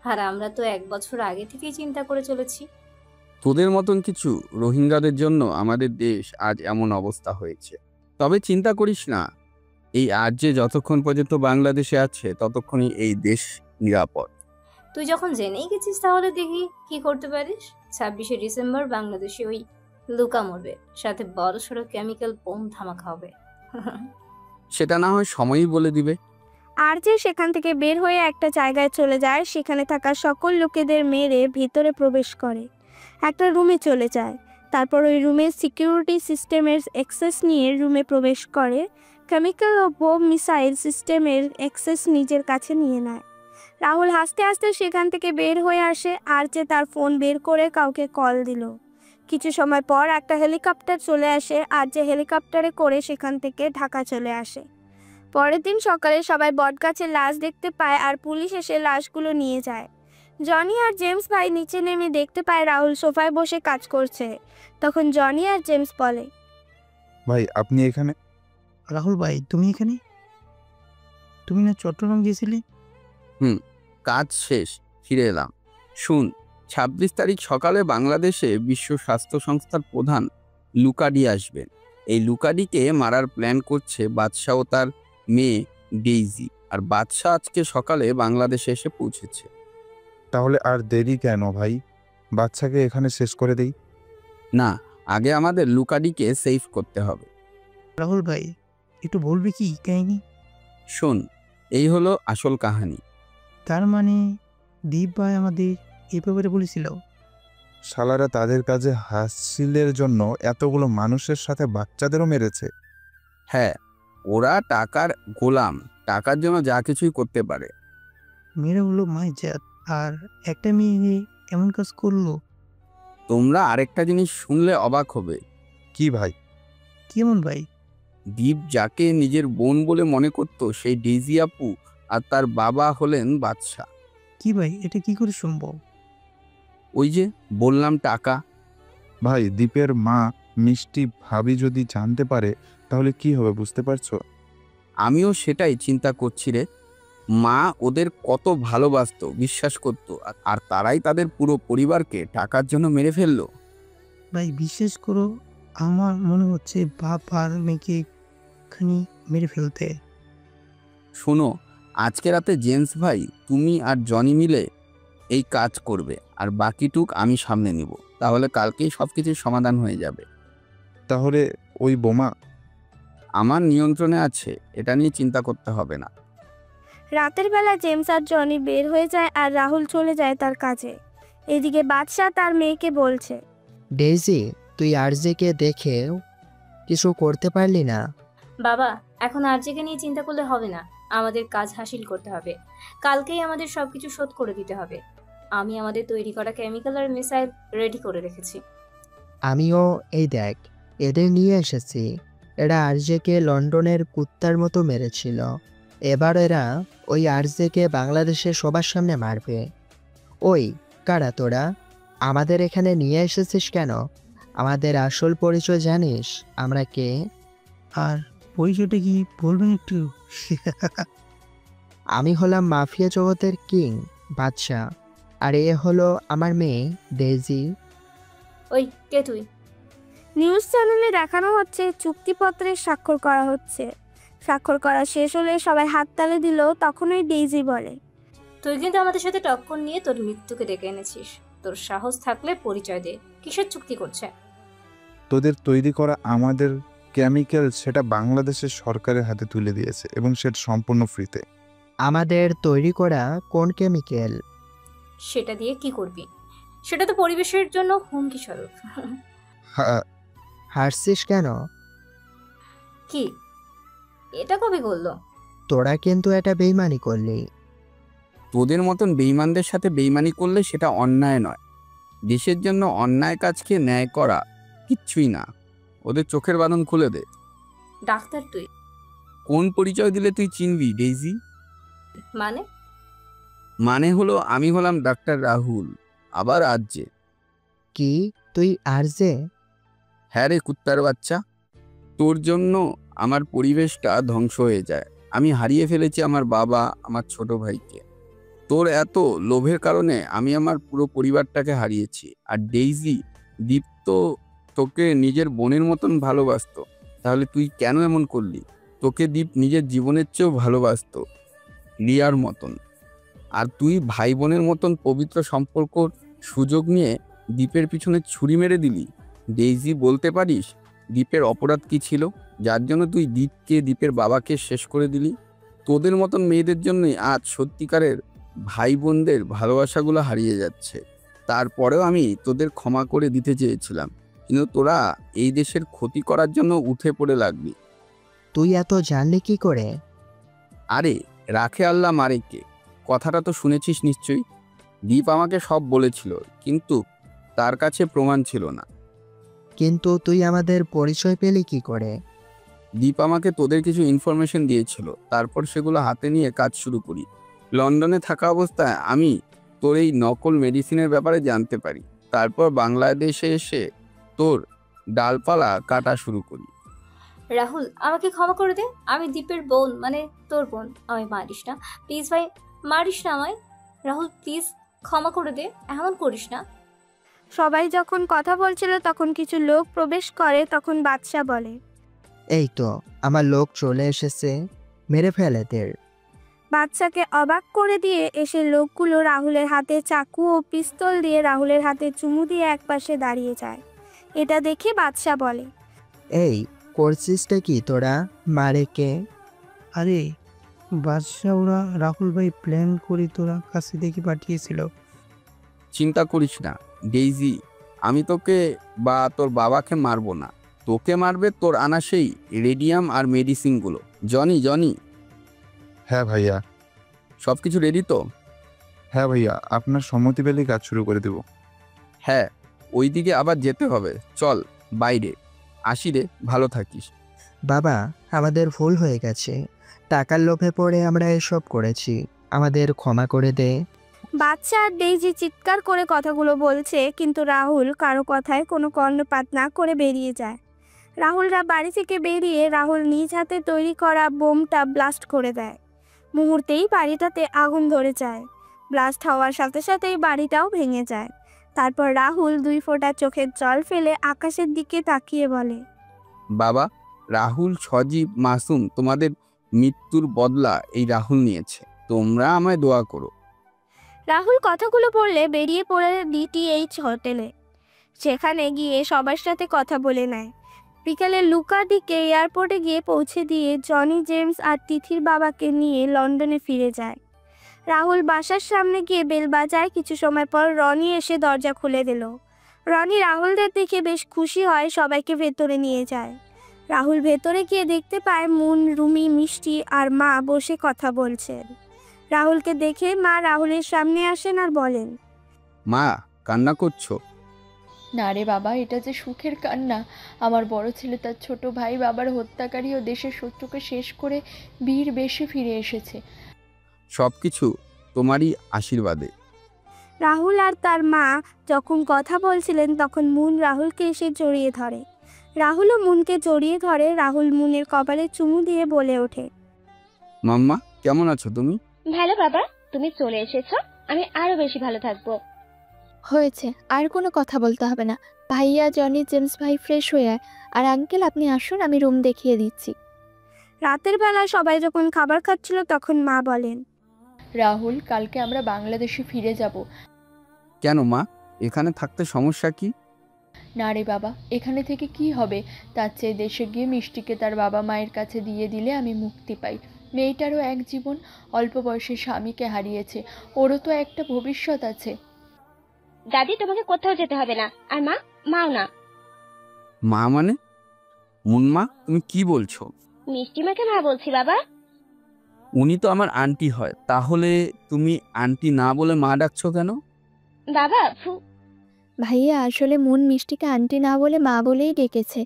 [SPEAKER 13] আর আমরা তো 1 বছর আগে থেকেই চিন্তা করে চলেছি।
[SPEAKER 4] তোদের মতন কিছু রোহিঙ্গাদের জন্য আমাদের দেশ আজ এমন অবস্থা হয়েছে। তবে চিন্তা করিস না, এই আজ যে যতক্ষণ পর্যন্ত বাংলাদেশে আছে ততক্ষণই এই দেশ নিরাপদ।
[SPEAKER 13] তুই যখন জেনেই গেছিস তাহলে দেখি কি করতে পারিস। 26শে ডিসেম্বর বাংলাদেশে ওই লুকা মরবে, সাথে বড় সড়ো কেমিক্যাল বোম ধামাকা হবে।
[SPEAKER 4] সেটা না হয় সময়ই বলে দিবে।
[SPEAKER 1] আর যে সেখান থেকে বের হয়ে একটা জায়গায় চলে যায়, সেখানে থাকা সকল লোকেদের মেরে ভিতরে প্রবেশ করে একটা রুমে চলে যায়। তারপর ওই রুমের সিকিউরিটি সিস্টেমের অ্যাক্সেস নিয়ে রুমে প্রবেশ করে। কেমিক্যাল ও বোম মিসাইল সিস্টেমের অ্যাক্সেস নিজের কাছে নিয়ে নেয়। রাহুল হাসতে হাসতে সেখান থেকে বের হয়ে আসে। আর যে তার ফোন বের করে কাউকে কল দিল। কিছু সময় পর একটা হেলিকপ্টার চলে আসে। আর যে হেলিকপ্টারে করে সেখান থেকে ঢাকা চলে আসে। পরের দিন সকালে সবাই বটগাছের লাশ দেখতে পায় আর পুলিশ এসে লাশগুলো নিয়ে যায়। জনি আর জেমস ভাই নিচে নেমে দেখতে পায় রাহুল সোফায় বসে কাজ করছে। তখন জনি আর জেমস বলে,
[SPEAKER 11] ভাই আপনি এখানে?
[SPEAKER 6] রাহুল ভাই, তুমি এখানে? তুমি না চট্টগ্রাম গেছিলে?
[SPEAKER 4] কাজ শেষ, ফিরে এলাম। শুন, 26 তারিখ সকালে বাংলাদেশে বিশ্ব স্বাস্থ্য সংস্থার প্রধান লুকাডি আসবেন। এই লুকাডিকে মারার প্ল্যান করছে বাদশাহ ও তার মেয়ে ডেইজি। আর বাদশাহ আজকে সকালে বাংলাদেশে এসে পৌঁছেছে।
[SPEAKER 11] তাহলে আর দেরি কেন ভাই, বাচ্চাকে এখানে শেষ করে দেই।
[SPEAKER 4] না, আগে আমাদের লুকাডিকে সেভ করতে হবে।
[SPEAKER 6] রাহুল ভাই, একটু বলবি কি কাহিনী?
[SPEAKER 4] শোন, এই হলো আসল কাহিনী।
[SPEAKER 6] তার মানে দীপ ভাই আমাদের এ ব্যাপারে বলেছিল?
[SPEAKER 11] শালারা তাদের কাজে হাসিলের জন্য এতগুলো মানুষের সাথে বাচ্চাদেরও মেরেছে।
[SPEAKER 4] হ্যাঁ, ওরা টাকার গোলাম, টাকার জন্য যা কিছুই করতে পারে।
[SPEAKER 6] মেয়েরা হলো মায়ের জাত, আর একটা মেয়ে এমন কাজ করলো।
[SPEAKER 4] তোমরা আরেকটা জিনিস শুনলে অবাক হবে।
[SPEAKER 11] কি ভাই?
[SPEAKER 6] কেমন ভাই?
[SPEAKER 4] দীপ যাকে নিজের বোন বলে মনে করত, সেই ডেইজি আপু আর তার বাবা হলেন বাদশা।
[SPEAKER 6] কি ভাই, এটা কি করে সম্ভব?
[SPEAKER 4] ওই যে বললাম টাকা।
[SPEAKER 11] ভাই, দীপের মা মিষ্টি ভাবি যদি জানতে পারে তাহলে কি হবে বুঝতে পারছো?
[SPEAKER 4] আমিও সেটাই চিন্তা করছি রে। মা ওদের কত ভালোবাসতো, বিশ্বাস করত, আর তারাই তাদের পুরো পরিবারকে টাকার জন্য মেরে ফেললো।
[SPEAKER 6] ভাই বিশ্বাস করো, আমার মনে হচ্ছে বাপ আর মেয়েকে এখানে মেরে ফেলতে।
[SPEAKER 4] শোনো, আজকে রাতে জেমস ভাই, তুমি আর জনি মিলে এই কাজ করবে, আর বাকিটুক আমি সামনে নিব। তাহলে কালকেই সব কিছুর সমাধান হয়ে যাবে।
[SPEAKER 11] তাহলে ওই বোমা?
[SPEAKER 1] আমার নিয়ন্ত্রণে আছে, এটা নিয়ে চিন্তা করতে হবে না।
[SPEAKER 2] রাতের বেলা জেমস আর জনি বের হয়ে যায় আর রাহুল চলে যায় তার কাজে। এদিকে বাদশা তার মেয়েকে বলছে,
[SPEAKER 7] ডেইজি, তুই আরজেকে দেখে কিছু করতে পারলি না?
[SPEAKER 13] বাবা, এখন আরজেকে নিয়ে চিন্তা করলে হবে না, আমাদের কাজ হাসিল করতে হবে। কালকেই আমাদের সবকিছু শোধ করে দিতে হবে। আমি আমাদের তৈরি করা কেমিক্যাল আর মিসাইল রেডি করে রেখেছি।
[SPEAKER 7] আমিও এই দেখ এদের নিয়ে এসেছি। এরা আরজেকে লন্ডনের কুত্তার মতো মেরেছিল। এবার এরা ওই আরজেকে বাংলাদেশের সবার সামনে মারবে। ওই কারা তোরা? আমাদের এখানে নিয়ে এসেছিস কেন? আমাদের আসল পরিচয় জানিস আমরা কে?
[SPEAKER 6] আর পরিচয়টা কি বলবেন একটু?
[SPEAKER 7] আমি হলাম মাফিয়া জগতের কিং বাদশা, আর এ হলো আমার মেয়ে ডেইজি।
[SPEAKER 13] ওই কে তুই?
[SPEAKER 2] নিউজ চ্যানেলে দেখানো হচ্ছে চুক্তিপত্রে স্বাক্ষর করা হচ্ছে। স্বাক্ষর করা শেষ হলে সবাই হাততালি দিল। তখনই ডেইজি বলে,
[SPEAKER 13] তুই কিন্তু আমাদের সাথে টক্কর নিয়ে তোর মৃত্যুকে ডেকে এনেছিস। তোর সাহস থাকলে পরিচয় দে, কিসের চুক্তি করছে?
[SPEAKER 11] তোদের তৈরি করা আমাদের কেমিক্যাল সেটা বাংলাদেশের সরকারের হাতে তুলে দিয়েছে, এবং সেটা সম্পূর্ণ ফ্রিতে।
[SPEAKER 7] আমাদের তৈরি করা কোন কেমিক্যাল?
[SPEAKER 13] সেটা দিয়ে কি করবি? সেটা তো পরিবেশের জন্য হুমকি স্বরূপ।
[SPEAKER 7] হাসছিস কেন?
[SPEAKER 13] কি এটা কবে করলো?
[SPEAKER 7] তোরা কিন্তু এটা বেইমানি করলি।
[SPEAKER 4] তোদের মতন বেইমানদের সাথে বেইমানি করলে সেটা অন্যায় নয়। দেশের জন্য অন্যায় কাজকে ন্যায় করা কিচ্ছুই না। ওদের চোখের বাঁধন খুলে দে।
[SPEAKER 13] ডাক্তার তুই?
[SPEAKER 4] কোন পরিচয় দিলে তুই চিনবি ডেইজি? মানে হলো আমি হলাম ডাক্তার রাহুল, আবার আরজে।
[SPEAKER 7] কি তুই আরজে?
[SPEAKER 4] হ্যাঁ রে কুত্তার বাচ্চা, তোর জন্য আমার পরিবেশটা ধ্বংস হয়ে যায়। আমি হারিয়ে ফেলেছি আমার বাবা, আমার ছোট ভাইকে। তোর এত লোভের কারণে আমি আমার পুরো পরিবারটাকে হারিয়েছি। আর ডেইজি, দীপ তো তোকে নিজের বোনের মতন ভালোবাসতো, তাহলে তুই কেন এমন করলি? তোকে দীপ নিজের জীবনের চেয়েও ভালোবাসতো, রিয়ার মতন। আর তুই ভাই বোনের মতন পবিত্র সম্পর্কর সুযোগ নিয়ে দীপের পিছনে ছুরি মেরে দিলি। ডেইজি, বলতে পারিস দীপের অপরাধ কি ছিল, যার জন্য তুই দীপকে, দীপের বাবাকে শেষ করে দিলি? তোদের মতন মেয়েদের জন্যই আজ সত্যিকারের ভাই বোনদের ভালোবাসাগুলো হারিয়ে যাচ্ছে। তারপরেও আমি তোদের ক্ষমা করে দিতে চেয়েছিলাম, কিন্তু তোরা এই দেশের ক্ষতি করার জন্য উঠে পড়ে লাগলি।
[SPEAKER 7] তুই এত জানলি কি করে?
[SPEAKER 4] আরে রাখে আল্লাহ মারে কে, কথাটা তো শুনেছিস নিশ্চয়ই। দীপ আমাকে সব বলেছিল, কিন্তু তার কাছে প্রমাণ ছিল না।
[SPEAKER 7] কিন্তু তুই আমাদের পরিচয় পেলি কি করে?
[SPEAKER 4] দীপ আমাকে তোদের কিছু ইনফরমেশন দিয়েছিল, তারপর সেগুলো হাতে নিয়ে কাজ শুরু করি। লন্ডনে থাকা অবস্থায় আমি তোর এই নকল মেডিসিনের ব্যাপারে জানতে পারি। তারপর বাংলাদেশে এসে তোর ডালপালা কাটা শুরু করি।
[SPEAKER 13] রাহুল, আমাকে ক্ষমা করে দে। আমি দীপের বোন, মানে তোর বোন। আমায় মারিস না প্লিজ ভাই, মারিস না আমায়। রাহুল প্লিজ ক্ষমা করে দে, এমন করিস না।
[SPEAKER 2] সবাই যখন কথা বলছিল তখন কিছু লোক প্রবেশ করে। তখন বাদশা বলে,
[SPEAKER 7] এই তো আমার লোক চলে এসেছে, মেরে ফেল এদের।
[SPEAKER 1] বাচ্চাকে অবাক করে দিয়ে এসে লোকগুলো রাহুলের হাতে চাকু ও পিস্তল দিয়ে রাহুলের হাতে চুমু দিয়ে একপাশে দাঁড়িয়ে যায়। এটা দেখে বাদশা বলে,
[SPEAKER 7] এই করছিসটা কি তোরা? মারে কে?
[SPEAKER 6] আরে বাদশাহ, ওরা রাহুল ভাই প্ল্যান করে তোরা কাছে দেখে পাঠিয়েছিল।
[SPEAKER 4] চিন্তা করিস না ডেইজি, আমি তোকে বা তোর বাবাকে মারবো না। তোকে মারবে তোর আনা সেই রেডিয়াম আর মেডিসিনগুলো। জনি জনি,
[SPEAKER 11] হ্যাঁ ভাইয়া।
[SPEAKER 4] সব কিছু রেডি তো?
[SPEAKER 11] হ্যাঁ ভাইয়া, আপনার সম্মতি পেলেই কাজ শুরু করে দেব।
[SPEAKER 4] হ্যাঁ, ওইদিকে আবার যেতে হবে। চল বাইরে আসি রে, ভালো থাকিস।
[SPEAKER 7] বাবা, আমাদের ভুল হয়ে গেছে। টাকার লোভে পড়ে আমরা এসব করেছি, আমাদের ক্ষমা করে দে।
[SPEAKER 1] বাচ্চা আর ডেইজি চিৎকার করে কথাগুলো বলছে, কিন্তু রাহুল কারো কথায় কোনো কর্ণপাত না করে বেরিয়ে যায়। রাহুলরা বাড়ি থেকে বেরিয়ে রাহুল নিজ হাতে তৈরি করা বোমটা ব্লাস্ট করে দেয়। মুহূর্তেই বাড়িটাতে আগুন ধরে যায়। ব্লাস্ট হওয়ার সাথে সাথেই বাড়িটাও ভেঙে যায়। তারপর রাহুল 2 ফোঁটা চোখের জল ফেলে আকাশের দিকে তাকিয়ে বলে,
[SPEAKER 4] বাবা, রাহুল, সজীব, মাসুম, তোমাদের মৃত্যুর বদলা এই রাহুল নিয়েছে। তোমরা আমায় দোয়া করো।
[SPEAKER 1] রাহুল কথাগুলো বললে বেরিয়ে পড়ে ডিটিএইচ হোটেলে। সেখানে গিয়ে সবার সাথে কথা বলে নেয়। বিকালে লুকার দিকে এয়ারপোর্টে গিয়ে পৌঁছে দিয়ে জনি, জেমস আর তিথির বাবাকে নিয়ে লন্ডনে ফিরে যায়। রাহুল বাসার সামনে গিয়ে বেল বাজায়। কিছু সময় পর রনি এসে দরজা খুলে দিল। রনি রাহুলদের দেখে বেশ খুশি হয়, সবাইকে ভেতরে নিয়ে যায়। রাহুল ভেতরে গিয়ে দেখতে পায় মুন, রুমি, মিষ্টি আর মা বসে কথা বলছেন। রাহুলকে দেখে মা রাহুলের সামনে আসেন আর বলেন,
[SPEAKER 4] মা, কান্না করছো?
[SPEAKER 8] না রে বাবা, এটা যে সুখের কান্না। আমার বড় ছেলে তার ছোট ভাই বাবার হত্যাকারী ও দেশের শত্রুকে শেষ করে বীর বেশে ফিরে এসেছে।
[SPEAKER 4] সব কিছু তোমারই আশীর্বাদে।
[SPEAKER 1] রাহুল আর তার মা যখন কথা বলছিলেন তখন মুন রাহুলকে এসে জড়িয়ে ধরে। রাহুলও মুনকে জড়িয়ে ধরে। রাহুল মুনের কপালে চুমু দিয়ে বলে ওঠে,
[SPEAKER 4] মাম্মা, কেমন আছো তুমি?
[SPEAKER 2] ভালো বাবা, তুমি চলে এসেছো, আমি আরো বেশি ভালো থাকবো।
[SPEAKER 5] হয়েছে, আর কোনো কথা বলতে হবে না। ভাইয়া, জনি, জেমস ভাই ফ্রেশ হয়ে আয়। আর আঙ্কেল আপনি আসুন, আমি রুম দেখিয়ে দিচ্ছি।
[SPEAKER 1] রাতের বেলা সবাই যখন খাবার খাচ্ছিল তখন মা বলেন,
[SPEAKER 8] রাহুল, কালকে আমরা বাংলাদেশে ফিরে যাব।
[SPEAKER 4] কেন মা, এখানে থাকতে সমস্যা কি?
[SPEAKER 8] না রে বাবা, এখানে থেকে কি হবে? তার চেয়ে দেশে গিয়ে মিষ্টিকে তার বাবা মায়ের কাছে দিয়ে দিলে আমি মুক্তি পাই। মেয়েটারও এক জীবন, অল্প বয়সে স্বামীকে হারিয়েছে, ওরও তো একটা ভবিষ্যৎ আছে।
[SPEAKER 2] দাদি, তোমাকে কোথাও যেতে হবে না। আর মা, মাও না।
[SPEAKER 4] মা মানে? মুনমা, তুমি কি বলছো?
[SPEAKER 2] মিষ্টি মাকে মা বলছি বাবা।
[SPEAKER 4] উনি তো আমার আন্টি হয়, তাহলে তুমি আন্টি না বলে মা ডাকছো কেন?
[SPEAKER 2] বাবা,
[SPEAKER 5] ভাইয়া, আসলে মুন মিষ্টিকে আন্টি না বলে মা বলেই ডেকেছে।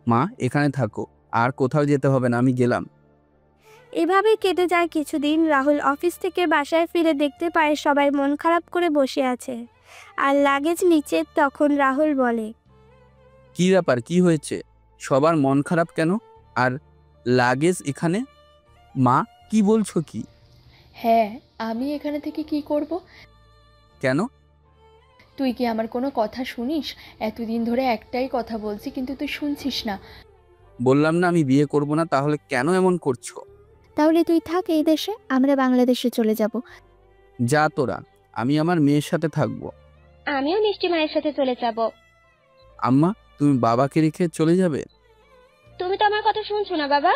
[SPEAKER 4] মা, এখানে থাকো, আর কোথাও যেতে হবে না, আমি গেলাম।
[SPEAKER 1] এভাবেই কেটে যায় কিছুদিন। রাহুল অফিস থেকে বাসায় ফিরে দেখতে পায় সবাই মন খারাপ করে বসে আছে আর লাগেজ নিচে। তখন রাহুল বলে,
[SPEAKER 4] কি ব্যাপার, কি হয়েছে? সবার মন খারাপ কেন? আর লাগেজ এখানে? মা, কি বলছো কি?
[SPEAKER 8] হ্যাঁ, আমি এখানে থেকে কি করব?
[SPEAKER 4] কেন?
[SPEAKER 8] তুই কি আমার কোনো কথা শুনিস? এতদিন ধরে একটাই কথা বলছি, কিন্তু তুই শুনছিস না।
[SPEAKER 4] বললাম না আমি বিয়ে করব না, তাহলে কেন এমন করছো?
[SPEAKER 5] তাহলে তুই থাক এই দেশে, আমরা বাংলাদেশে চলে যাব।
[SPEAKER 4] যা তোরা, আমি আমার মেয়ের সাথে থাকবো।
[SPEAKER 2] আমিও মিষ্টি মায়ের সাথে চলে যাব।
[SPEAKER 4] আম্মা, তুমি বাবাকে রেখে চলে যাবে?
[SPEAKER 2] তুমি তো আমার কথা শুনছো না বাবা।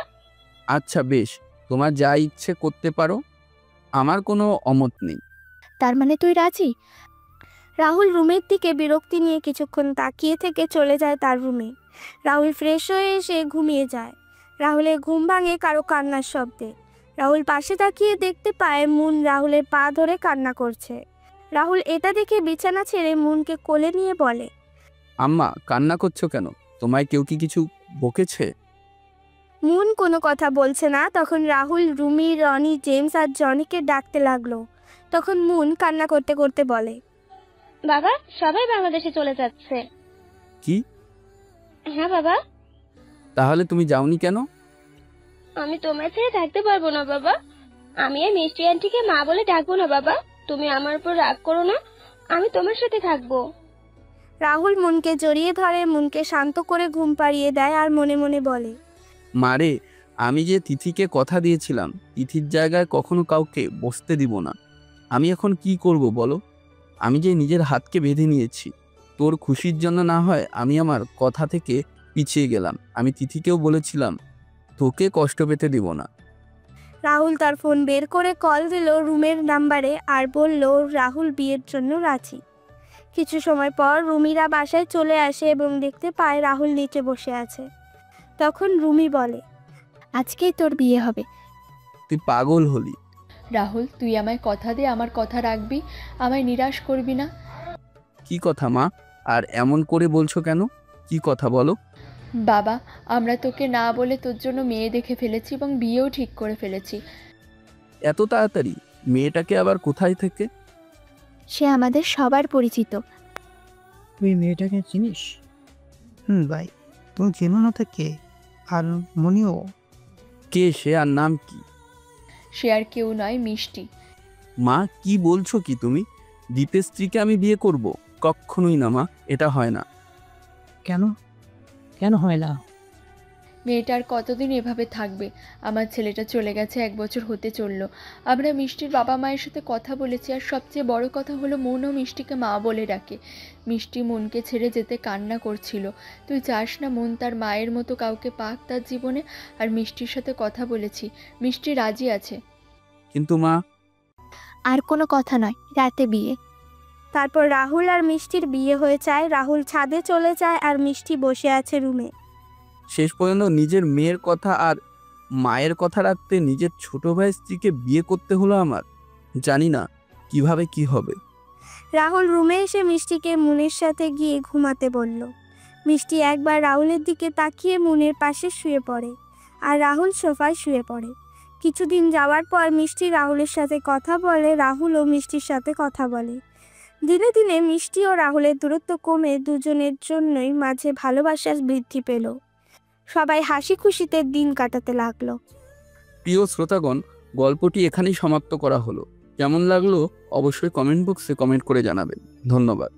[SPEAKER 4] আচ্ছা বেশ, তোমার যা ইচ্ছে করতে পারো, আমার কোনো অমত নেই।
[SPEAKER 5] তার মানে তুই রাজি?
[SPEAKER 1] রাহুল রুমের দিকে বিরক্তি নিয়ে কিছুক্ষণ তাকিয়ে থেকে চলে যায় তার রুমে। রাহুল ফ্রেশ হয়ে এসে ঘুমিয়ে যায়। রাহুলের ঘুম ভাঙে কারো কান্নার শব্দে। রাহুল পাশে তাকিয়ে দেখতে পায় মুন রাহুলের পা ধরে কান্না করছে। রাহুল এটা দেখে বিছানা ছেড়ে মুনকে কোলে নিয়ে বলে,
[SPEAKER 4] আম্মা, কান্না করছো কেন? তোমায় কেউ কি কিছু বকেছে?
[SPEAKER 1] মুন কোনো কথা বলছে না। তখন রাহুল রুমি, রনি, জেমস আর জনিকে ডাকতে লাগলো। তখন মুন কান্না করতে করতে বলে,
[SPEAKER 2] বাবা, সবাই বাংলাদেশে চলে যাচ্ছে।
[SPEAKER 4] কি?
[SPEAKER 2] হ্যাঁ বাবা।
[SPEAKER 4] তাহলে তুমি যাওনি কেন?
[SPEAKER 2] আমি তোমার ছেড়ে থাকতে পারবো না বাবা। আমি এই মিষ্টি আন্টিকে মা বলে ডাকবো না বাবা। তুমি আমার উপর রাগ করো না, আমি তোমার সাথে থাকবো।
[SPEAKER 1] রাহুল মুনকে জড়িয়ে ধরে, মুনকে শান্ত করে ঘুম পাড়িয়ে দেয় আর মনে মনে বলে,
[SPEAKER 4] মারে, আমি যে তিথিকে কথা দিয়েছিলাম তিথির জায়গায় কখনো কাউকে বসতে দিব না। আমি এখন কি করব বলো? আমি যে নিজের হাতকে বেঁধে নিয়েছি। তোর খুশির জন্য না হয় আমি আমার কথা থেকে পিছিয়ে গেলাম। আমি তিথিকেও বলেছিলাম তোকে কষ্ট পেতে দিব না।
[SPEAKER 1] রাহুল তার ফোন বের করে কল দিল রুমের নাম্বারে আর বলল রাহুল বিয়ের জন্য রাজি। কিছু সময় পর রুমিরা বাসায় চলে আসে এবং দেখতে পায় রাহুল নিচে বসে আছে। তখন রুমি বলে,
[SPEAKER 5] আজকেই তোর বিয়ে হবে।
[SPEAKER 4] তুই পাগল হলি?
[SPEAKER 8] রাহুল, তুই আমায় কথা দে, আমার কথা রাখবি, আমায় নিরাশ করবি না।
[SPEAKER 4] কি কথা মা? আর এমন করে বলছো কেন? কি কথা বলো?
[SPEAKER 8] বাবা, আমরা তোকে না বলে তোর জন্য মেয়ে দেখে ফেলেছি এবং বিয়েও ঠিক করে ফেলেছি।
[SPEAKER 4] এত তাড়াতাড়ি? মেয়েটাকে আবার কোথায় থেকে?
[SPEAKER 5] সে আমাদের সবার পরিচিত।
[SPEAKER 3] তুই মেয়েটাকে চিনিস?
[SPEAKER 6] ভাই, তুমি চেনো না তো কে? আর মনিও?
[SPEAKER 4] কে সে আর নাম কি?
[SPEAKER 8] সে আর কেউ নয়, মিষ্টি।
[SPEAKER 4] মা কি বলছো কি তুমি? দীপের স্ত্রীকে আমি বিয়ে করব? কখনোই না মা, এটা হয় না।
[SPEAKER 3] কেন কেন হয় না?
[SPEAKER 8] মেয়েটার কতদিন এভাবে থাকবে? আমার ছেলেটা চলে গেছে, 1 বছর হতে চললো। আমরা মিষ্টির বাবা মায়ের সাথে কথা বলেছি, আর সবচেয়ে বড় কথা হলো মনও মিষ্টিকে মা বলে ডাকে। মিষ্টি মনকে ছেড়ে যেতে কান্না করছিল। তুই চাস না মন তার মায়ের মতো কাউকে পাক তার জীবনে? আর মিষ্টির সাথে কথা বলেছি, মিষ্টি রাজি আছে।
[SPEAKER 4] কিন্তু মা।
[SPEAKER 5] আর কোনো কথা নয়, রাতে বিয়ে।
[SPEAKER 1] তারপর রাহুল আর মিষ্টির বিয়ে হয়ে যায়। রাহুল ছাদে চলে যায় আর মিষ্টি বসে আছে রুমে।
[SPEAKER 4] শেষ পর্যন্ত নিজের মেয়ের কথা আর মায়ের কথা রাখতে নিজের ছোট ভাইয়ের স্ত্রীকে বিয়ে করতে হলো আমার। জানি না কিভাবে কি হবে।
[SPEAKER 1] রাহুল রুমে এসে মিষ্টিকে মুনের সাথে গিয়ে ঘুমাতে বলল। মিষ্টি একবার রাহুলের দিকে তাকিয়ে মুনের পাশে শুয়ে পড়ে আর রাহুল সোফায় শুয়ে পড়ে। কিছুদিন যাওয়ার পর মিষ্টি রাহুলের সাথে কথা বলে, রাহুলও মিষ্টির সাথে কথা বলে। দিনে দিনে মিষ্টি ও রাহুলের দূরত্ব কমে দুজনের জন্যই মাঝে ভালোবাসার বৃদ্ধি পেল। সবাই হাসি খুশিতে দিন কাটাতে লাগলো।
[SPEAKER 4] প্রিয় শ্রোতাগণ, গল্পটি এখানেই সমাপ্ত করা হলো। কেমন লাগলো অবশ্যই কমেন্ট বক্সে কমেন্ট করে জানাবেন। ধন্যবাদ।